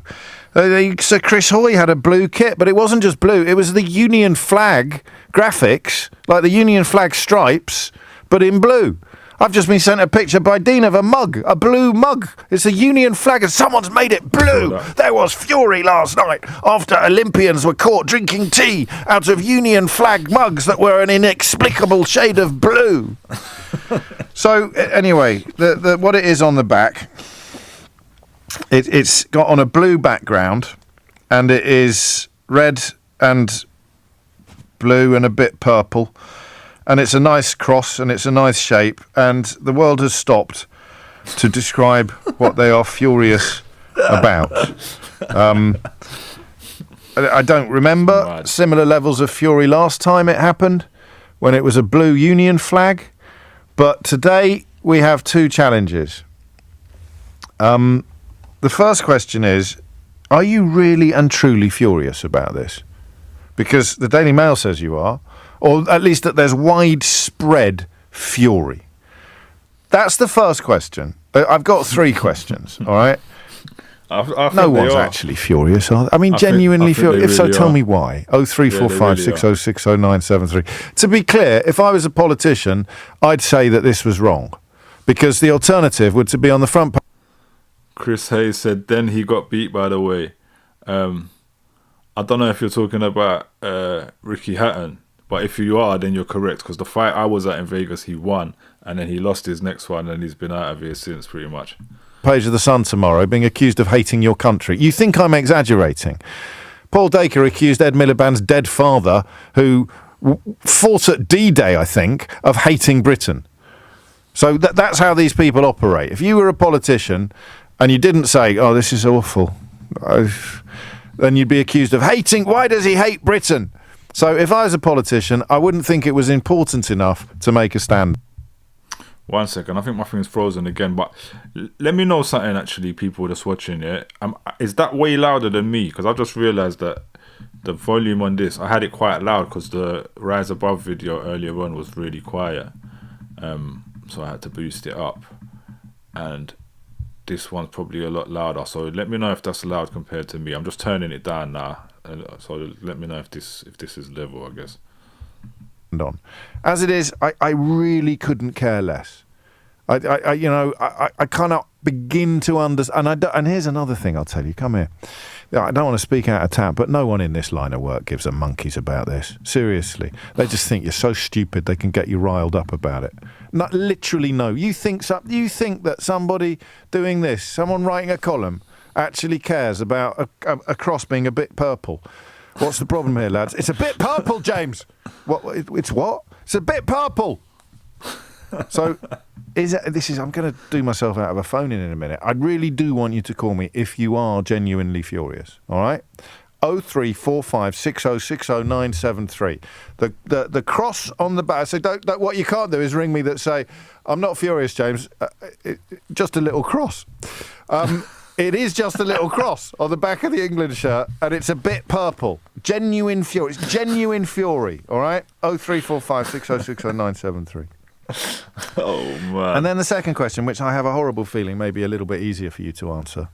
Sir Chris Hoy had a blue kit, but it wasn't just blue. It was the Union flag graphics, like the Union flag stripes, but in blue. I've just been sent a picture by Dean of a mug, a blue mug. It's a Union flag and someone's made it blue. There was fury last night after Olympians were caught drinking tea out of Union flag mugs that were an inexplicable shade of blue. So anyway, the what it is on the back, it's got on a blue background and it is red and blue and a bit purple. And it's a nice cross and it's a nice shape. And the world has stopped to describe what they are furious about. I don't remember Mad. similar levels of fury last time it happened, when it was a blue Union flag. But today we have two challenges. The first question is, are you really and truly furious about this? Because the Daily Mail says you are, or at least that there's widespread fury. That's the first question. I've got three questions, all right? I think No they one's are. actually furious, are they? I mean, I think- genuinely I think furious. they If so, really tell are. me why. 0345 Yeah, they really 6060973. To be clear, if I was a politician, I'd say that this was wrong, because the alternative would to be on the front page. Chris Hayes said, then he got beat, by the way. I don't know if you're talking about Ricky Hatton, but if you are, then you're correct, because the fight I was at in Vegas, he won, and then he lost his next one, and he's been out of here since, pretty much. Page of the Sun tomorrow, being accused of hating your country. You think I'm exaggerating? Paul Dacre accused Ed Miliband's dead father, who fought at D-Day, I think, of hating Britain. So that's how these people operate. If you were a politician and you didn't say, oh, this is awful, then you'd be accused of hating. Why does he hate Britain? So if I was a politician, I wouldn't think it was important enough to make a stand. 1 second, I think my thing's frozen again, but let me know something, actually, people that's watching it. Is that way louder than me? Because I've just realised that the volume on this, I had it quite loud because the Rise Above video earlier on was really quiet. So I had to boost it up. And this one's probably a lot louder. So let me know if that's loud compared to me. I'm just turning it down now. So let me know if this is level, I guess. On. As it is, I really couldn't care less. I cannot begin to understand. And here's another thing I'll tell you. Come here. I don't want to speak out of turn, but no one in this line of work gives a monkeys about this. Seriously, they just think you're so stupid they can get you riled up about it. Not literally, no. You think that somebody doing this, someone writing a column, actually cares about a cross being a bit purple? What's the problem here, lads? It's a bit purple, James. What? It's what? It's a bit purple. So, I'm going to do myself out of a phone in a minute. I really do want you to call me if you are genuinely furious. All right? 0345 6060973. The cross on the back. So what you can't do is ring me that say, I'm not furious, James. Just a little cross. It is just a little cross on the back of the England shirt, and it's a bit purple. Genuine fury. It's genuine fury, all right? 0345 6060973. Oh, man. And then the second question, which I have a horrible feeling may be a little bit easier for you to answer,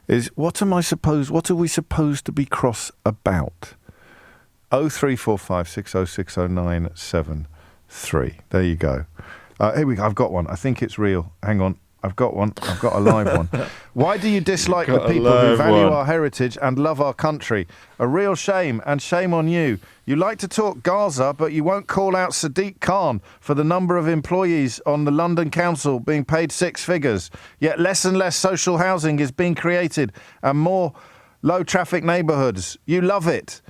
is what are we supposed to be cross about? 0345 6060973. There you go. Here we go. I've got one. I think it's real. Hang on. I've got one. I've got a live one. Why do you dislike the people who value our heritage and love our country? A real shame, and shame on you. You like to talk Gaza, but you won't call out Sadiq Khan for the number of employees on the London Council being paid six figures. Yet less and less social housing is being created and more low-traffic neighbourhoods. You love it.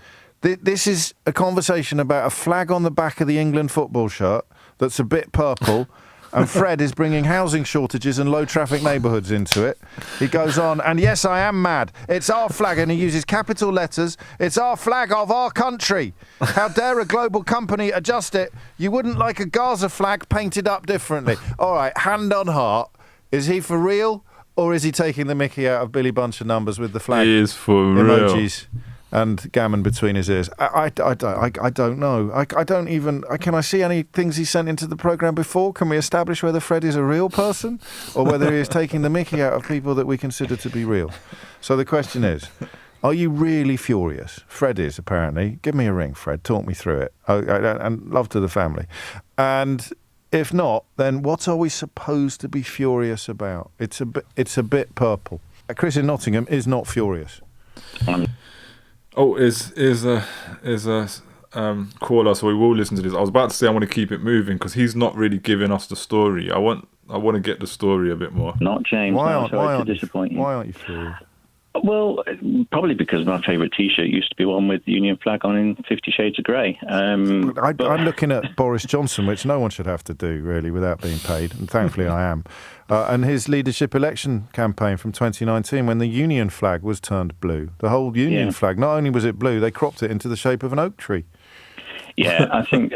This is a conversation about a flag on the back of the England football shirt that's a bit purple. And Fred is bringing housing shortages and low-traffic neighbourhoods into it. He goes on, and yes, I am mad. It's our flag, and he uses capital letters. It's our flag of our country. How dare a global company adjust it? You wouldn't like a Gaza flag painted up differently. All right, hand on heart. Is he for real, or is he taking the mickey out of Billy Bunch of Numbers with the flag He is for emojis and gammon between his ears? I don't know. I don't even. Can I see any things he sent into the programme before? Can we establish whether Fred is a real person or whether he is taking the mickey out of people that we consider to be real? So the question is, are you really furious? Fred is, apparently. Give me a ring, Fred. Talk me through it. And love to the family. And if not, then what are we supposed to be furious about? It's a bit purple. Chris in Nottingham is not furious. Oh, is a caller, so we will listen to this. I was about to say I want to keep it moving because he's not really giving us the story. I want to get the story a bit more. Not James. Why I'm aren't sorry you to disappoint you. Why aren't you furious? Well, probably because my favourite T-shirt used to be one with the Union flag on in 50 Shades of Grey. I'm looking at Boris Johnson, which no one should have to do, really, without being paid, and thankfully I am. And his leadership election campaign from 2019, when the Union flag was turned blue. The whole Union flag, not only was it blue, they cropped it into the shape of an oak tree. Yeah, I think...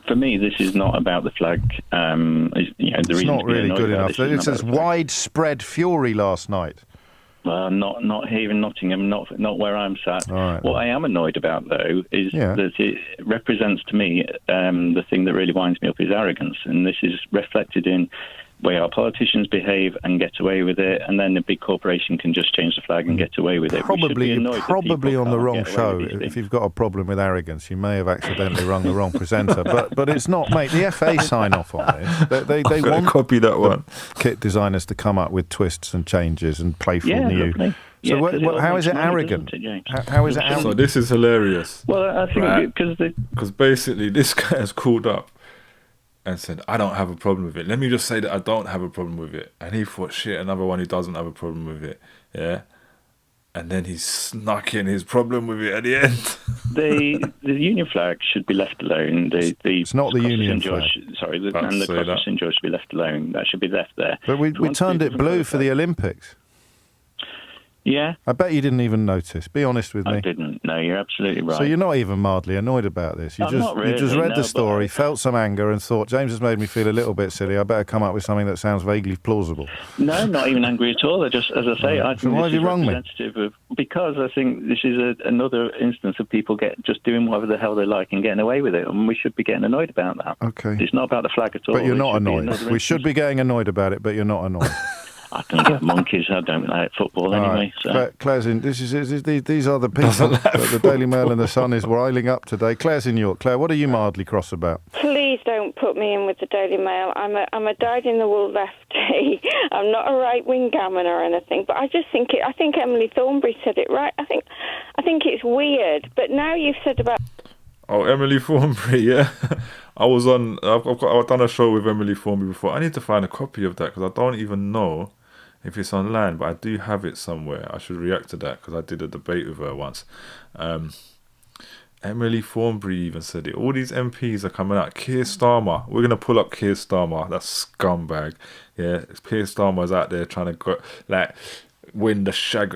for me, this is not about the flag. It's not really good enough. It says widespread fury last night. Not here in Nottingham, not where I'm sat. Right, what I am annoyed about, though, is that it represents to me the thing that really winds me up is arrogance, and this is reflected in way our politicians behave and get away with it, and then a big corporation can just change the flag and get away with it. Probably on the wrong show. If you've got a problem with arrogance, you may have accidentally rung the wrong presenter. But it's not, mate. The FA sign off on this. They want to copy that one. Kit designers to come up with twists and changes and playful new. Lovely. So how is it arrogant? How is it arrogant? So this is hilarious. Well, I think because basically this guy has called up and said, I don't have a problem with it. Let me just say that I don't have a problem with it. And he thought, shit, another one who doesn't have a problem with it. Yeah. And then he snuck in his problem with it at the end. The Union flag should be left alone. It's not the Union flag. The cross of St George should be left alone. That should be left there. But we turned it blue for the Olympics. Yeah. I bet you didn't even notice. Be honest with me. I didn't. No, you're absolutely right. So you're not even mildly annoyed about this. You just read the story, felt some anger, and thought, James has made me feel a little bit silly. I better come up with something that sounds vaguely plausible. No, not even angry at all. I just, as I say, I think why have you wronged me? Because I think this is another instance of people just doing whatever the hell they like and getting away with it, and we should be getting annoyed about that. Okay. It's not about the flag at all. But you're not annoyed. We should be getting annoyed about it, but you're not annoyed. I can get monkeys. I don't like football anyway. So. Claire's in. These are the people that the Daily Mail and the Sun is riling up today. Claire's in York. Claire, what are you mildly cross about? Please don't put me in with the Daily Mail. I'm a dyed-in-the-wool lefty. I'm not a right-wing gammon or anything, but I just think I think Emily Thornberry said it right. I think it's weird. But now you've said about. Oh, Emily Thornberry, yeah. I've done a show with Emily Thornberry before. I need to find a copy of that because I don't even know if it's online, but I do have it somewhere. I should react to that because I did a debate with her once. Emily Thornberry even said it. All these MPs are coming out. Keir Starmer. We're going to pull up Keir Starmer. That scumbag. Yeah, Keir Starmer's out there trying to win the flag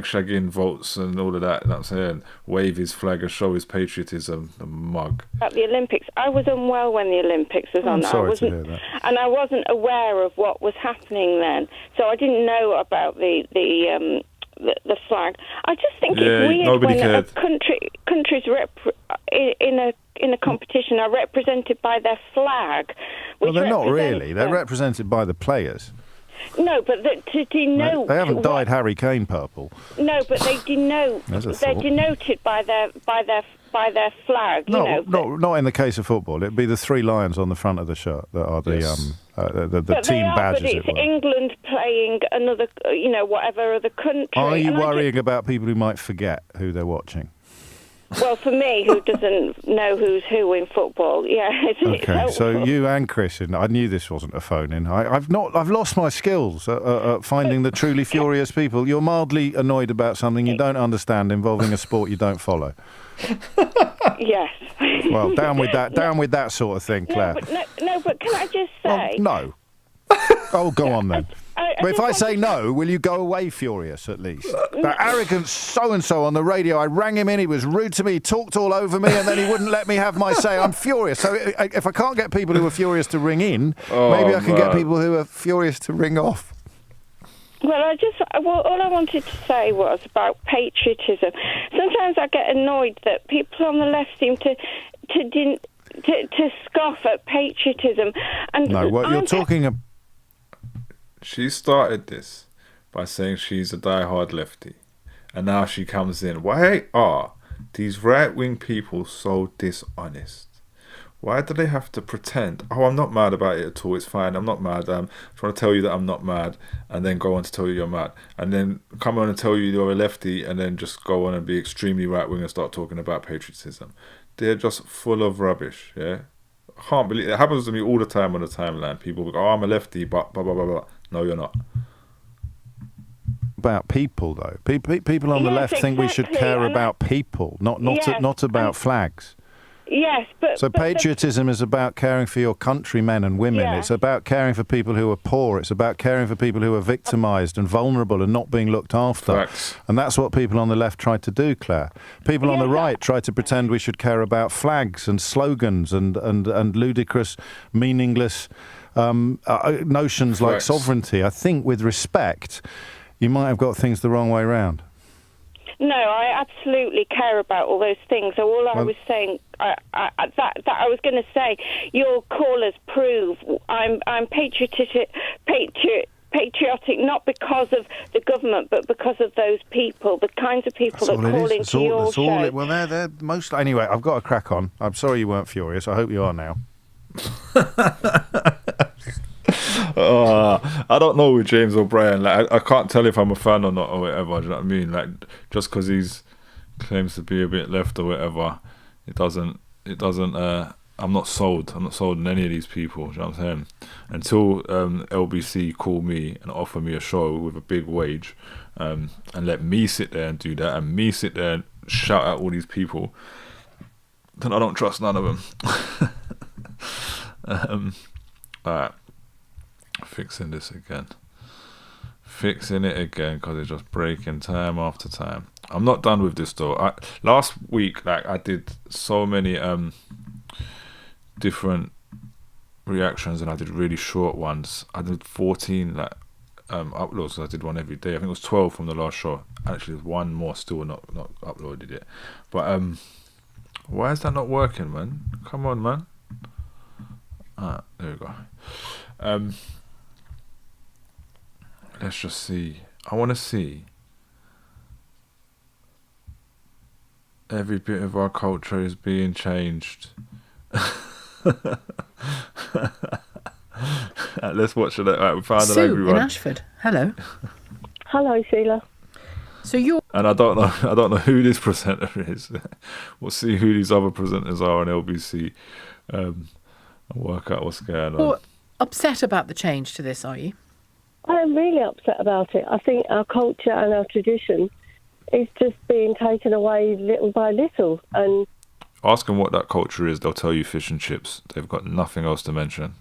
shagging votes and all of that. And I'm saying, wave his flag and show his patriotism. The mug. At the Olympics, I was unwell when the Olympics was on. I'm sorry to hear that. And I wasn't aware of what was happening then, so I didn't know about the flag. I just think it's weird when a country's in a competition are represented by their flag. Well, they're not really. They're represented by the players. No, but to denote... They haven't dyed Harry Kane purple. No, but they denote... They're denoted by their flag. Not in the case of football. It'd be the three lions on the front of the shirt that are the team badges. But it's England playing another, whatever other country. Are you worrying about people who might forget who they're watching? Well, for me, who doesn't know who's who in football, Okay, so you and Chris, I knew this wasn't a phone-in. I've lost my skills at finding the truly furious people. You're mildly annoyed about something you don't understand involving a sport you don't follow. Yes. Well, down with that sort of thing, Claire. No, but can I just say? No. Oh, go on then. But if I say no, will you go away furious at least? That arrogant so-and-so on the radio, I rang him in, he was rude to me, he talked all over me, and then he wouldn't let me have my say. I'm furious. So if I can't get people who are furious to ring in, maybe I can get people who are furious to ring off. Well, all I wanted to say was about patriotism. Sometimes I get annoyed that people on the left seem to scoff at patriotism. And no, what you're talking about... She started this by saying she's a diehard lefty. And now she comes in. Why are these right-wing people so dishonest? Why do they have to pretend, oh, I'm not mad about it at all, it's fine, I'm not mad, I'm trying to tell you that I'm not mad, and then go on to tell you you're mad, and then come on and tell you you're a lefty, and then just go on and be extremely right-wing and start talking about patriotism. They're just full of rubbish, yeah? I can't believe it. It happens to me all the time on the timeline. People go, oh, I'm a lefty, but blah, blah, blah, blah. No, you're not. about people, though. People on the left think we should care about people, not about flags. Yes, but patriotism is about caring for your countrymen and women. Yeah. It's about caring for people who are poor. It's about caring for people who are victimised and vulnerable and not being looked after. Facts. And that's what people on the left try to do, Claire. People on the right try to pretend we should care about flags and slogans and ludicrous, meaningless notions like sovereignty. I think, with respect, you might have got things the wrong way round. No, I absolutely care about all those things. So all I was saying, that I was going to say, your callers prove I'm patriotic, not because of the government, but because of those people, the kinds of people that call into your show. Well, they're most... Anyway, I've got to crack on. I'm sorry you weren't furious. I hope you are now. I don't know with James O'Brien. Like, I can't tell if I'm a fan or not or whatever. Do you know what I mean? Like, just because he's claims to be a bit left or whatever, it doesn't. I'm not sold. I'm not sold on any of these people. Do you know what I'm saying? Until LBC call me and offer me a show with a big wage, and let me sit there and do that, and me sit there and shout at all these people, then I don't trust none of them. Alright. Fixing it again because it's just breaking time after time. I'm not done with this though. Last week, like, I did so many different reactions, and I did really short ones. I did 14 uploads. So I did one every day. I think it was 12 from the last show. Actually, there's one more still not uploaded yet. But why is that not working, man? Come on, man. There we go. Let's just see. I want to see every bit of our culture is being changed. Let's watch it. Right, we found Sue everyone. in Ashford. Hello. Hello, Sheila. So you're... And I don't know who this presenter is. We'll see who these other presenters are on LBC, and work out what's going on. You're upset about the change to this, are you? I am really upset about it. I think our culture and our tradition is just being taken away little by little. And ask them what that culture is. They'll tell you fish and chips. They've got nothing else to mention.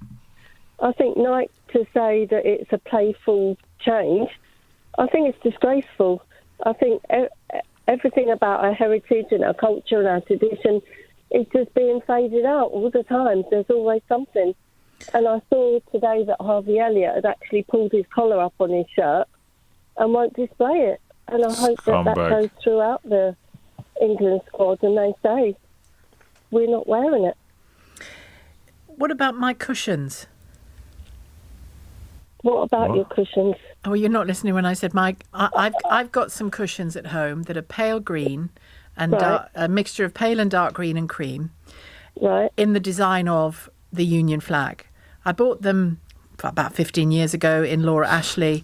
I think Nike to say that it's a playful change, I think it's disgraceful. I think everything about our heritage and our culture and our tradition is just being faded out all the time. There's always something. And I saw today that Harvey Elliott had actually pulled his collar up on his shirt and won't display it. And I hope that goes throughout the England squad and they say, we're not wearing it. What about my cushions? What about your cushions? Oh, you're not listening when I said I've got some cushions at home that are pale green and a mixture of pale and dark green and cream, in the design of the Union flag. I bought them about 15 years ago in Laura Ashley,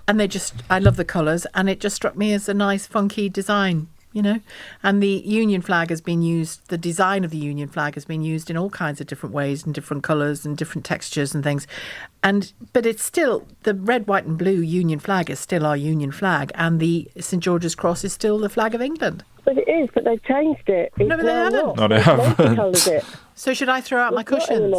and I love the colours, and it just struck me as a nice, funky design, you know. And the Union flag has been used, the design of the Union flag has been used in all kinds of different ways and different colours and different textures and things. But it's still, the red, white and blue Union flag is still our Union flag, and the St George's Cross is still the flag of England. But it is, but they've changed it. No, but they haven't. No, they haven't. It. So should I throw out my cushions?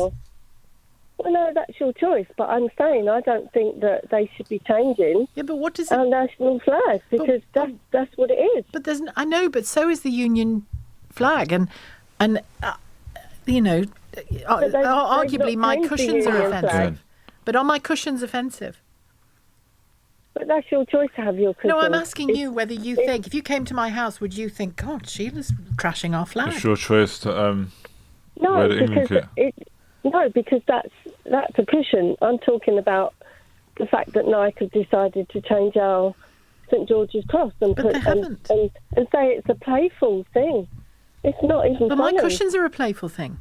Well, no, that's your choice. But I'm saying I don't think that they should be changing. Yeah, but what does our national flag? Because that's what it is. But I know, but so is the Union flag, and you know, arguably my cushions are offensive. But are my cushions offensive? But that's your choice to have your cushions. No, I'm asking you whether you think, if you came to my house, would you think, God, Sheila's trashing our flag? It's your choice to wear the England kit. No, because that's a cushion. I'm talking about the fact that Nike have decided to change our St George's Cross and and say it's a playful thing. It's not even. But funny. My cushions are a playful thing.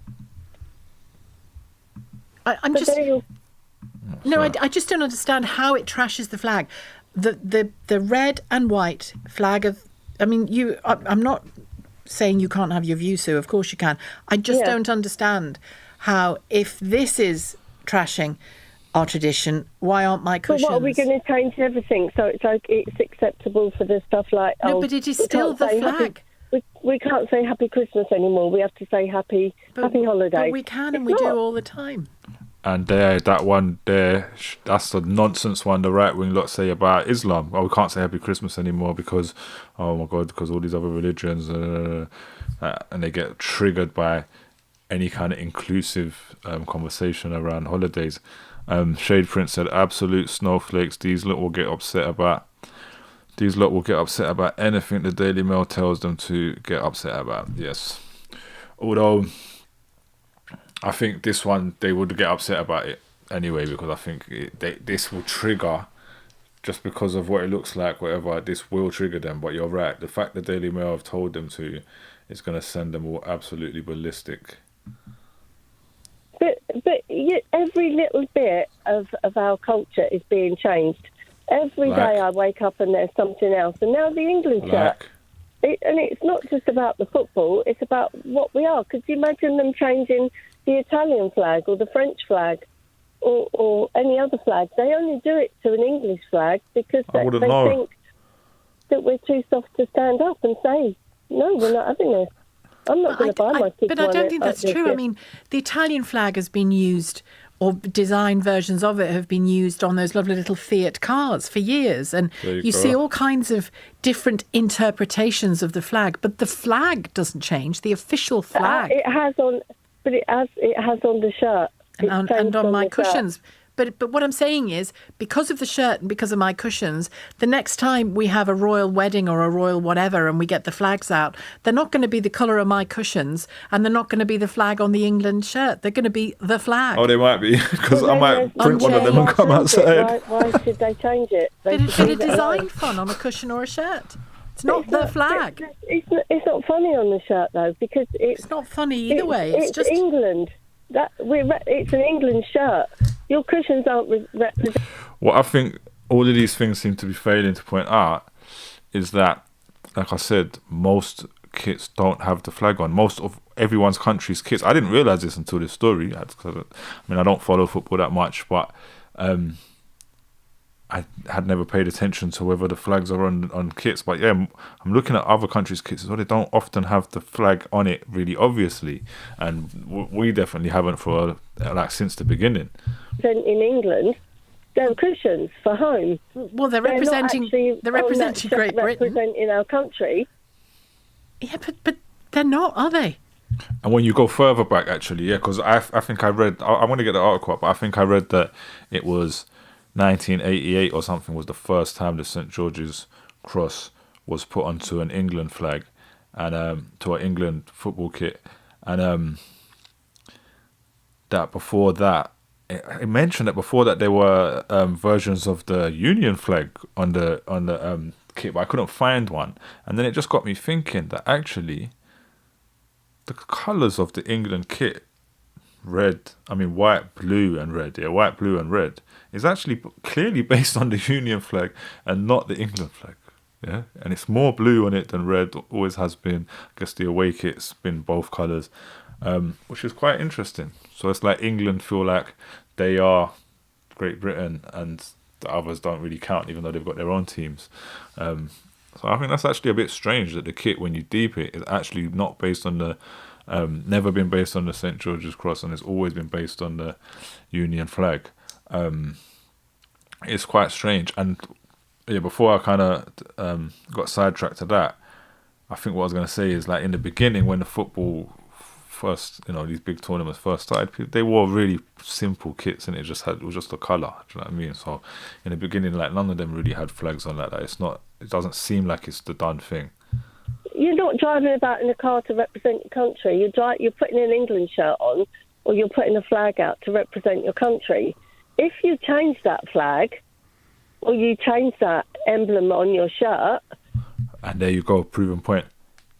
I just don't understand how it trashes the flag. The red and white flag of. I mean, I'm not saying you can't have your view, Sue. Of course you can. I just don't understand how, if this is trashing our tradition. Why aren't my But cushions? what are we going to change everything? So it's like it's acceptable for the stuff like No, but it is still the flag. We can't say Happy Christmas anymore. We have to say Happy Holidays. But we can, and we do all the time. And that one there, that's the nonsense one the right wing lot say about Islam. Oh, we can't say Happy Christmas anymore because, oh my God, because all these other religions, and they get triggered by any kind of inclusive conversation around holidays. Shade Prince said, absolute snowflakes. These lot will get upset about anything the Daily Mail tells them to get upset about. Yes. Although I think this one, they would get upset about it anyway, because I think this will trigger, just because of what it looks like, whatever, this will trigger them. But you're right. The fact the Daily Mail have told them to is going to send them all absolutely ballistic. But every little bit of our culture is being changed. Every day I wake up and there's something else. And now the England shirt. And it's not just about the football, it's about what we are. Could you imagine them changing the Italian flag or the French flag or any other flag? They only do it to an English flag because they think that we're too soft to stand up and say, no, we're not having this. I'm not going to buy my kids. But I don't think that's true. I mean, the Italian flag has been used, or design versions of it have been used on those lovely little Fiat cars for years. And you see all kinds of different interpretations of the flag, but the flag doesn't change. The official flag. It has on the shirt. And on my cushions. But what I'm saying is, because of the shirt and because of my cushions, the next time we have a royal wedding or a royal whatever and we get the flags out, they're not going to be the colour of my cushions and they're not going to be the flag on the England shirt. They're going to be the flag. Oh, they might be, because I might print one of them and come outside. Why should they change it? Bit of design fun on a cushion or a shirt. It's not the flag. It's not funny on the shirt, though, because it's not funny either way. It's just England. It's an England shirt. Your cushions aren't represented. What I think all of these things seem to be failing to point out is that, like I said, most kits don't have the flag on. Most of everyone's country's kits. I didn't realise this until this story. I don't follow football that much, but I had never paid attention to whether the flags are on kits. But yeah, I'm looking at other countries' kits as well. They don't often have the flag on it really obviously, and we definitely haven't since the beginning. In England, they're cushions for home. Well, they're representing Great Britain. Representing our country. Yeah, but they're not, are they? And when you go further back, actually, yeah, because I think I read. I want to get the article up, but I think I read that it was 1988 or something was the first time the St George's Cross was put onto an England flag and to an England football kit, and that before that, it mentioned that before that there were versions of the Union flag on the kit, but I couldn't find one, and then it just got me thinking that actually the colours of the England kit, white, blue and red, white, blue and red, is actually clearly based on the Union flag and not the England flag. Yeah, and it's more blue on it than red, always has been. I guess the away kit's been both colours, which is quite interesting. So it's like England feel like they are Great Britain and the others don't really count, even though they've got their own teams. So I think that's actually a bit strange that the kit, when you deep it, is actually not based on the never been based on the St George's Cross, and it's always been based on the Union flag. It's quite strange. And yeah, before I kind of got sidetracked to that, I think what I was going to say is, like, in the beginning when the football first, these big tournaments first started, they wore really simple kits, and it was just a colour. Do you know what I mean? So in the beginning, like, none of them really had flags on like that. It doesn't seem like it's the done thing. You're not driving about in a car to represent your country. You're putting an England shirt on, or you're putting a flag out to represent your country. If you change that flag, or you change that emblem on your shirt... And there you go, proven point.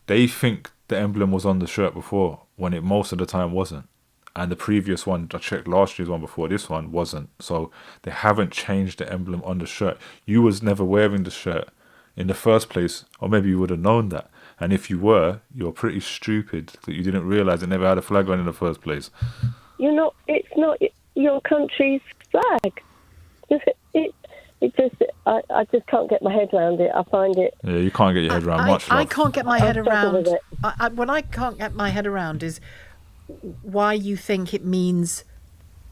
They think the emblem was on the shirt before, when it most of the time wasn't. And the previous one, I checked last year's one before this one, wasn't. So they haven't changed the emblem on the shirt. You was never wearing the shirt in the first place, or maybe you would have known that. And if you were, you're pretty stupid that you didn't realise it never had a flag on in the first place. It's not your country's flag. I just can't get my head around it. I find it. Yeah, you can't get your head around much. I can't get my head struggle around. with it. What I can't get my head around is why you think it means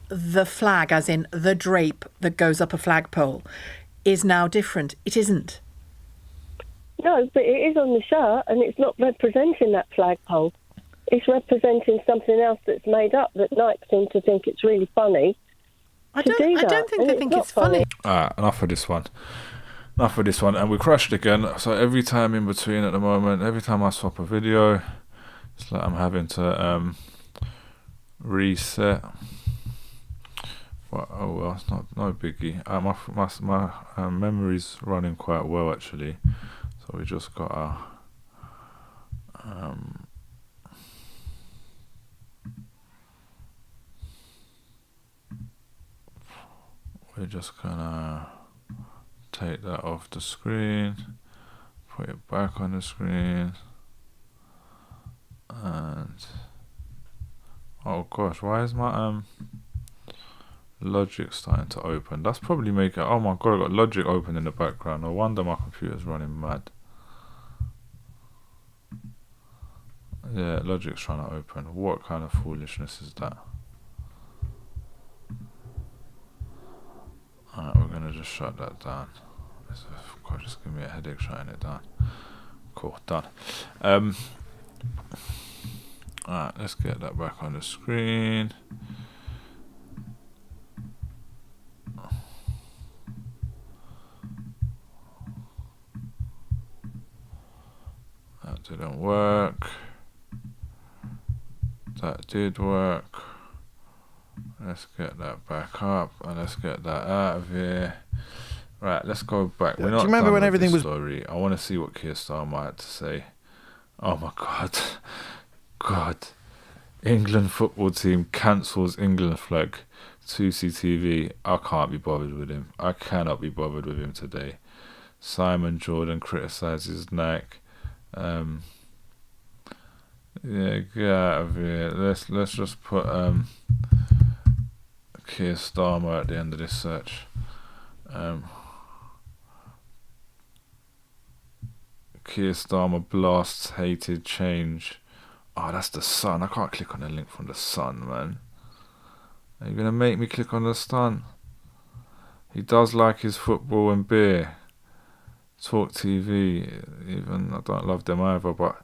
the flag, as in the drape that goes up a flagpole, is now different. It isn't. No, but it is on the shirt, and it's not representing that flagpole. It's representing something else that's made up that Nike seem to think it's really funny. I don't think they think it's funny. Alright, enough of this one. And we crashed again. So every time in between at the moment, every time I swap a video, it's like I'm having to reset. But, oh well, it's no biggie. My memory's running quite well actually. So we just gotta we're just gonna take that off the screen, put it back on the screen, and oh gosh, why is my Logic starting to open? That's probably making, oh my god, I got Logic open in the background. No wonder my computer's running mad. Yeah, Logic's trying to open. What kind of foolishness is that? Alright, we're gonna just shut that down. God, just give me a headache shutting it down. Cool, done. Alright, let's get that back on the screen. That didn't work. That did work. Let's get that back up and let's get that out of here. Right, let's go back. We're Do not you remember done when with everything this was? story. I want to see what Keir Starmer had to say. Oh my god. God. England football team cancels England flag. 2CTV. I can't be bothered with him. I cannot be bothered with him today. Simon Jordan criticises Nike. Yeah, get out of here. Let's just put Keir Starmer at the end of this search. Keir Starmer blasts hated change. Oh, that's the Sun. I can't click on the link from the Sun, man. Are you gonna make me click on the Sun? He does like his football and beer. Talk TV. Even I don't love them either, but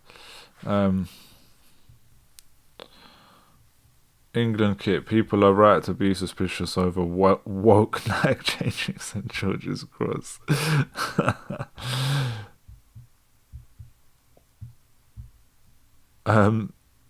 England kit. People are right to be suspicious over woke Nike changing St George's Cross.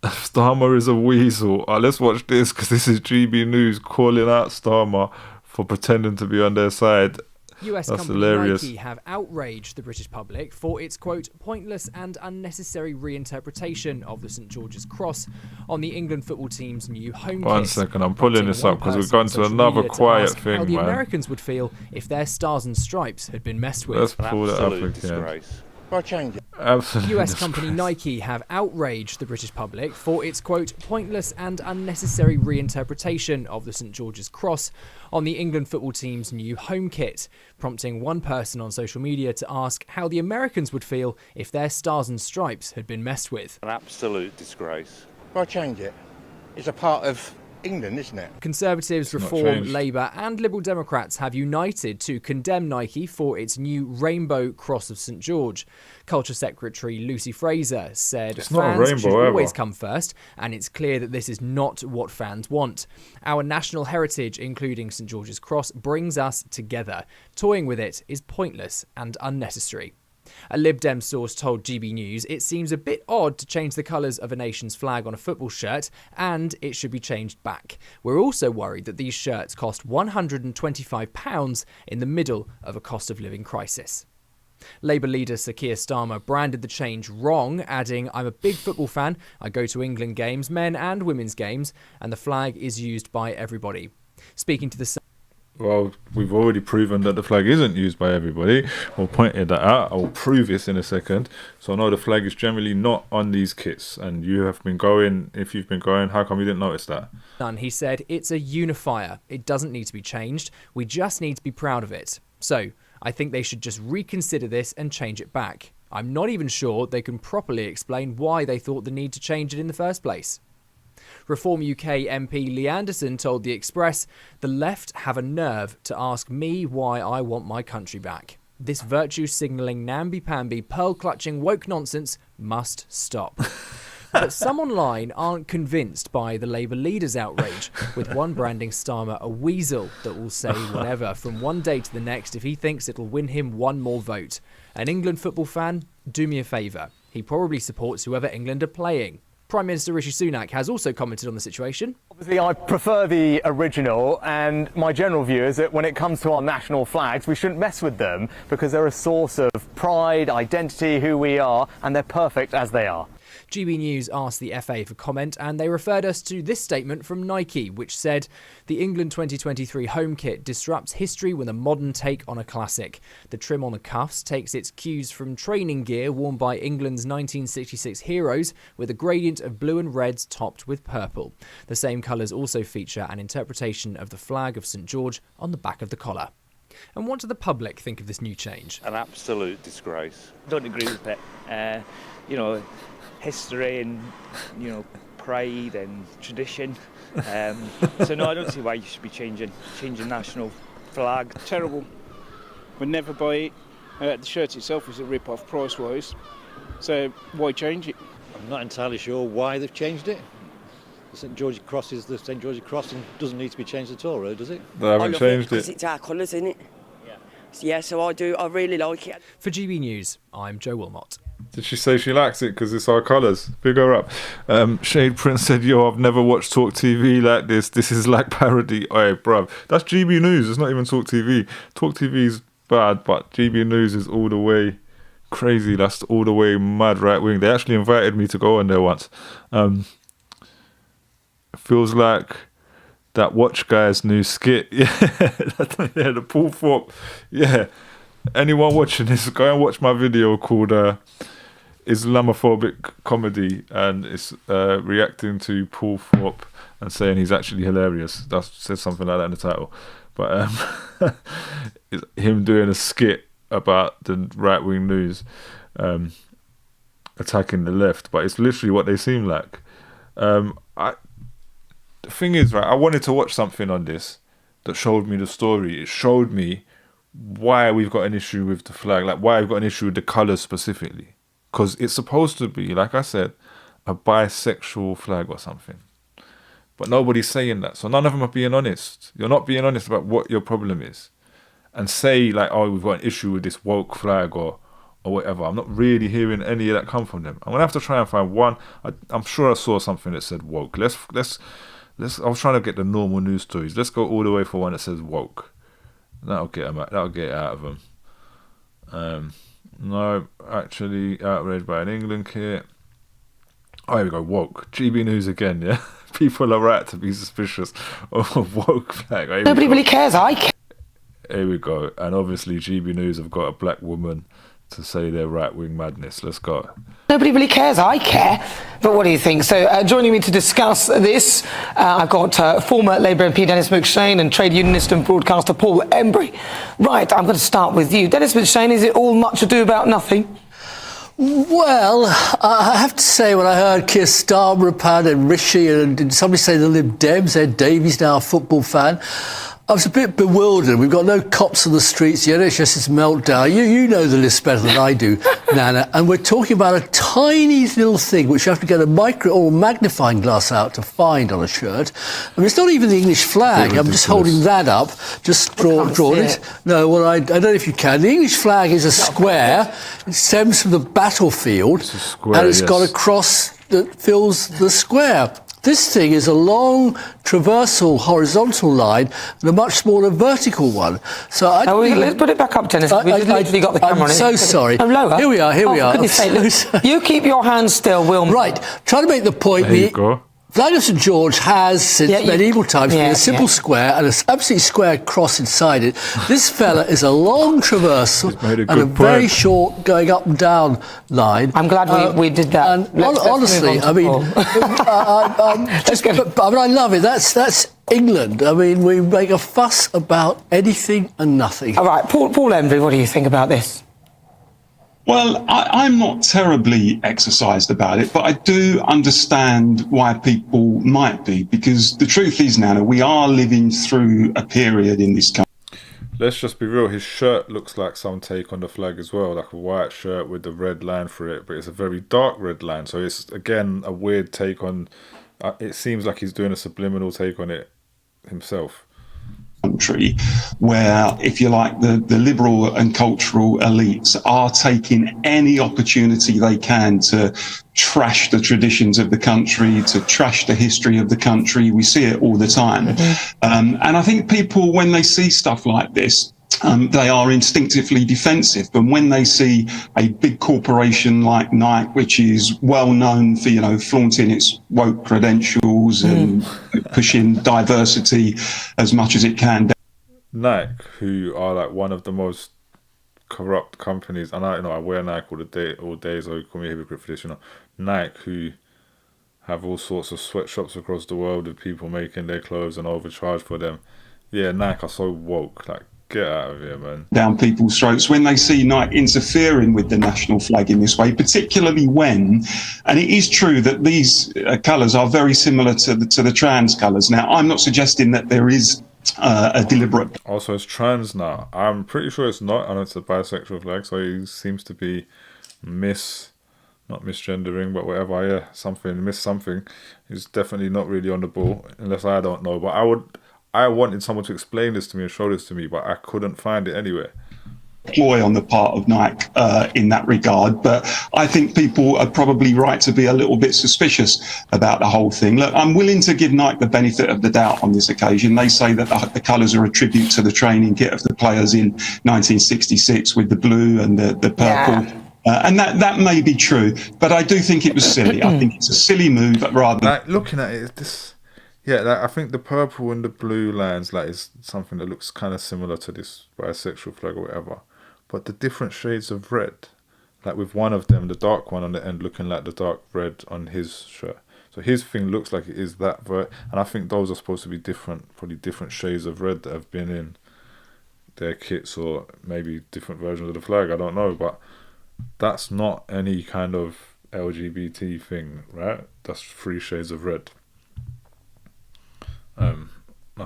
Starmer is a weasel. Let's watch this because this is GB News calling out Starmer for pretending to be on their side. US That's company hilarious. Nike have outraged the British public for its, quote, pointless and unnecessary reinterpretation of the St George's Cross on the England football team's new home One kit. second, I'm pulling this up because we've gone to another quiet thing, how the man. Americans would feel if their stars and stripes had been messed with. Let's pull it up again. change it. Absolutely. US company Nike have outraged the British public for its, quote, pointless and unnecessary reinterpretation of the St George's Cross on the England football team's new home kit, prompting one person on social media to ask how the Americans would feel if their stars and stripes had been messed with. An absolute disgrace. Why change it? It's a part of England, isn't it? Conservatives, It's not Reform, changed. Labour and Liberal Democrats have united to condemn Nike for its new Rainbow Cross of St George. Culture Secretary Lucy Fraser said It's not a fans rainbow should ever. always come first, and it's clear that this is not what fans want. Our national heritage, including St George's Cross, brings us together. Toying with it is pointless and unnecessary. A Lib Dem source told GB News it seems a bit odd to change the colours of a nation's flag on a football shirt, and it should be changed back. We're also worried that these shirts cost £125 in the middle of a cost of living crisis. Labour leader Sir Keir Starmer branded the change wrong, adding, "I'm a big football fan, I go to England games, men and women's games, and the flag is used by everybody." Speaking to the Well, we've already proven that the flag isn't used by everybody. We'll pointed that out. I will prove this in a second. So no, the flag is generally not on these kits. And you have been going, if you've been going, how come you didn't notice that? None. He said, it's a unifier. It doesn't need to be changed. We just need to be proud of it. So I think they should just reconsider this and change it back. I'm not even sure they can properly explain why they thought the need to change it in the first place. Reform UK MP Lee Anderson told The Express, the left have a nerve to ask me why I want my country back. This virtue signalling namby-pamby, pearl-clutching woke nonsense must stop. But some online aren't convinced by the Labour leader's outrage, with one branding Starmer a weasel that will say whatever from one day to the next if he thinks it'll win him one more vote. An England football fan? Do me a favour. He probably supports whoever England are playing. Prime Minister Rishi Sunak has also commented on the situation. Obviously, I prefer the original, and my general view is that when it comes to our national flags, we shouldn't mess with them because they're a source of pride, identity, who we are, and they're perfect as they are. GB News asked the FA for comment, and they referred us to this statement from Nike, which said, the England 2023 home kit disrupts history with a modern take on a classic. The trim on the cuffs takes its cues from training gear worn by England's 1966 heroes, with a gradient of blue and reds topped with purple. The same colours also feature an interpretation of the flag of St George on the back of the collar. And what do the public think of this new change? An absolute disgrace. Don't agree with it. History and, pride and tradition. So no, I don't see why you should be changing national flag. Terrible. Would never buy it. The shirt itself is a rip-off price-wise. So why change it? I'm not entirely sure why they've changed it. The St George's Cross is the St George's Cross and doesn't need to be changed at all, does it? They haven't changed it. Because it's our colours, isn't it? Yeah, so I really like it. For GB News, I'm Joe Wilmot. Did she say she likes it because it's our colours? Big her up. Shade Prince said, yo, I've never watched Talk TV like this. This is like parody. Oi, bruv. That's GB News. It's not even Talk TV. Talk TV is bad, but GB News is all the way crazy. That's all the way mad right wing. They actually invited me to go on there once. It feels like that Watch Guy's new skit. Yeah, the Paul Thorpe. Yeah. Anyone watching this, go and watch my video called Islamophobic Comedy, and it's reacting to Paul Thorpe and saying he's actually hilarious. That says something like that in the title. But it's him doing a skit about the right-wing news attacking the left, but it's literally what they seem like. The thing is, right, I wanted to watch something on this that showed me the story. It showed me why we've got an issue with the flag, like why we've got an issue with the colours specifically. Because it's supposed to be, like I said, a bisexual flag or something. But nobody's saying that. So none of them are being honest. You're not being honest about what your problem is. And say, like, oh, we've got an issue with this woke flag or whatever. I'm not really hearing any of that come from them. I'm going to have to try and find one. I'm sure I saw something that said woke. I was trying to get the normal news stories. Let's go all the way for one that says woke. That'll get it out of them. No, actually, outraged by an England kit. Oh, here we go, woke. GB News again, yeah? People are right to be suspicious of a woke flag. Nobody really cares, I care. Here we go. And obviously GB News have got a black woman to say their right-wing madness. Let's go. Nobody really cares, I care. But what do you think? So joining me to discuss this, I've got former Labour MP Dennis McShane and trade unionist and broadcaster Paul Embry. Right, I'm going to start with you. Dennis McShane, is it all much ado about nothing? Well, I have to say, when I heard Keir Starmer and Rishi and somebody say the Lib Dems, Ed Davies, now a football fan, I was a bit bewildered. We've got no cops on the streets. The NHS is meltdown. You know the list better than I do, Nana. And we're talking about a tiny little thing which you have to get a micro or magnifying glass out to find on a shirt. I mean, it's not even the English flag. I'm just holding that up. Just draw it. No, well, I don't know if you can. The English flag is a square. It stems from the battlefield. And it's got a cross that fills the square. This thing is a long, traversal, horizontal line and a much smaller vertical one. So let's put it back up, Dennis. We've literally got the camera on it. I'm so sorry. No, lower. Here we are. For goodness sake, you keep your hands still, Will. Right. Trying to make the point. There you go. Flag of St George has, since medieval times, been a simple square and an absolutely square cross inside it. This fella is a long traversal and a very short going up and down line. I'm glad we did that. And honestly, I mean, but I love it. That's England. I mean, we make a fuss about anything and nothing. All right, Paul Embry, what do you think about this? Well, I'm not terribly exercised about it, but I do understand why people might be, because the truth is, Nana, we are living through a period in this country. Let's just be real, his shirt looks like some take on the flag as well, like a white shirt with the red line through it, but it's a very dark red line, so it's, again, a weird take on... it seems like he's doing a subliminal take on it himself. Country where, if you like, the liberal and cultural elites are taking any opportunity they can to trash the traditions of the country, to trash the history of the country. We see it all the time. And I think people, when they see stuff like this, they are instinctively defensive. But when they see a big corporation like Nike, which is well known for, flaunting its woke credentials and pushing diversity as much as it can. Nike, who are like one of the most corrupt companies, and I wear Nike all day, so you call me a hypocrite for this, Nike, who have all sorts of sweatshops across the world with people making their clothes and overcharge for them. Yeah, Nike are so woke, like, get out of here, man. Down people's throats when they see Nike interfering with the national flag in this way, particularly when, and it is true that these colours are very similar to the trans colours. Now, I'm not suggesting that there is a deliberate... Also, it's trans now. I'm pretty sure it's not, and it's a bisexual flag, so he seems to be not misgendering, but whatever, miss something. He's definitely not really on the ball, unless I don't know, but I wanted someone to explain this to me and show this to me, but I couldn't find it anywhere. Ploy on the part of Nike in that regard, but I think people are probably right to be a little bit suspicious about the whole thing. Look, I'm willing to give Nike the benefit of the doubt on this occasion. They say that the colours are a tribute to the training kit of the players in 1966 with the blue and the purple. Yeah. And that may be true, but I do think it was silly. I think it's a silly move rather than... Like, looking at it, I think the purple and the blue lines is something that looks kind of similar to this bisexual flag or whatever. But the different shades of red, like with one of them, the dark one on the end looking like the dark red on his shirt. So his thing looks like it is that, and I think those are supposed to be probably different shades of red that have been in their kits, or maybe different versions of the flag, I don't know. But that's not any kind of LGBT thing, right? That's 3 shades of red.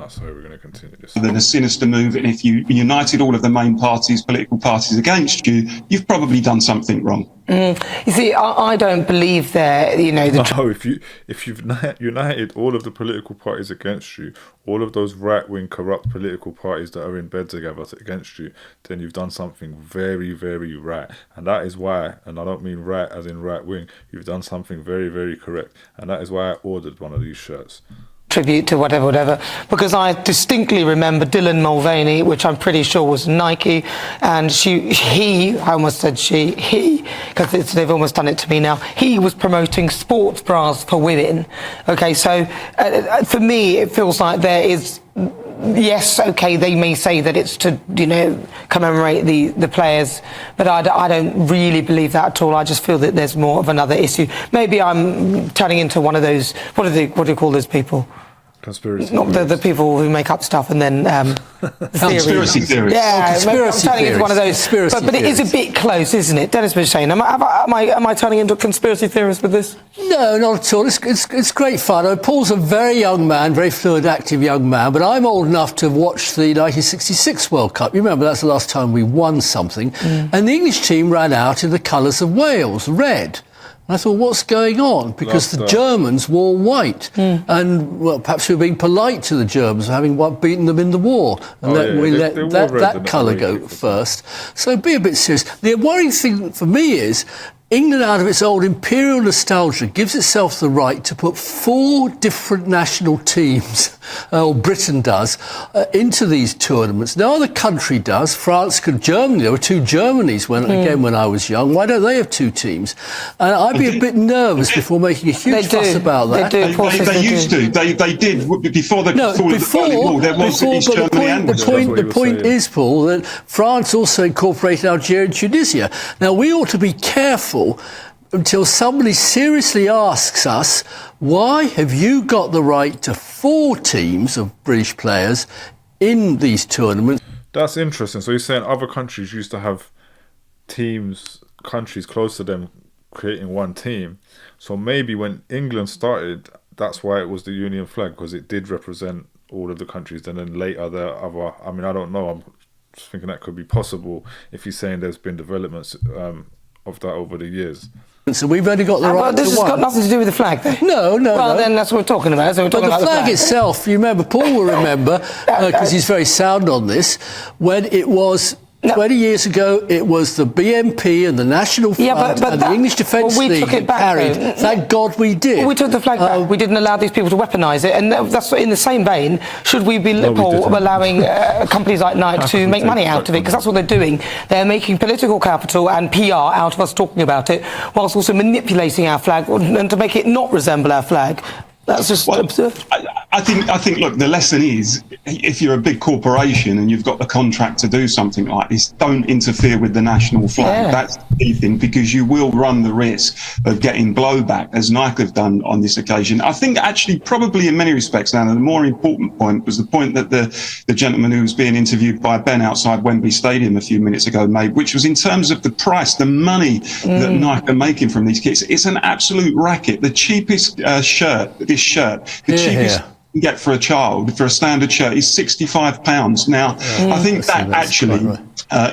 Sorry, we're going to continue this. Than a sinister move, and if you united all of the main political parties against you, you've probably done something wrong. You see, I don't believe that, if you've united all of the political parties against you, all of those right-wing corrupt political parties that are in bed together against you, then you've done something very, very right. And that is why, and I don't mean right as in right-wing, you've done something very, very correct. And that is why I ordered one of these shirts. Tribute to whatever, because I distinctly remember Dylan Mulvaney, which I'm pretty sure was Nike, and he, I almost said he, because they've almost done it to me now, he was promoting sports bras for women. Okay, so for me, it feels like there is, yes, okay, they may say that it's to, commemorate the players, but I don't really believe that at all. I just feel that there's more of another issue. Maybe I'm turning into one of those, what do you call those people? Conspiracy Not the people who make up stuff and then conspiracy theorists. Yeah, I'm turning into one of those. But it is a bit close, isn't it? Dennis Bishane, am I turning into a conspiracy theorist with this? No, not at all. It's great fun. Paul's a very young man, very fluid, active young man, but I'm old enough to have watched the 1966 World Cup. You remember that's the last time we won something. And the English team ran out in the colours of Wales, red. And I thought, what's going on? Because the Germans wore white. And, well, perhaps we were being polite to the Germans for having beaten them in the war. And we let that colour go first. So be a bit serious. The worrying thing for me is England, out of its old imperial nostalgia, gives itself the right to put 4 different national teams, or Britain does, into these tournaments. No other country does. France and Germany. There were 2 Germanys when I was young. Why don't they have 2 teams? And I'd be a bit nervous before making a huge fuss about that. They used to. They did before the Berlin Wall. There was East Germany and the point is, Paul, that France also incorporated Algeria and Tunisia. Now we ought to be careful until somebody seriously asks us, why have you got the right to 4 teams of British players in these tournaments? That's interesting. So you're saying other countries used to have countries close to them creating 1 team. So maybe when England started, that's why it was the Union flag, because it did represent all of the countries, and then later the other. I mean, I don't know. I'm just thinking that could be possible if you're saying there's been developments of that over the years. So we've only got the right to this has got nothing to do with the flag, then? No. Well, then that's what we're talking about. So we're talking but about the flag itself, you remember, Paul will remember, because he's very sound on this, when it was 20 years ago, it was the BNP and the National Front and the English Defence League took it back, carried. though. Thank God we did. Well, we took the flag back. We didn't allow these people to weaponise it. And that's in the same vein, should we be allowing companies like Nike to make money out of it? Because that's what they're doing. They're making political capital and PR out of us talking about it, whilst also manipulating our flag and to make it not resemble our flag. That's just absurd. I think. Look, the lesson is, if you're a big corporation and you've got the contract to do something like this, don't interfere with the national flag. That's the key thing, because you will run the risk of getting blowback, as Nike have done on this occasion. I think actually, probably in many respects, now, the more important point was the point that the gentleman who was being interviewed by Ben outside Wembley Stadium a few minutes ago made, which was in terms of the price, the money that Nike are making from these kits. It's an absolute racket. The cheapest shirt, the cheapest you can get for a child, for a standard shirt, is £65. Now, I think that actually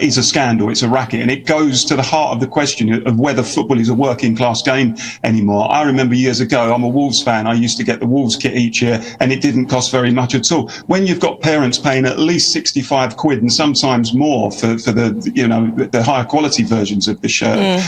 is a scandal. It's a racket, and it goes to the heart of the question of whether football is a working class game anymore. I remember years ago, I'm a Wolves fan, I used to get the Wolves kit each year, and it didn't cost very much at all. When you've got parents paying at least 65 quid and sometimes more for the higher quality versions of the shirt,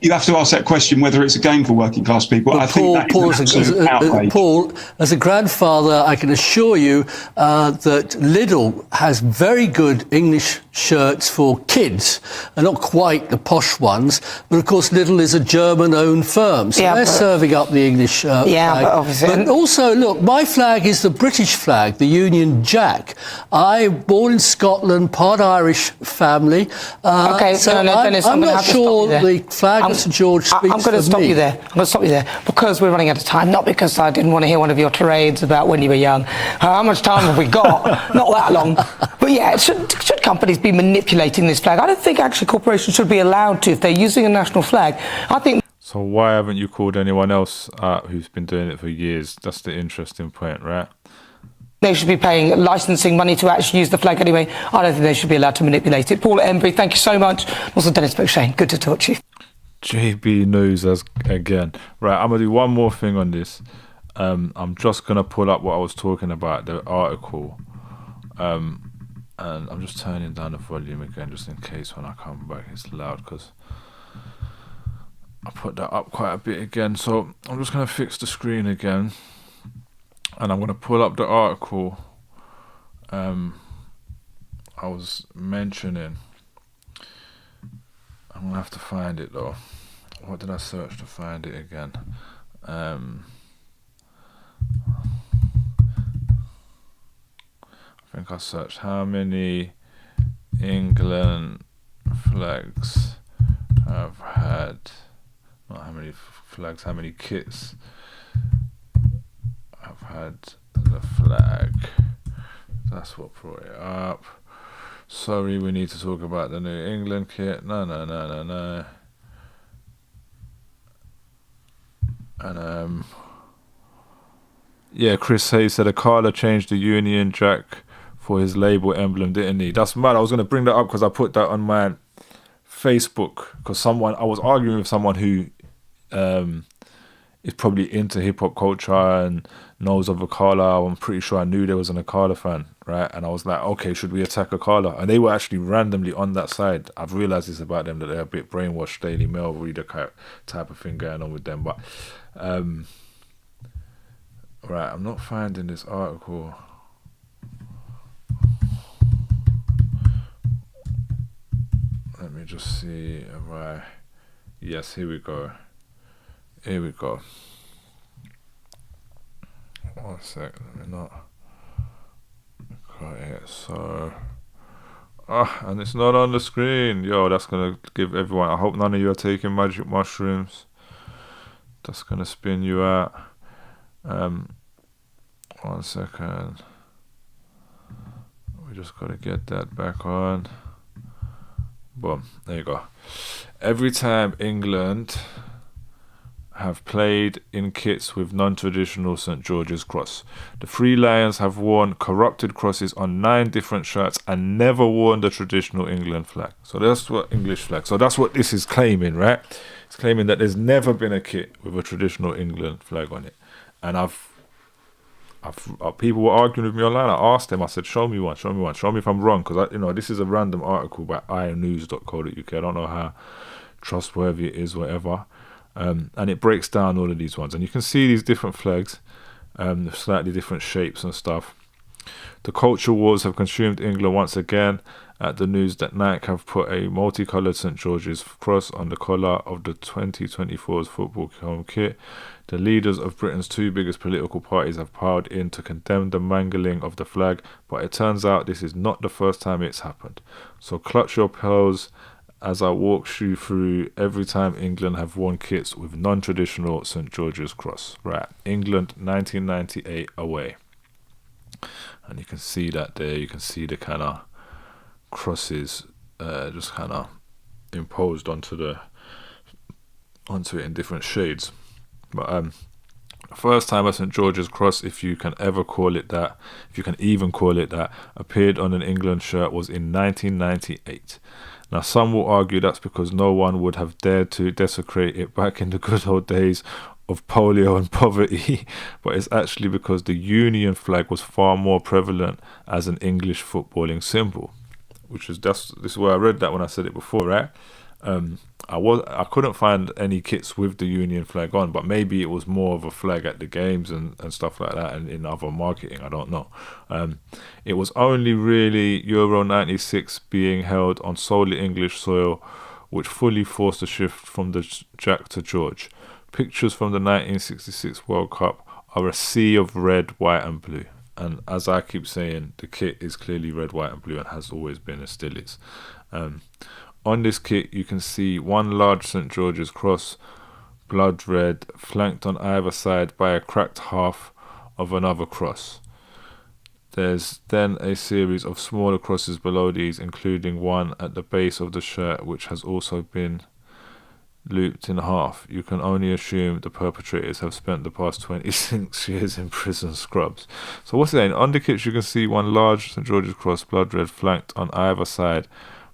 you have to ask that question whether it's a game for working class people. I think that is an absolute outrage. Paul, as a grandfather, I can assure you that Lidl has very good English shirts for kids, and not quite the posh ones, but of course Lidl is a German-owned firm, so they're serving up the English flag. But obviously. But also, look, my flag is the British flag, the Union Jack. I'm born in Scotland, part Irish family. Dennis, I'm not sure the flag of St George speaks for me. I'm going to stop you there. I'm going to stop you there because we're running out of time, not because I didn't want to hear one of your tirades about when you were young. How much time have we got? Not that long. But yeah, should companies be manipulating this flag? I don't think actually corporations should be allowed to if they're using a national flag. I think. So why haven't you called anyone else who's been doing it for years? That's the interesting point, right? They should be paying licensing money to actually use the flag anyway. I don't think they should be allowed to manipulate it. Paul Embry, thank you so much. Also Dennis McShane, good to talk to you. JB News again. Right, I'm going to do one more thing on this. I'm just going to pull up what I was talking about, the article. And I'm just turning down the volume again just in case when I come back it's loud, because I put that up quite a bit again. So I'm just going to fix the screen again, and I'm going to pull up the article I was mentioning. I'm going to have to find it though. What did I search to find it again? I think I searched how many England flags have had, not how many flags, how many kits have had the flag. That's what brought it up. Sorry, we need to talk about the New England kit. No. And yeah, Chris Hayes said Akala changed the Union Jack for his label emblem, didn't he? That's mad. I was going to bring that up because I put that on my Facebook, because I was arguing with someone who is probably into hip hop culture and knows of Akala. I'm pretty sure I knew there was an Akala fan, right? And I was like, okay, should we attack Akala? And they were actually randomly on that side. I've realized this about them, that they're a bit brainwashed, Daily Mail reader type of thing going on with them. But right, I'm not finding this article. Let me just see. Right. Yes, here we go. Here we go. 1 sec, let me not got it. So and it's not on the screen. Yo, that's gonna give everyone, I hope none of you are taking magic mushrooms. That's gonna spin you out. 1 second. We just gotta get that back on. Boom, there you go. Every time England have played in kits with non-traditional St George's Cross, the Three Lions have worn corrupted crosses on 9 different shirts and never worn the traditional England flag. So that's what English flag. So that's what this is claiming, right? It's claiming that there's never been a kit with a traditional England flag on it. And people were arguing with me online. I asked them, I said, show me one, show me if I'm wrong, because this is a random article by inews.co.uk. I don't know how trustworthy it is, whatever. And it breaks down all of these ones, and you can see these different flags, slightly different shapes and stuff. The culture wars have consumed England once again. At the news that Nike have put a multicoloured St George's cross on the collar of the 2024's football home kit. The leaders of Britain's 2 biggest political parties have piled in to condemn the mangling of the flag, but it turns out this is not the first time it's happened. So clutch your pearls as I walk you through every time England have worn kits with non-traditional St George's Cross. Right, England 1998 away. And you can see that there, you can see the kind of crosses just kind of imposed onto it in different shades. But first time a St George's Cross, if you can ever call it that, if you can even call it that, appeared on an England shirt was in 1998. Now, some will argue that's because no one would have dared to desecrate it back in the good old days of polio and poverty, but it's actually because the Union flag was far more prevalent as an English footballing symbol, this is where I read that when I said it before, right? I couldn't find any kits with the Union flag on, but maybe it was more of a flag at the games and stuff like that, and in other marketing, I don't know. It was only really Euro 96 being held on solely English soil which fully forced a shift from the Jack to George. Pictures from the 1966 World Cup are a sea of red, white and blue. And as I keep saying, the kit is clearly red, white and blue and has always been and still is. On this kit, you can see one large St George's Cross, blood red, flanked on either side by a cracked half of another cross. There's then a series of smaller crosses below these, including one at the base of the shirt, which has also been looped in half. You can only assume the perpetrators have spent the past 26 years in prison scrubs. So what's it saying? On the kits, you can see one large St George's Cross, blood red, flanked on either side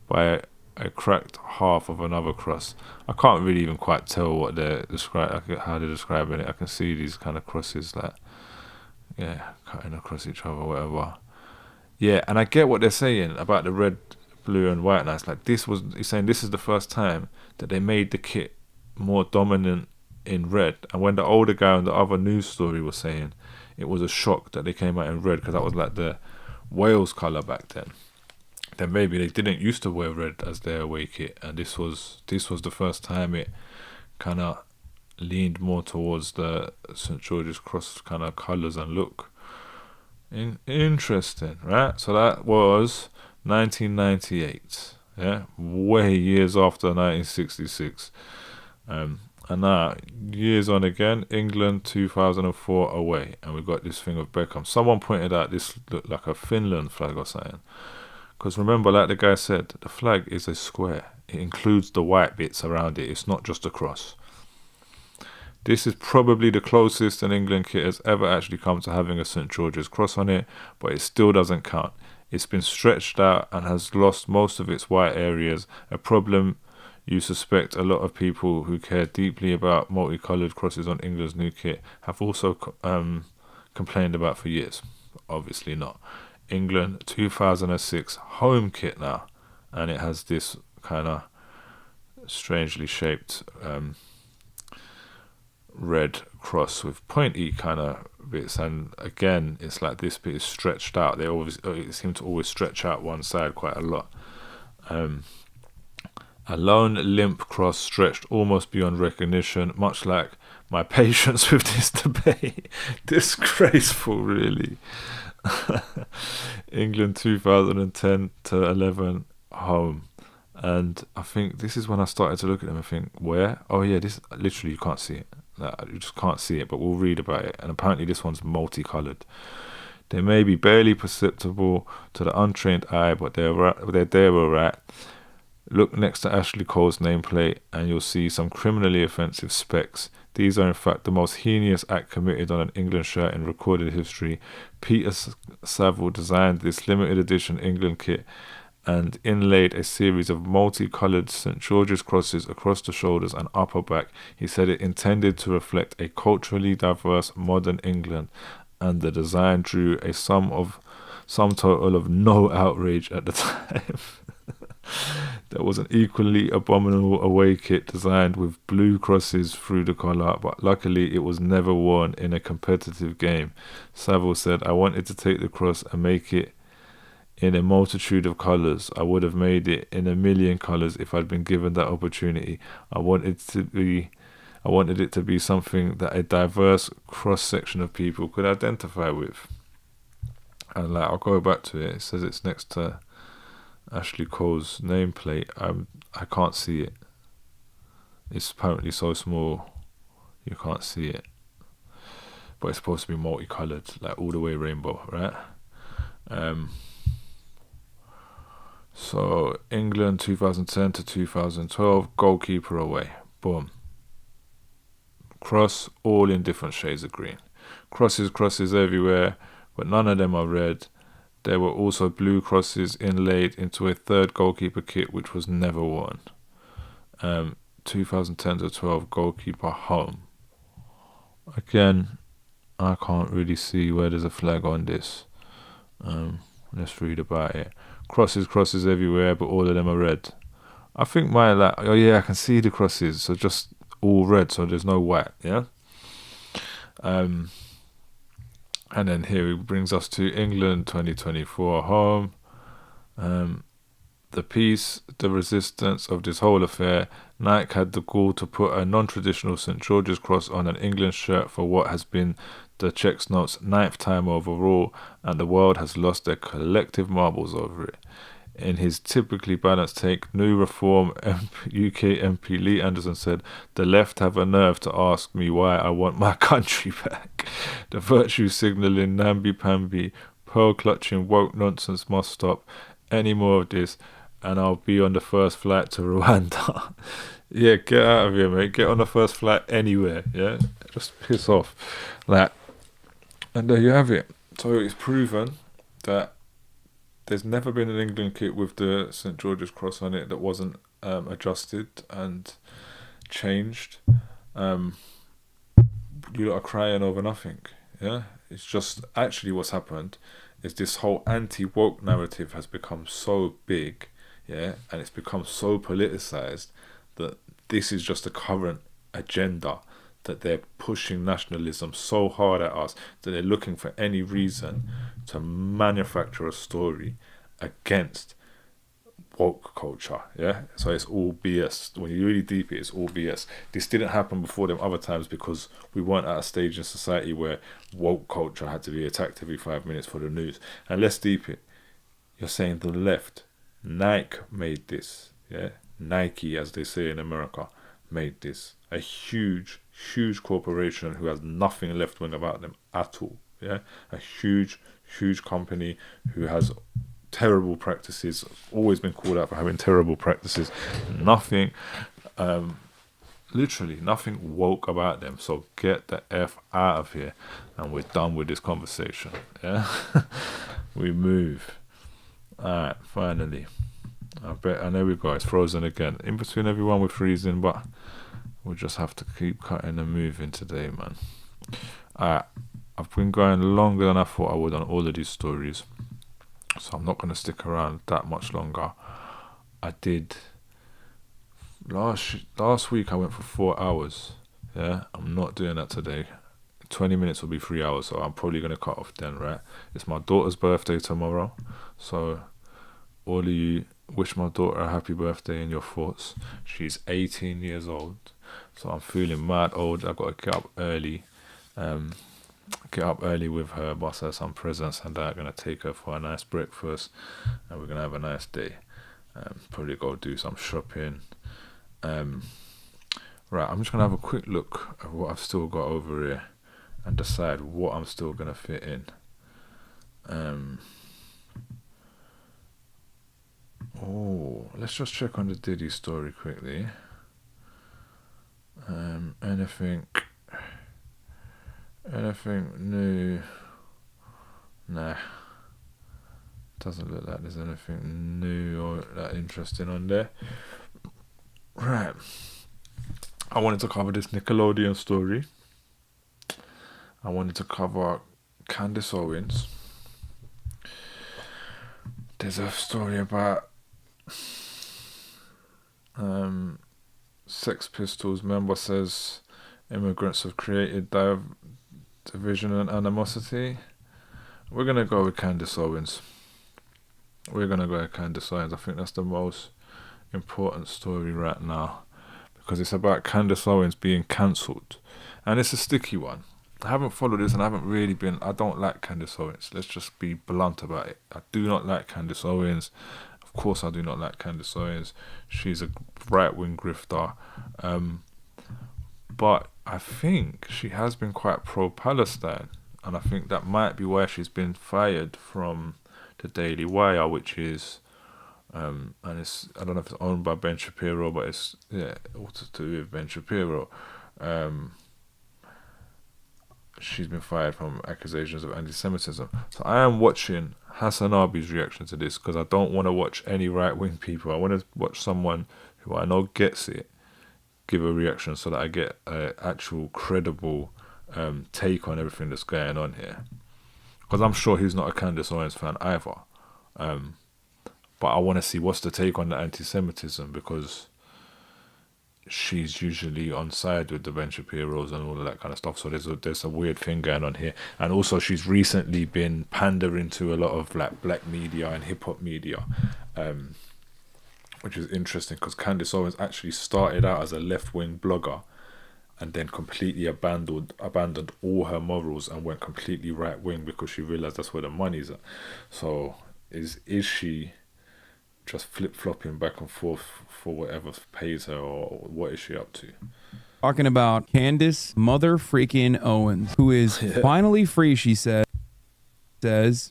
by a cracked half of another cross. I can't really even quite tell what they're how they're describing it. I can see these kind of crosses cutting across each other, whatever. Yeah, and I get what they're saying about the red, blue, and white. And it's like he's saying this is the first time that they made the kit more dominant in red. And when the older guy on the other news story was saying it was a shock that they came out in red because that was like the Wales colour back then maybe they didn't used to wear red as their away kit, and this was the first time it kind of leaned more towards the St George's Cross kind of colours and look. Interesting, right? So that was 1998, yeah, way years after 1966. And now, years on again, England 2004 away, and we got this thing of Beckham. Someone pointed out this looked like a Finland flag or something. Because remember, like the guy said, the flag is a square. It includes the white bits around it. It's not just a cross. This is probably the closest an England kit has ever actually come to having a St George's Cross on it, but it still doesn't count. It's been stretched out and has lost most of its white areas, a problem You suspect a lot of people who care deeply about multicoloured crosses on England's new kit have also complained about for years. Obviously not. England 2006 home kit now, and it has this kind of strangely shaped red cross with pointy kind of bits, and again it's like this bit is stretched out. It seem to always stretch out one side quite a lot. A lone limp cross stretched almost beyond recognition, much like my patience with this debate. Disgraceful, really. England 2010 to 11 home. And I think this is when I started to look at them and think, where? Oh yeah, this literally you can't see it. You just can't see it, but we'll read about it. And apparently this one's multicoloured. They may be barely perceptible to the untrained eye, but they're there all right. Look next to Ashley Cole's nameplate and you'll see some criminally offensive specks. These are in fact the most heinous act committed on an England shirt in recorded history. Peter Saville designed this limited edition England kit and inlaid a series of multicoloured St George's crosses across the shoulders and upper back. He said it intended to reflect a culturally diverse modern England, and the design drew a sum total of no outrage at the time. There was an equally abominable away kit designed with blue crosses through the collar, but luckily it was never worn in a competitive game. Saville said, I wanted to take the cross and make it in a multitude of colours. I would have made it in a million colours if I'd been given that opportunity. I wanted it to be something that a diverse cross-section of people could identify with. And I'll go back to it. It says it's next to Ashley Cole's nameplate. I can't see it. It's apparently so small you can't see it. But it's supposed to be multicoloured, like all the way rainbow, right? So England 2010 to 2012, goalkeeper away. Boom. Cross, all in different shades of green. Crosses everywhere, but none of them are red. There were also blue crosses inlaid into a third goalkeeper kit which was never worn. 2010 to 12 goalkeeper home. Again, I can't really see where there's a flag on this. Let's read about it. Crosses everywhere, but all of them are red. I think oh yeah, I can see the crosses, so just all red, so there's no white, yeah? And then here it brings us to England 2024 home. The peace, the resistance of this whole affair. Nike had the gall to put a non-traditional St George's cross on an England shirt for what has been the Czechs' 9th time overall, and the world has lost their collective marbles over it. In his typically balanced take, New Reform UK MP Lee Anderson said, the left have a nerve to ask me why I want my country back. The virtue signalling, namby-pamby, pearl-clutching woke nonsense must stop. Any more of this, and I'll be on the first flight to Rwanda. Yeah, get out of here, mate. Get on the first flight anywhere, yeah? Just piss off. And there you have it. So it's proven that there's never been an England kit with the St George's cross on it that wasn't adjusted and changed. You lot are crying over nothing, yeah? It's just, actually what's happened is this whole anti-woke narrative has become so big, yeah, and it's become so politicized that this is just a current agenda, that they're pushing nationalism so hard at us that they're looking for any reason to manufacture a story against woke culture, yeah? So it's all BS. When you really deep it, it's all BS. This didn't happen before them other times because we weren't at a stage in society where woke culture had to be attacked every 5 minutes for the news. And let's deep it. You're saying the left, Nike made this, yeah? Nike, as they say in America, made this. A huge corporation who has nothing left-wing about them at all, yeah? A huge company who has terrible practices, always been called out for having terrible practices. Nothing, literally nothing woke about them. So get the F out of here, and we're done with this conversation, yeah? We move. Alright, finally. I bet. And there we go. It's frozen again. In between everyone, we're freezing, but we'll just have to keep cutting and moving today, man. I've been going longer than I thought I would on all of these stories, so I'm not going to stick around that much longer. I did last week. I went for 4 hours. Yeah, I'm not doing that today. 20 minutes will be 3 hours, so I'm probably going to cut off then, right? It's my daughter's birthday tomorrow, so all of you, wish my daughter a happy birthday in your thoughts. She's 18 years old, so I'm feeling mad old. I've got to get up early, with her, bust her some presents, and I'm going to take her for a nice breakfast, and we're going to have a nice day. Probably go do some shopping. Right, I'm just going to have a quick look at what I've still got over here and decide what I'm still going to fit in. Let's just check on the Diddy story quickly. Anything new? Nah. Doesn't look like there's anything new or that interesting on there. Right. I wanted to cover this Nickelodeon story. I wanted to cover Candace Owens. There's a story about Sex Pistols member says immigrants have created division and animosity. We're going to go with Candace Owens. I think that's the most important story right now, because it's about Candace Owens being cancelled, and it's a sticky one. I haven't followed this, and I don't like Candace Owens. Let's just be blunt about it. I do not like Candace Owens. Of course I do not like Candace Owens. She's a right-wing grifter, but I think she has been quite pro-Palestine, and I think that might be why she's been fired from the Daily Wire, which is and it's, I don't know if it's owned by Ben Shapiro, but it's all to do with Ben Shapiro. She's been fired from accusations of anti-Semitism. So I am watching Hassan Arbi's reaction to this, because I don't want to watch any right-wing people. I want to watch someone who I know gets it give a reaction, so that I get an actual credible take on everything that's going on here. Because I'm sure he's not a Candace Owens fan either. But I want to see what's the take on the anti-Semitism, because she's usually on side with the Ben Shapiros and all of that kind of stuff. So there's a weird thing going on here. And also she's recently been pandering to a lot of like black media and hip-hop media, which is interesting, because Candace Owens actually started out as a left-wing blogger and then completely abandoned all her morals and went completely right-wing because she realised that's where the money's at. So is she just flip-flopping back and forth for whatever pays her, or what is she up to? Talking about Candace mother freaking Owens, who is finally free, she says,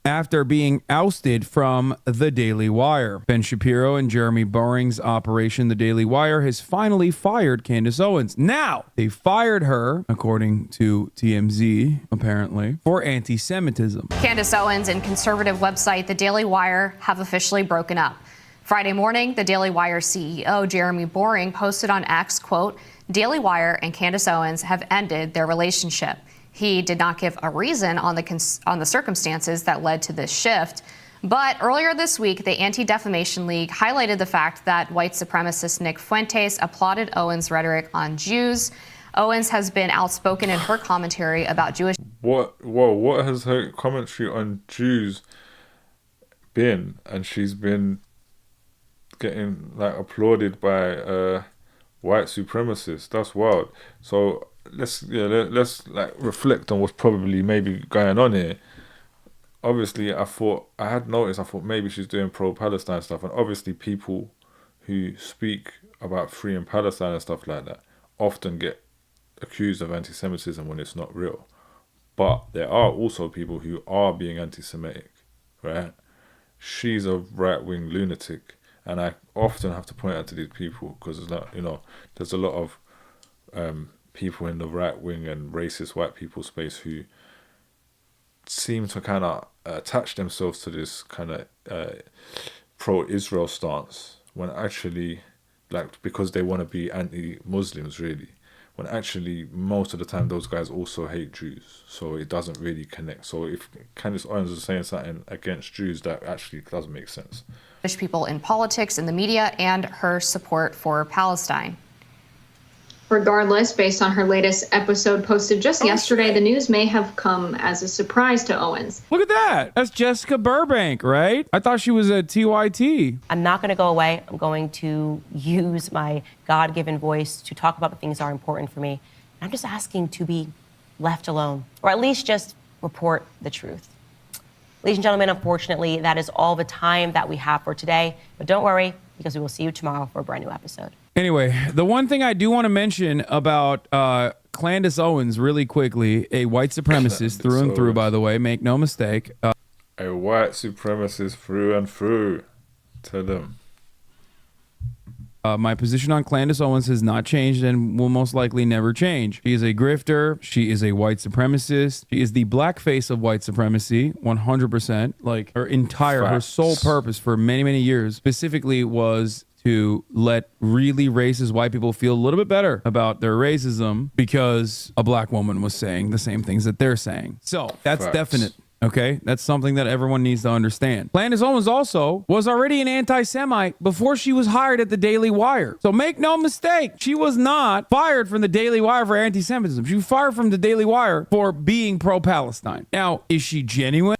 after being ousted from The Daily Wire. Ben Shapiro and Jeremy Boring's operation, The Daily Wire, has finally fired Candace Owens. Now, they fired her, according to TMZ, apparently, for anti-Semitism. Candace Owens and conservative website The Daily Wire have officially broken up. Friday morning, The Daily Wire CEO Jeremy Boring posted on X, quote, "Daily Wire and Candace Owens have ended their relationship." He did not give a reason on the circumstances that led to this shift. But earlier this week, the Anti-Defamation League highlighted the fact that white supremacist Nick Fuentes applauded Owens' rhetoric on Jews. Owens has been outspoken in her commentary about Jewish... What has her commentary on Jews been? And she's been getting like applauded by white supremacists. That's wild. So let's like reflect on what's probably maybe going on here. Obviously, I thought maybe she's doing pro-Palestine stuff, and obviously people who speak about freeing Palestine and stuff like that often get accused of anti-Semitism when it's not real. But there are also people who are being anti-Semitic, right? She's a right-wing lunatic, and I often have to point out to these people, because there's a lot of people in the right wing and racist white people space who seem to kind of attach themselves to this kind of pro-Israel stance when actually, like, because they want to be anti-Muslims, really. When actually, most of the time, those guys also hate Jews. So it doesn't really connect. So if Candace Owens is saying something against Jews, that actually doesn't make sense. People in politics, in the media, and her support for Palestine. Regardless, based on her latest episode posted just yesterday, the news may have come as a surprise to Owens. Look at that. That's Jessica Burbank, right? I thought she was a TYT. I'm not going to go away. I'm going to use my God-given voice to talk about the things that are important for me. I'm just asking to be left alone, or at least just report the truth. Ladies and gentlemen, unfortunately, that is all the time that we have for today. But don't worry, because we will see you tomorrow for a brand new episode. Anyway, the one thing I do want to mention about Candace Owens really quickly, a white supremacist through and through, by the way, make no mistake. A white supremacist through and through. Tell them. My position on Candace Owens has not changed and will most likely never change. She is a grifter. She is a white supremacist. She is the blackface of white supremacy, 100%. Like, her sole purpose for many, many years specifically was to let really racist white people feel a little bit better about their racism because a black woman was saying the same things that they're saying. So that's definite. Okay, that's something that everyone needs to understand. Candace Owens also was already an anti-Semite before she was hired at the Daily Wire. So make no mistake, she was not fired from the Daily Wire for anti-Semitism. She was fired from the Daily Wire for being pro-Palestine. Now, is she genuine?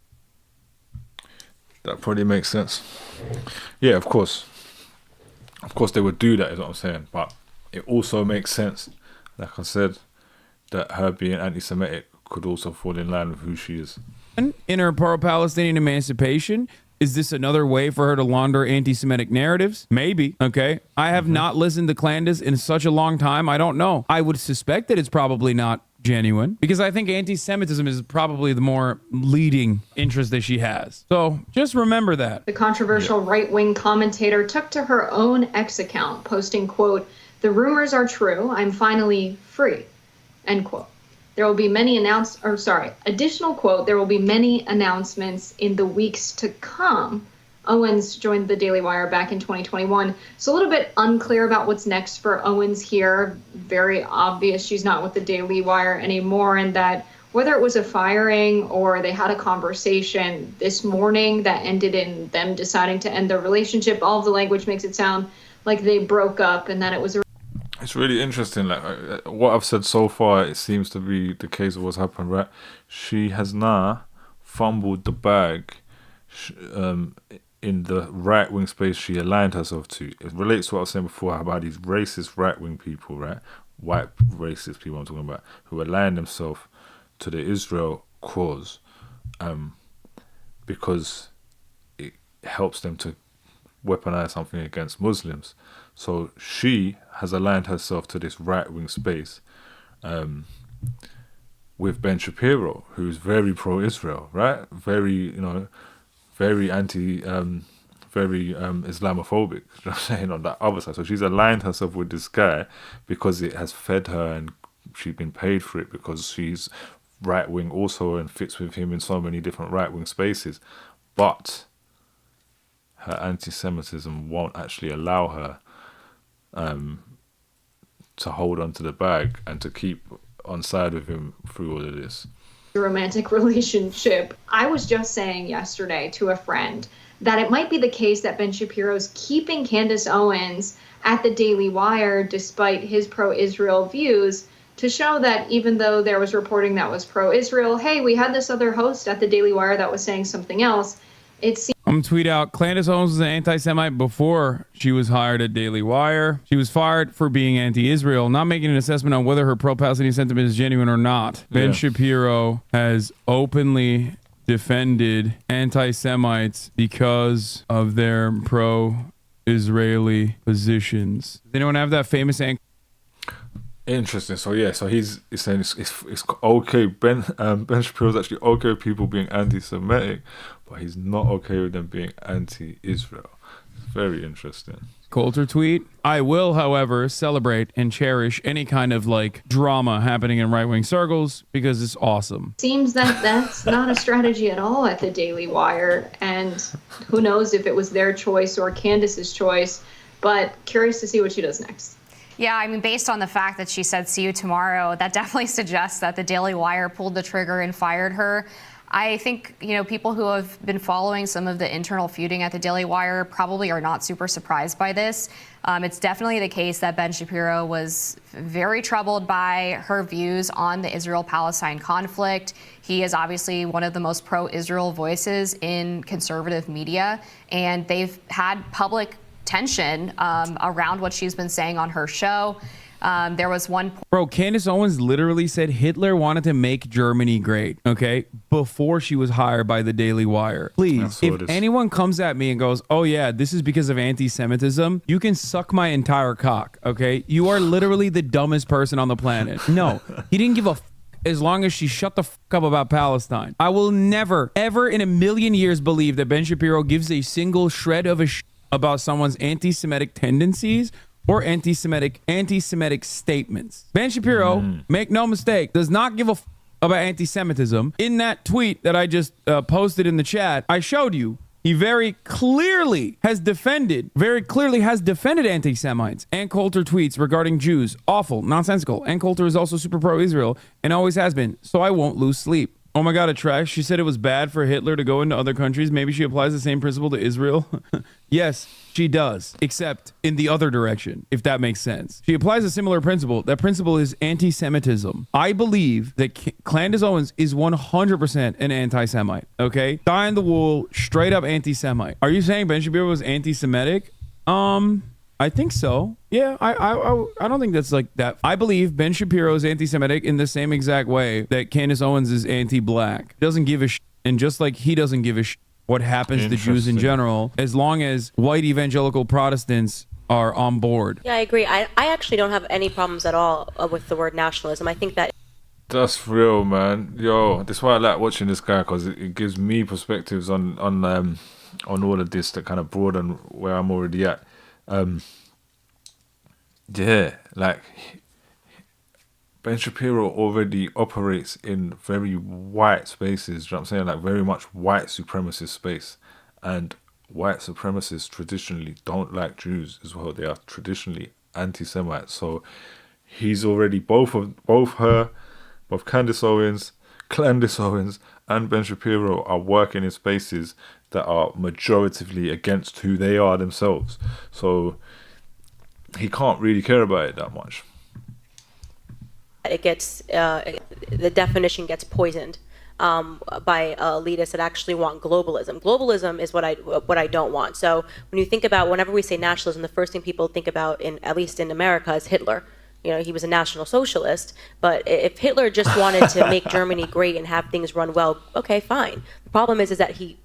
That probably makes sense. Yeah, of course. Of course they would do that, is what I'm saying. But it also makes sense, like I said, that her being anti-Semitic could also fall in line with who she is. In her pro-Palestinian emancipation, is this another way for her to launder anti-Semitic narratives? Maybe. Okay. I have not listened to Candace in such a long time. I don't know. I would suspect that it's probably not genuine because I think anti-Semitism is probably the more leading interest that she has. So just remember that. The controversial right-wing commentator took to her own X account, posting, quote, "The rumors are true. I'm finally free," end quote. There will be additional quote, "There will be many announcements in the weeks to come." Owens joined the Daily Wire back in 2021. So a little bit unclear about what's next for Owens here. Very obvious she's not with the Daily Wire anymore, and that whether it was a firing or they had a conversation this morning that ended in them deciding to end their relationship, all of the language makes it sound like they broke up and that it was a... It's really interesting. Like what I've said so far, it seems to be the case of what's happened, right? She has now fumbled the bag in the right-wing space she aligned herself to. It relates to what I was saying before about these racist right-wing people, right? White racist people I'm talking about, who align themselves to the Israel cause because it helps them to weaponize something against Muslims. So she has aligned herself to this right-wing space with Ben Shapiro, who's very pro-Israel, right? Very, very anti, very Islamophobic, you know what I'm saying, on that other side. So she's aligned herself with this guy because it has fed her and she's been paid for it because she's right-wing also and fits with him in so many different right-wing spaces. But her anti-Semitism won't actually allow her to hold on to the bag and to keep on side with him through all of this. Romantic relationship. I was just saying yesterday to a friend that it might be the case that Ben Shapiro's keeping Candace Owens at the Daily Wire despite his pro-Israel views to show that even though there was reporting that was pro-Israel, hey, we had this other host at the Daily Wire that was saying something else. I'm going to tweet out, Candace Owens was an anti-Semite before she was hired at Daily Wire. She was fired for being anti-Israel, not making an assessment on whether her pro-Palestinian sentiment is genuine or not. Ben Shapiro has openly defended anti-Semites because of their pro-Israeli positions. Does anyone have that famous anchor? Interesting. So yeah, so he's saying it's okay. Ben Shapiro's actually okay with people being anti-Semitic, but he's not okay with them being anti-Israel. It's very interesting. Coulter tweet. I will, however, celebrate and cherish any kind of like drama happening in right-wing circles because it's awesome. Seems that that's not a strategy at all at the Daily Wire, and who knows if it was their choice or Candace's choice, but curious to see what she does next. Yeah, I mean, based on the fact that she said, see you tomorrow, that definitely suggests that the Daily Wire pulled the trigger and fired her. I think, people who have been following some of the internal feuding at the Daily Wire probably are not super surprised by this. It's definitely the case that Ben Shapiro was very troubled by her views on the Israel-Palestine conflict. He is obviously one of the most pro-Israel voices in conservative media, and they've had public tension around what she's been saying on her show. There was one... Bro, Candace Owens literally said Hitler wanted to make Germany great, okay, before she was hired by the Daily Wire. Please, if anyone comes at me and goes, oh yeah, this is because of anti-Semitism, you can suck my entire cock, okay? You are literally the dumbest person on the planet. No, he didn't give a as long as she shut the fuck up about Palestine. I will never, ever in a million years believe that Ben Shapiro gives a single shred of a about someone's anti-Semitic tendencies or anti-Semitic statements. Ben Shapiro, make no mistake, does not give a about anti-Semitism. In that tweet that I just posted in the chat, I showed you, he very clearly has defended anti-Semites. Ann Coulter tweets regarding Jews, awful, nonsensical. Ann Coulter is also super pro-Israel and always has been, so I won't lose sleep. Oh my God, a trash. She said it was bad for Hitler to go into other countries. Maybe she applies the same principle to Israel. Yes, she does, except in the other direction, if that makes sense. She applies a similar principle. That principle is anti-Semitism. I believe that Candace Owens is 100% an anti-Semite, okay? Die in the wool, straight up anti-Semite. Are you saying Ben Shapiro was anti-Semitic? I think so. Yeah, I don't think that's like that. I believe Ben Shapiro is anti-Semitic in the same exact way that Candace Owens is anti-black. Doesn't give a shit, and just like he doesn't give a shit what happens to Jews in general, as long as white evangelical Protestants are on board. Yeah, I agree. I actually don't have any problems at all with the word nationalism. I think that... That's real, man. Yo, that's why I like watching this guy, because it gives me perspectives on all of this that kind of broaden where I'm already at. Yeah, like Ben Shapiro already operates in very white spaces, you know what I'm saying? Like very much white supremacist space. And white supremacists traditionally don't like Jews as well. They are traditionally anti-Semites. So he's already both Candace Owens, and Ben Shapiro are working in spaces that are majoritively against who they are themselves. So he can't really care about it that much. It gets the definition gets poisoned by elitists that actually want globalism. Globalism is what I don't want. So when you think about, whenever we say nationalism, the first thing people think about, at least in America, is Hitler. He was a National Socialist, but if Hitler just wanted to make Germany great and have things run well, okay, fine. The problem is that he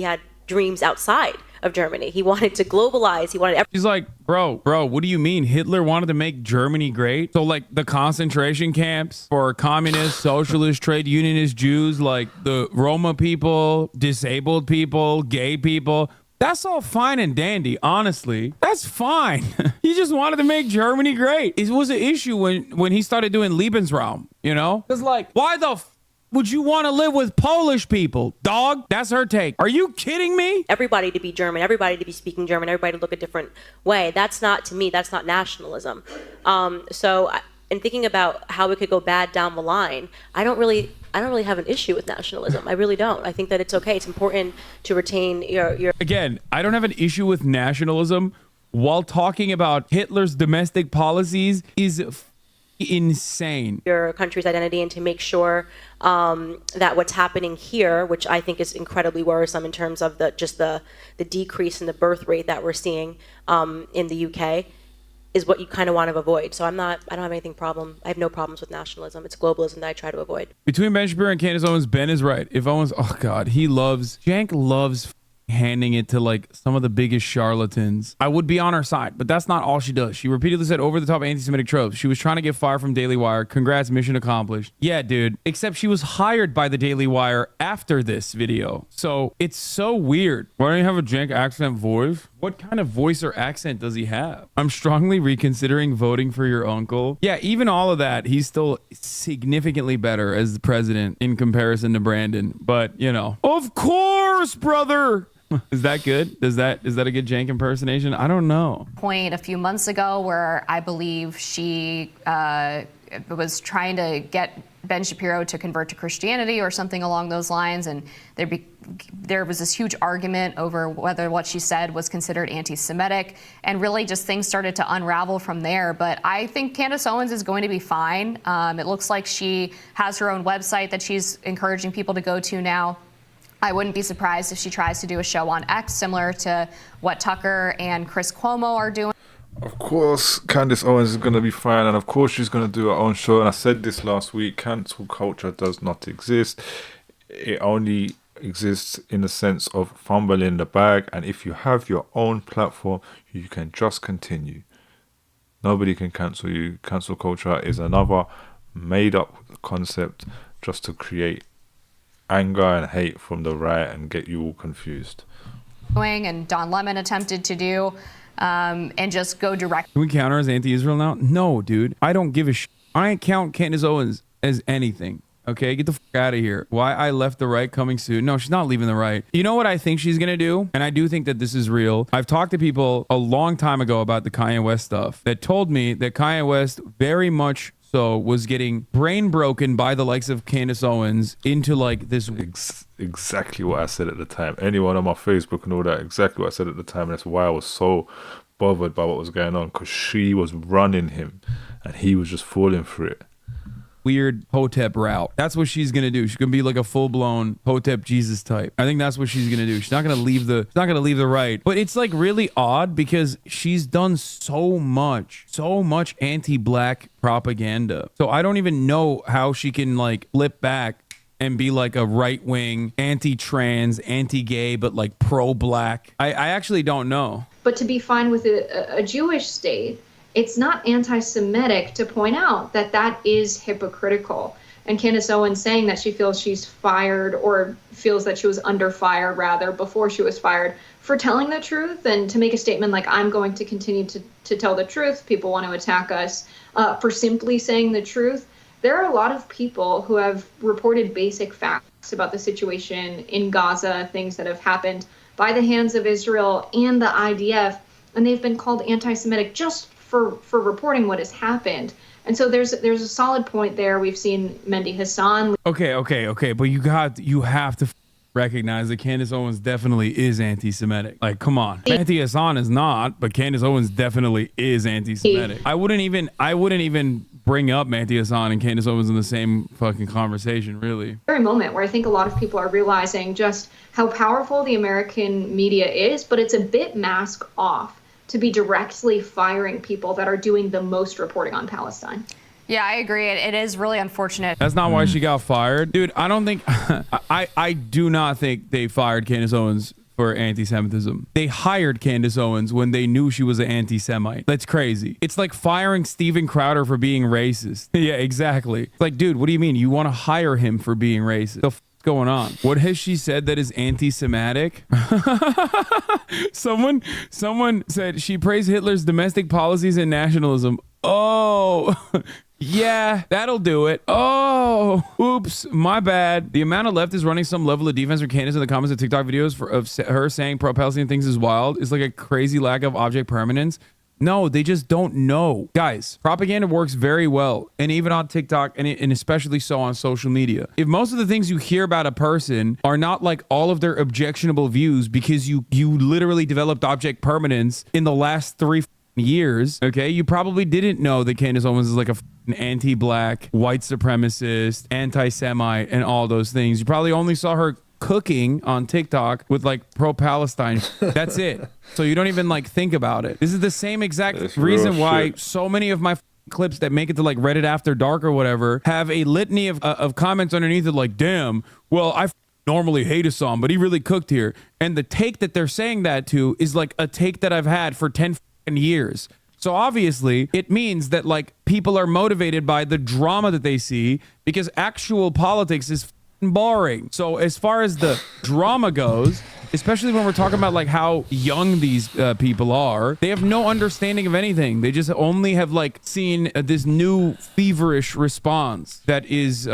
had dreams outside of Germany. He wanted to globalize. He wanted. He's like, bro, what do you mean? Hitler wanted to make Germany great? So like the concentration camps for communist, socialist, trade unionist Jews, like the Roma people, disabled people, gay people. That's all fine and dandy, honestly. That's fine. He just wanted to make Germany great. It was an issue when he started doing Lebensraum, It's like, why the would you want to live with Polish people? Dog, that's her take. Are you kidding me? Everybody to be German, everybody to be speaking German, everybody to look a different way. That's not, to me, that's not nationalism. In thinking about how it could go bad down the line, I don't really have an issue with nationalism. I really don't. I think that it's okay. It's important to retain your... Again, I don't have an issue with nationalism while talking about Hitler's domestic policies is insane. Your country's identity, and to make sure that what's happening here, which I think is incredibly worrisome in terms of the decrease in the birth rate that we're seeing in the UK, is what you kind of want to avoid. So I don't have anything I have no problems with nationalism. It's globalism that I try to avoid. Between Ben Shapiro and Candace Owens, Ben is right. If Owens, oh God, Jank loves handing it to like some of the biggest charlatans, I would be on her side. But that's not all she does. She repeatedly said over-the-top anti-Semitic tropes. She was trying to get fired from Daily Wire. Congrats, mission accomplished. Yeah, dude. Except she was hired by the Daily Wire after this video. So it's so weird. Why don't you have a jank accent voice? What kind of voice or accent does he have? I'm strongly reconsidering voting for your uncle. Yeah, even all of that, he's still significantly better as the president in comparison to Brandon. But, you know, of course, brother. Is that good? Is that a good jank impersonation? I don't know. Point a few months ago where I believe she was trying to get Ben Shapiro to convert to Christianity or something along those lines, and there was this huge argument over whether what she said was considered anti-Semitic, and really just things started to unravel from there. But I think Candace Owens is going to be fine. It looks like she has her own website that she's encouraging people to go to now. I wouldn't be surprised if she tries to do a show on X similar to what Tucker and Chris Cuomo are doing. Of course, Candace Owens is going to be fine, and of course she's going to do her own show. And I said this last week, cancel culture does not exist. It only exists in the sense of fumbling the bag, and if you have your own platform, you can just continue. Nobody can cancel you. Cancel culture is another made-up concept just to create anger and hate from the right and get you all confused. And Don Lemon attempted to do, and just go direct. Can we count her as anti-Israel now? No, dude. I don't give a shit. I ain't count Candace Owens as anything. Okay, get the fuck out of here. Why I left the right coming soon? No, she's not leaving the right. You know what I think she's gonna do? And I do think that this is real. I've talked to people a long time ago about the Kanye West stuff that told me that Kanye West very much so was getting brain broken by the likes of Candace Owens into like this. Exactly what I said at the time. Anyone on my Facebook and all that, exactly what I said at the time. And that's why I was so bothered by what was going on, because she was running him and he was just falling for it. Weird Hotep route. That's what she's gonna do. She's gonna be like a full-blown Hotep Jesus type. I think that's what she's gonna do. She's not gonna leave the right. But it's like really odd because she's done so much anti-black propaganda. So I don't even know how she can like flip back and be like a right-wing, anti-trans, anti-gay, but like pro-black. I actually don't know. But to be fine with a Jewish state, it's not anti-Semitic to point out that that is hypocritical. And Candace Owens saying that she feels she's fired, or feels that she was under fire rather before she was fired for telling the truth, and to make a statement like, I'm going to continue to tell the truth. People want to attack us for simply saying the truth. There are a lot of people who have reported basic facts about the situation in Gaza, things that have happened by the hands of Israel and the IDF, and they've been called anti-Semitic just for reporting what has happened. And so there's a solid point there. We've seen Mehdi Hassan. Okay. But you have to recognize that Candace Owens definitely is anti-Semitic. Like, come on. Mehdi Hassan is not, but Candace Owens definitely is anti-Semitic. I wouldn't even bring up Mehdi Hassan and Candace Owens in the same fucking conversation, really. Very moment where I think a lot of people are realizing just how powerful the American media is, but it's a bit mask off to be directly firing people that are doing the most reporting on Palestine. Yeah, I agree. It is really unfortunate. That's not why she got fired. Dude, I don't think... I do not think they fired Candace Owens for anti-Semitism. They hired Candace Owens when they knew she was an anti-Semite. That's crazy. It's like firing Steven Crowder for being racist. Yeah, exactly. It's like, dude, what do you mean? You want to hire him for being racist? The f going on? What has she said that is anti-Semitic? Someone said she praised Hitler's domestic policies and nationalism. Oh, yeah, that'll do it. Oh, oops, my bad. The amount of leftists running some level of defense for Candace in the comments of TikTok videos of her saying pro-Palestinian things is wild. It's like a crazy lack of object permanence. No, they just don't know. Guys, propaganda works very well, and even on TikTok, and especially so on social media. If most of the things you hear about a person are not like all of their objectionable views because you literally developed object permanence in the last 3 years, okay, you probably didn't know that Candace Owens is like an anti-black, white supremacist, anti-Semite, and all those things. You probably only saw her cooking on TikTok with like pro-Palestine. That's it. So you don't even like think about it. This is the same exact reason why so many of my clips that make it to like Reddit After Dark or whatever have a litany of comments underneath it like, damn, well, I normally hate a song, but he really cooked here. And the take that they're saying that to is like a take that I've had for 10 years. So obviously it means that like people are motivated by the drama that they see, because actual politics is boring. So as far as the drama goes, especially when we're talking about like how young these people are, they have no understanding of anything. They just only have like seen this new feverish response that is,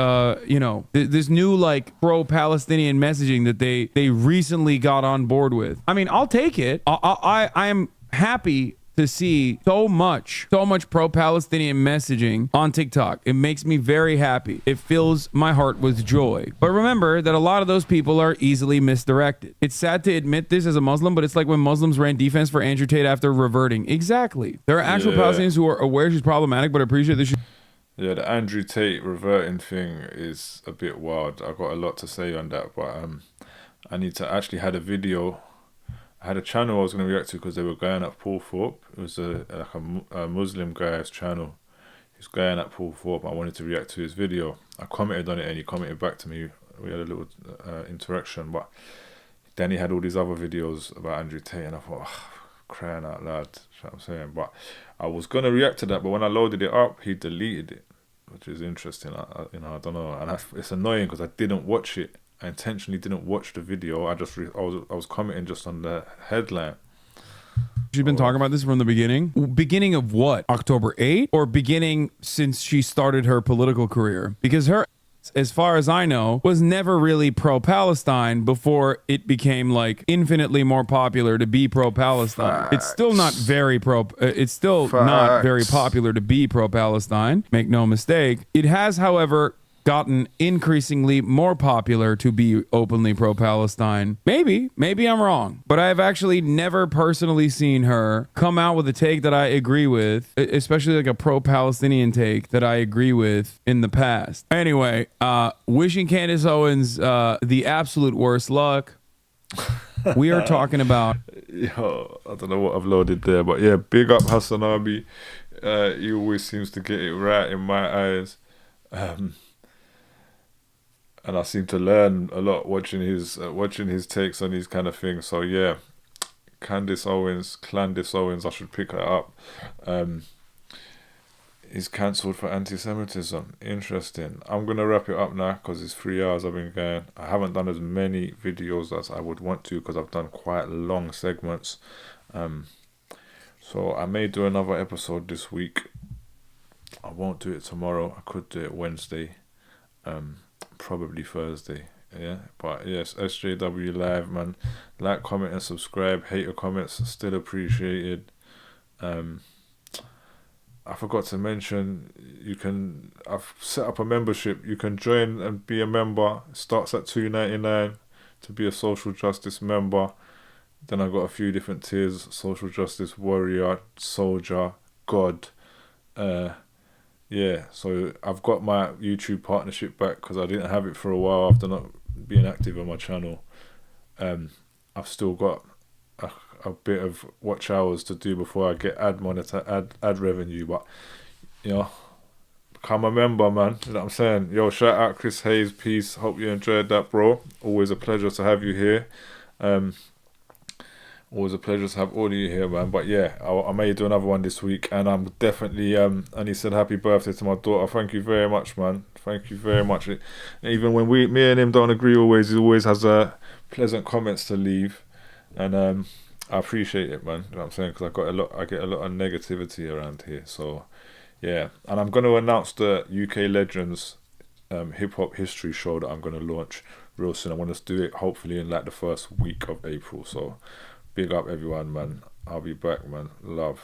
this new like pro-Palestinian messaging that they recently got on board with. I mean, I'll take it. I am happy to see so much pro-Palestinian messaging on TikTok. It makes me very happy. It fills my heart with joy. But remember that a lot of those people are easily misdirected. It's sad to admit this as a Muslim, but it's like when Muslims ran defense for Andrew Tate after reverting. Exactly. There are actual Palestinians who are aware she's problematic, but appreciate that she... Yeah, the Andrew Tate reverting thing is a bit wild. I've got a lot to say on that, but I need to actually had a video. I had a channel I was going to react to because they were going at Paul Thorpe. It was a Muslim guy's channel. He's going at Paul Thorpe. I wanted to react to his video. I commented on it and he commented back to me. We had a little interaction, but then he had all these other videos about Andrew Tate and I thought, crying out loud, you know what I'm saying? But I was going to react to that, but when I loaded it up, he deleted it, which is interesting. I don't know. And it's annoying because I didn't watch it. I intentionally didn't watch the video. I was commenting just on the headline. She's been talking about this from the beginning. Beginning of what? October 8th? Or beginning since she started her political career? Because her, as far as I know, was never really pro-Palestine before it became like infinitely more popular to be pro-Palestine. It's still not very not very popular to be pro-Palestine. Make no mistake. It has, however, gotten increasingly more popular to be openly pro-Palestine. Maybe I'm wrong, but I've actually never personally seen her come out with a take that I agree with, especially like a pro-Palestinian take that I agree with in the past. Anyway, wishing Candace Owens the absolute worst luck. We are talking about... Yo, I don't know what I've loaded there, but yeah, big up Hassan Abi. He always seems to get it right in my eyes. And I seem to learn a lot watching his takes on these kind of things. So yeah, Candace Owens, I should pick her up. He's cancelled for anti-Semitism. Interesting. I'm gonna wrap it up now because it's 3 hours I've been going. I haven't done as many videos as I would want to because I've done quite long segments. So I may do another episode this week. I won't do it tomorrow. I could do it Wednesday. Probably Thursday, yeah. But yes, SJW Live, man. Like, comment, and subscribe. Hater comments still appreciated. I forgot to mention, I've set up a membership. You can join and be a member. It starts at $2.99 to be a social justice member. Then I've got a few different tiers: social justice warrior, soldier, God. Yeah, so I've got my YouTube partnership back because I didn't have it for a while after not being active on my channel. I've still got a bit of watch hours to do before I get ad revenue, but you know, become a member, man. You know what I'm saying? Yo, shout out Chris Hayes, peace. Hope you enjoyed that, bro. Always a pleasure to have you here. Always a pleasure to have all of you here, man. But yeah, I may do another one this week, and I'm definitely and he said happy birthday to my daughter. Thank you very much, man. Thank you very much. Even when me and him don't agree always, he always has pleasant comments to leave, and I appreciate it, man. You know what I'm saying? Because I get a lot of negativity around here. So yeah, and I'm going to announce the UK Legends hip hop history show that I'm going to launch real soon. I want to do it hopefully in like the first week of April. So big up everyone, man. I'll be back, man. Love.